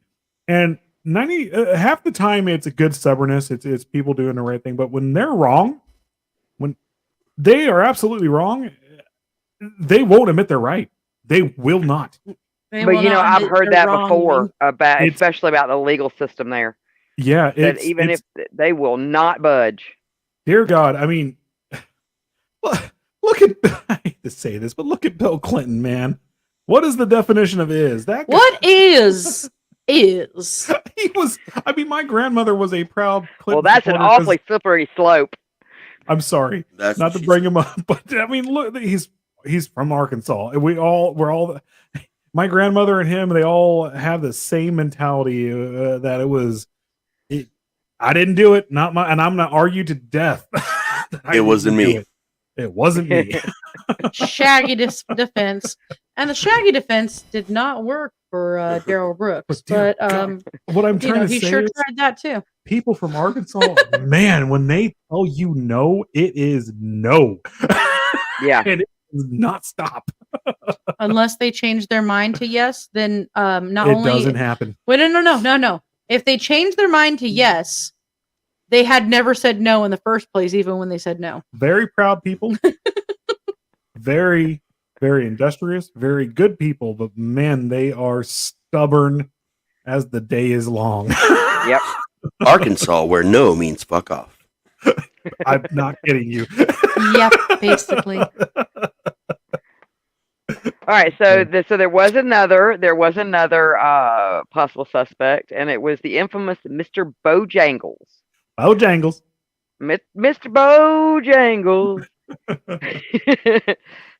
Speaker 5: And half the time it's a good stubbornness. It's people doing the right thing. But when they're wrong, when they are absolutely wrong, they won't admit they're right. They will not.
Speaker 3: But I've heard that before especially about the legal system there.
Speaker 5: Yeah,
Speaker 3: even if they will not budge.
Speaker 5: Dear God, I mean, look at, I hate to say this, but look at Bill Clinton, man. What is the definition of is? That guy,
Speaker 2: what is?
Speaker 5: He was, I mean, my grandmother was a proud Clinton.
Speaker 3: Well, that's an awfully slippery slope.
Speaker 5: I'm sorry, not to bring him up, but I mean, look, he's from Arkansas, and we're all, my grandmother and him, they all have the same mentality that it was. I didn't do it, and I'm going to argue to death.
Speaker 4: It wasn't me.
Speaker 5: It wasn't me.
Speaker 2: Shaggy defense, and the Shaggy defense did not work for Daryl Brooks. But
Speaker 5: what I'm trying to say,
Speaker 2: he sure tried that too.
Speaker 5: People from Arkansas, man, when they tell you no, it is no.
Speaker 3: Yeah,
Speaker 5: and it does not stop.
Speaker 2: Unless they change their mind to yes, then it
Speaker 5: doesn't happen.
Speaker 2: Wait, no. If they change their mind to yes, they had never said no in the first place, even when they said no.
Speaker 5: Very proud people. Very, very industrious, very good people, but man, they are stubborn as the day is long.
Speaker 3: Yep.
Speaker 4: Arkansas, where no means fuck off.
Speaker 5: I'm not kidding you.
Speaker 2: Yep, basically.
Speaker 3: All right, so there was another possible suspect, and it was the infamous Mr. Bojangles.
Speaker 5: Bojangles.
Speaker 3: Mr. Bojangles.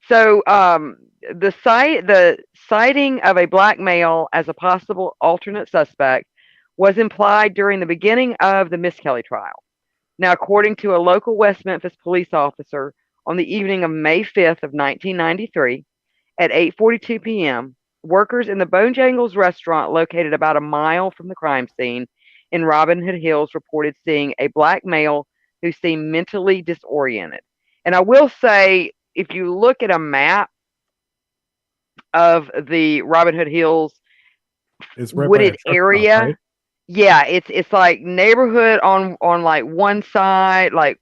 Speaker 3: So the citing of a black male as a possible alternate suspect was implied during the beginning of the Miss Kelly trial. Now, according to a local West Memphis police officer, on the evening of May 5th of 1993, at 8:42 p.m., workers in the Bojangles restaurant located about a mile from the crime scene in Robin Hood Hills reported seeing a black male who seemed mentally disoriented. And I will say, if you look at a map of the Robin Hood Hills wooded area, right? Yeah, it's like neighborhood on like one side, like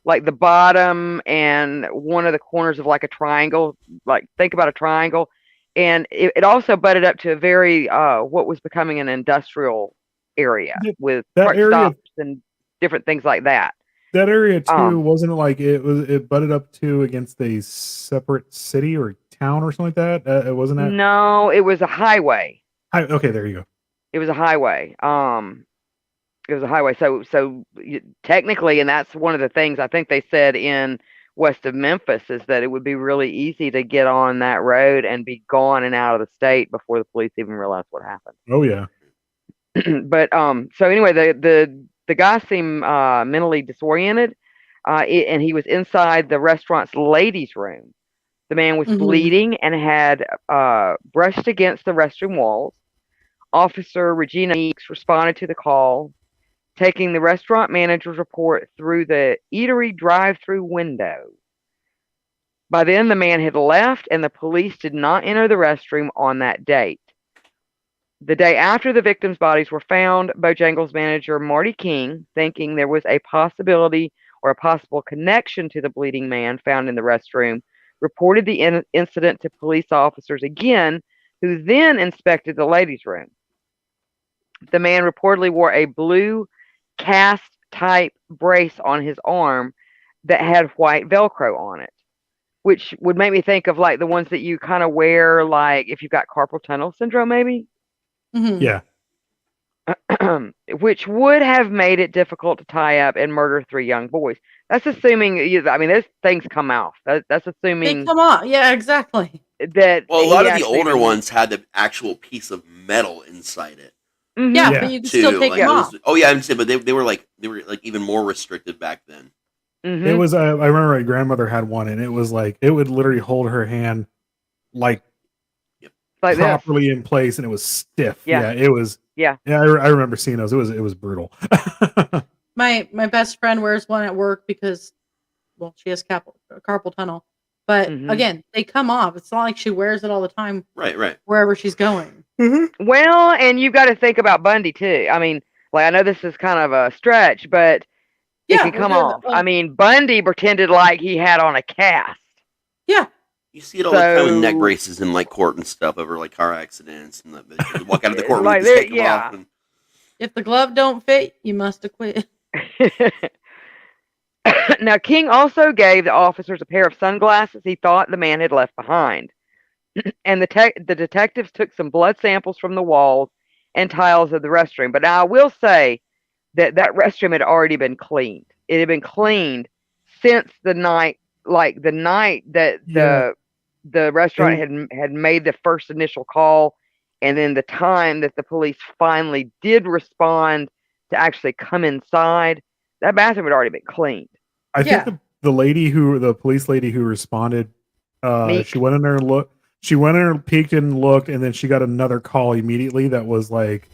Speaker 3: the bottom and one of the corners of like a triangle. Like, think about a triangle. And it also butted up to a very what was becoming an industrial area with truck stops and different things like that.
Speaker 5: That area too, wasn't it like it butted up to against a separate city or town or something like that? It wasn't that?
Speaker 3: No, it was a highway.
Speaker 5: Okay, there you go.
Speaker 3: It was a highway. It was a highway. So technically, and that's one of the things I think they said in west of Memphis, is that it would be really easy to get on that road and be gone and out of the state before the police even realized what happened.
Speaker 5: Oh yeah.
Speaker 3: But so anyway, the guy seemed mentally disoriented, and he was inside the restaurant's ladies' room. The man was bleeding and had brushed against the restroom walls. Officer Regina Meeks responded to the call, taking the restaurant manager's report through the eatery drive-through window. By then, the man had left, and the police did not enter the restroom on that date. The day after the victims' bodies were found, Bojangles manager Marty King, thinking there was a possibility or a possible connection to the bleeding man found in the restroom, reported the incident to police officers again, who then inspected the ladies' room. The man reportedly wore a blue cast-type brace on his arm that had white Velcro on it, which would make me think of like the ones that you kind of wear, like if you've got carpal tunnel syndrome, maybe.
Speaker 2: Mhm.
Speaker 5: Yeah.
Speaker 3: Which would have made it difficult to tie up and murder 3 young boys. That's assuming. I mean, those things come off. That's
Speaker 2: They
Speaker 3: assuming
Speaker 2: come on. Yeah, exactly.
Speaker 3: that
Speaker 4: Well, a
Speaker 3: he
Speaker 4: lot of the
Speaker 3: actually
Speaker 4: older ones had the actual piece of metal inside it
Speaker 3: Mhm.
Speaker 2: Yeah,
Speaker 5: Yeah.
Speaker 2: but you can still
Speaker 4: too.
Speaker 2: take
Speaker 4: Like,
Speaker 2: them
Speaker 4: it
Speaker 2: off.
Speaker 4: was, oh yeah, I'm saying, but they were like even more restricted back then.
Speaker 3: Mhm.
Speaker 5: It was. I remember my grandmother had one, and it was like it would literally hold her hand like
Speaker 3: like this.
Speaker 5: properly in place, and it was stiff.
Speaker 3: Yeah.
Speaker 5: It was.
Speaker 3: Yeah.
Speaker 5: Yeah, I remember seeing those. It was brutal.
Speaker 2: My best friend wears one at work because, well, she has carpal tunnel. But
Speaker 3: Mhm.
Speaker 2: again, they come off. It's not like she wears it all the time
Speaker 4: Right.
Speaker 2: wherever she's going.
Speaker 3: Well, and you've got to think about Bundy too. I mean, like I know this is kind of a stretch, but it
Speaker 2: Yeah,
Speaker 3: can come off. I mean, Bundy pretended like he had on a cast.
Speaker 2: yeah.
Speaker 4: You see it all the time with neck
Speaker 3: So-
Speaker 4: braces in like court and stuff over like car accidents, and they walk out of the courtroom
Speaker 3: Like,
Speaker 4: and just take them
Speaker 3: yeah.
Speaker 4: off. And,
Speaker 2: If the glove don't fit, you must acquit.
Speaker 3: Now, King also gave the officers a pair of sunglasses he thought the man had left behind. And the detectives took some blood samples from the walls and tiles of the restroom. But now I will say that restroom had already been cleaned. It had been cleaned since the night, like the night that the restaurant had made the first initial call, and then the time that the police finally did respond to actually come inside. That bathroom had already been cleaned.
Speaker 5: I think the police lady who responded,
Speaker 3: Meek.
Speaker 5: she went in there and looked. She went in there, peeked and looked, and then she got another call immediately that was like,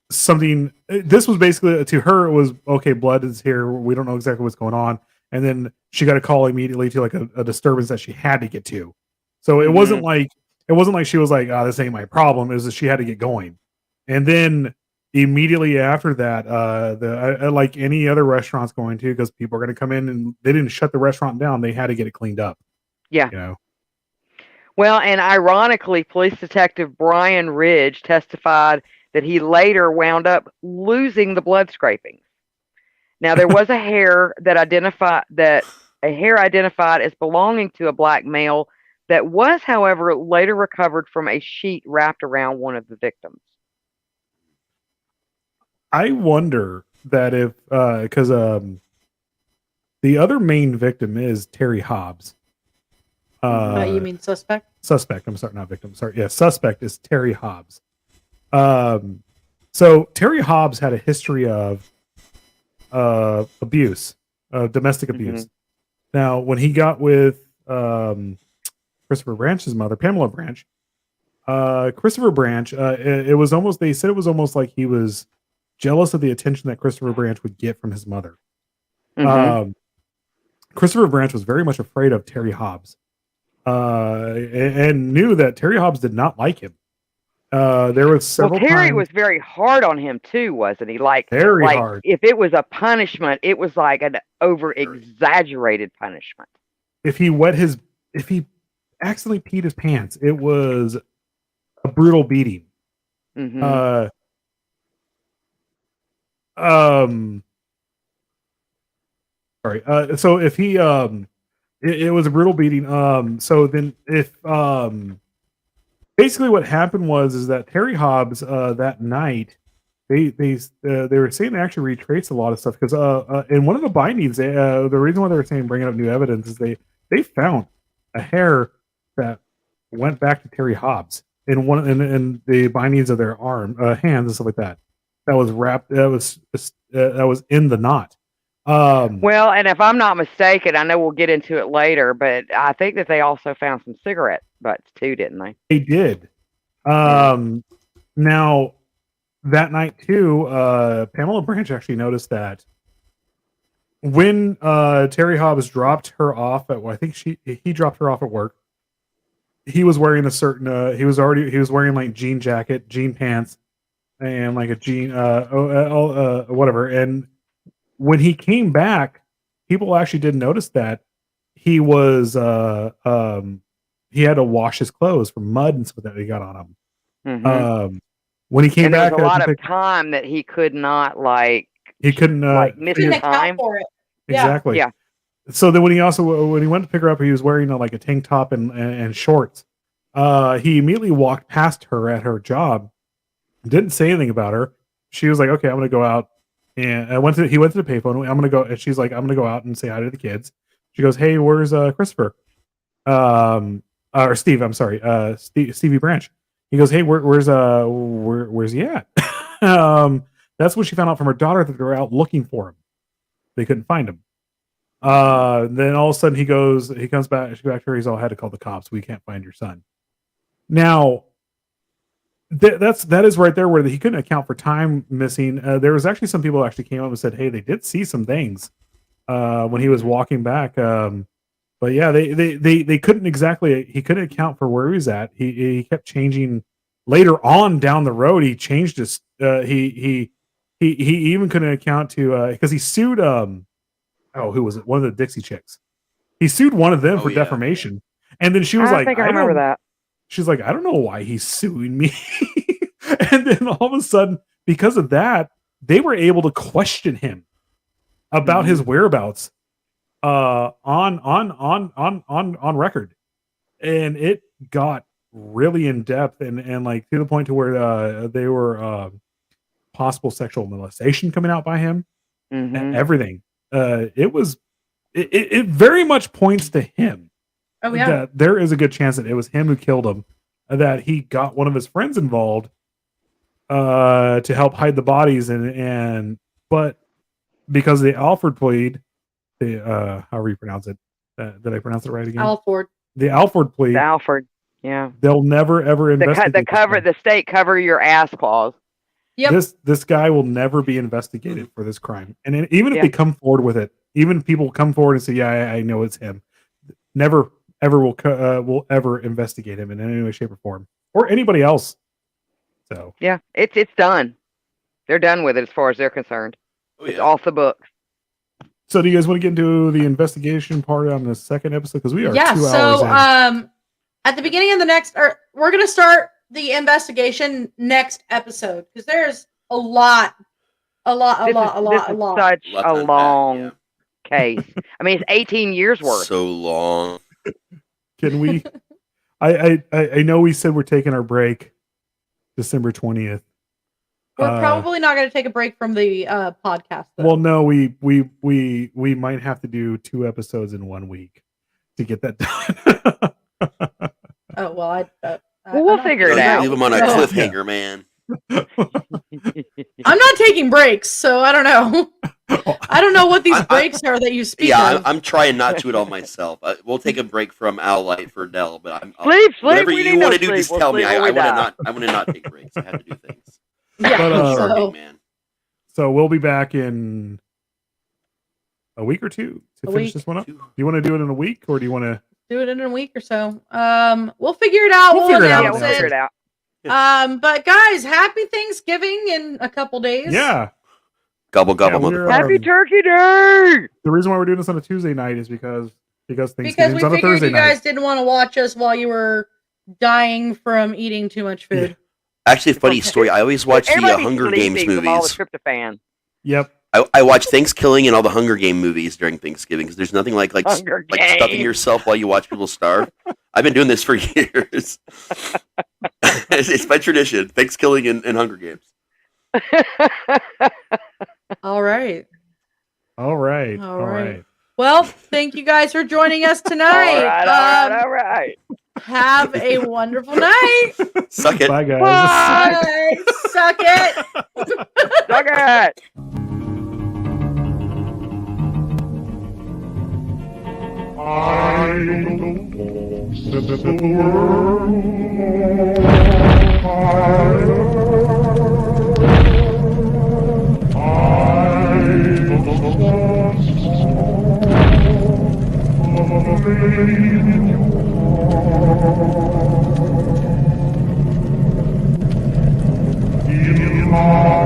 Speaker 5: something. This was basically to her. It was okay. Blood is here. We don't know exactly what's going on. And then she got a call immediately to like a disturbance that she had to get to. So it wasn't like she was like, "Oh, this ain't my problem." It was that she had to get going. And then immediately after that, like any other restaurants going to, because people are going to come in, and they didn't shut the restaurant down. They had to get it cleaned up.
Speaker 3: Yeah.
Speaker 5: You know.
Speaker 3: Well, and ironically, police detective Brian Ridge testified that he later wound up losing the blood scrapings. Now, there was a hair identified as belonging to a black male that was, however, later recovered from a sheet wrapped around one of the victims.
Speaker 5: I wonder that if because the other main victim is Terry Hobbs.
Speaker 2: You mean suspect?
Speaker 5: Suspect. I'm sorry, not victim. Sorry. Yeah, suspect is Terry Hobbs. So Terry Hobbs had a history of abuse, domestic abuse. Now, when he got with Christopher Branch's mother, Pamela Branch, Christopher Branch, it was almost, they said it was almost like he was jealous of the attention that Christopher Branch would get from his mother. Christopher Branch was very much afraid of Terry Hobbs, and knew that Terry Hobbs did not like him. There was several
Speaker 3: Terry
Speaker 5: times,
Speaker 3: was very hard on him too, wasn't he? Like
Speaker 5: very
Speaker 3: like
Speaker 5: hard.
Speaker 3: if it was a punishment, it was like an over exaggerated punishment.
Speaker 5: If he accidentally peed his pants, it was a brutal beating. Sorry. So if he it was a brutal beating. So then if basically what happened was that Terry Hobbs that night they were saying they actually retraced a lot of stuff because in one of the bindings the reason why they were saying bringing up new evidence is they found a hair that went back to Terry Hobbs in the bindings of their hands and stuff like that. That was wrapped. That was in the knot.
Speaker 3: Well, and if I'm not mistaken, I know we'll get into it later, but I think that they also found some cigarette butts too, didn't they?
Speaker 5: They did. Now that night too, Pamela Branch actually noticed that when Terry Hobbs dropped her off at, I think he dropped her off at work. he was wearing a certain. He was wearing like jean jacket, jean pants, and like a jean whatever. And when he came back, people actually did notice that he was he had to wash his clothes from mud and stuff that he got on him.
Speaker 3: Mm-hmm.
Speaker 5: When he came
Speaker 3: and
Speaker 5: back,
Speaker 3: there was a lot of time that he could not
Speaker 5: he couldn't
Speaker 3: miss
Speaker 2: Couldn't
Speaker 3: his
Speaker 2: account
Speaker 3: time.
Speaker 2: for it.
Speaker 5: exactly.
Speaker 3: Yeah.
Speaker 5: So then when he went to pick her up, he was wearing like a tank top and shorts. He immediately walked past her at her job, didn't say anything about her. She was like, "Okay, I'm gonna go out." And he went to the payphone. I'm gonna go, and she's like, "I'm gonna go out and say hi to the kids." She goes, "Hey, where's Christopher?" Or Steve? I'm sorry, Stevey Branch. He goes, "Hey, where's he at?" That's when she found out from her daughter that they were out looking for him. They couldn't find him. Then all of a sudden he comes back. She goes back to her. He's all, had to call the cops. We can't find your son. Now, that is right there where he couldn't account for time missing. There was actually some people who actually came up and said, "Hey, they did see some things when he was walking back." But yeah, they couldn't exactly. He couldn't account for where he was at. He kept changing. Later on down the road, he changed his. He even couldn't account to because he sued. Who was it? One of the Dixie Chicks. He sued one of them for defamation, and then she was like,
Speaker 3: I remember that.
Speaker 5: She's like, "I don't know why he's suing me." And then all of a sudden, because of that, they were able to question him about his whereabouts on record, and it got really in depth and like to the point to where they were possible sexual molestation coming out by him and everything. It very much points to him.
Speaker 2: Oh yeah,
Speaker 5: that there is a good chance that it was him who killed him. That he got one of his friends involved to help hide the bodies, but because the Alford plead, however you pronounce it, did I pronounce it right again?
Speaker 2: Alford.
Speaker 5: The Alford plead.
Speaker 3: The Alford. Yeah.
Speaker 5: They'll never ever investigate
Speaker 3: the state cover your ass clause.
Speaker 2: Yep.
Speaker 5: This guy will never be investigated for this crime, and even if they come forward with it, even people come forward and say, "Yeah, I know it's him," never ever will ever investigate him in any way, shape, or form, or anybody else. So
Speaker 3: yeah, it's done. They're done with it as far as they're concerned. It's off the books.
Speaker 5: So do you guys want to get into the investigation part on the second episode? Because we are 2 hours in.
Speaker 2: At the beginning of the next, we're going to start the investigation next episode because there's a lot.
Speaker 3: Such a long case. I mean, it's 18 years worth.
Speaker 4: So long.
Speaker 5: Can we? I know we said we're taking our break December 20th.
Speaker 2: We're probably not going to take a break from the podcast. Though.
Speaker 5: Well, no, we might have to do 2 episodes in 1 week to get that done.
Speaker 2: Oh well,
Speaker 3: we'll figure it out.
Speaker 4: Leave them on a cliffhanger, man.
Speaker 2: I'm not taking breaks, so I don't know. I don't know what these breaks are that you speak of.
Speaker 4: I'm trying not to at all myself. We'll take a break from Owl Light for Dell, but
Speaker 3: sleep.
Speaker 4: Whatever you want to do, just tell me. I want to not take breaks. I have to do things.
Speaker 5: Yeah, man. So we'll be back in a week or two to finish this one up. Do you want to do it in a week, or do you want to
Speaker 2: do it in a week or so? We'll figure it out. We'll figure it out. But guys, happy Thanksgiving in a couple days.
Speaker 5: Yeah.
Speaker 4: Gobble gobble, motherfucker.
Speaker 3: Happy Turkey Day.
Speaker 5: The reason why we're doing this on a Tuesday night is because Thanksgiving's
Speaker 2: we
Speaker 5: on a Thursday
Speaker 2: you guys didn't want to watch us while you were dying from eating too much food.
Speaker 5: Yeah.
Speaker 4: Actually, funny story. I always watch the Hunger Games movies.
Speaker 3: All the tryptophan.
Speaker 5: Yep.
Speaker 4: I watch Thanksgiving and all the Hunger Game movies during Thanksgiving because there's nothing like stuffing yourself while you watch people starve. I've been doing this for years. It's my tradition. Thanksgiving and Hunger Games.
Speaker 2: All right.
Speaker 5: Well,
Speaker 2: thank you guys for joining us tonight.
Speaker 3: All right.
Speaker 2: Have a wonderful night.
Speaker 4: Suck it.
Speaker 5: Bye, guys.
Speaker 2: Bye. Suck it.
Speaker 3: Suck it.
Speaker 1: I know set the world higher. I know the lost of a Imam.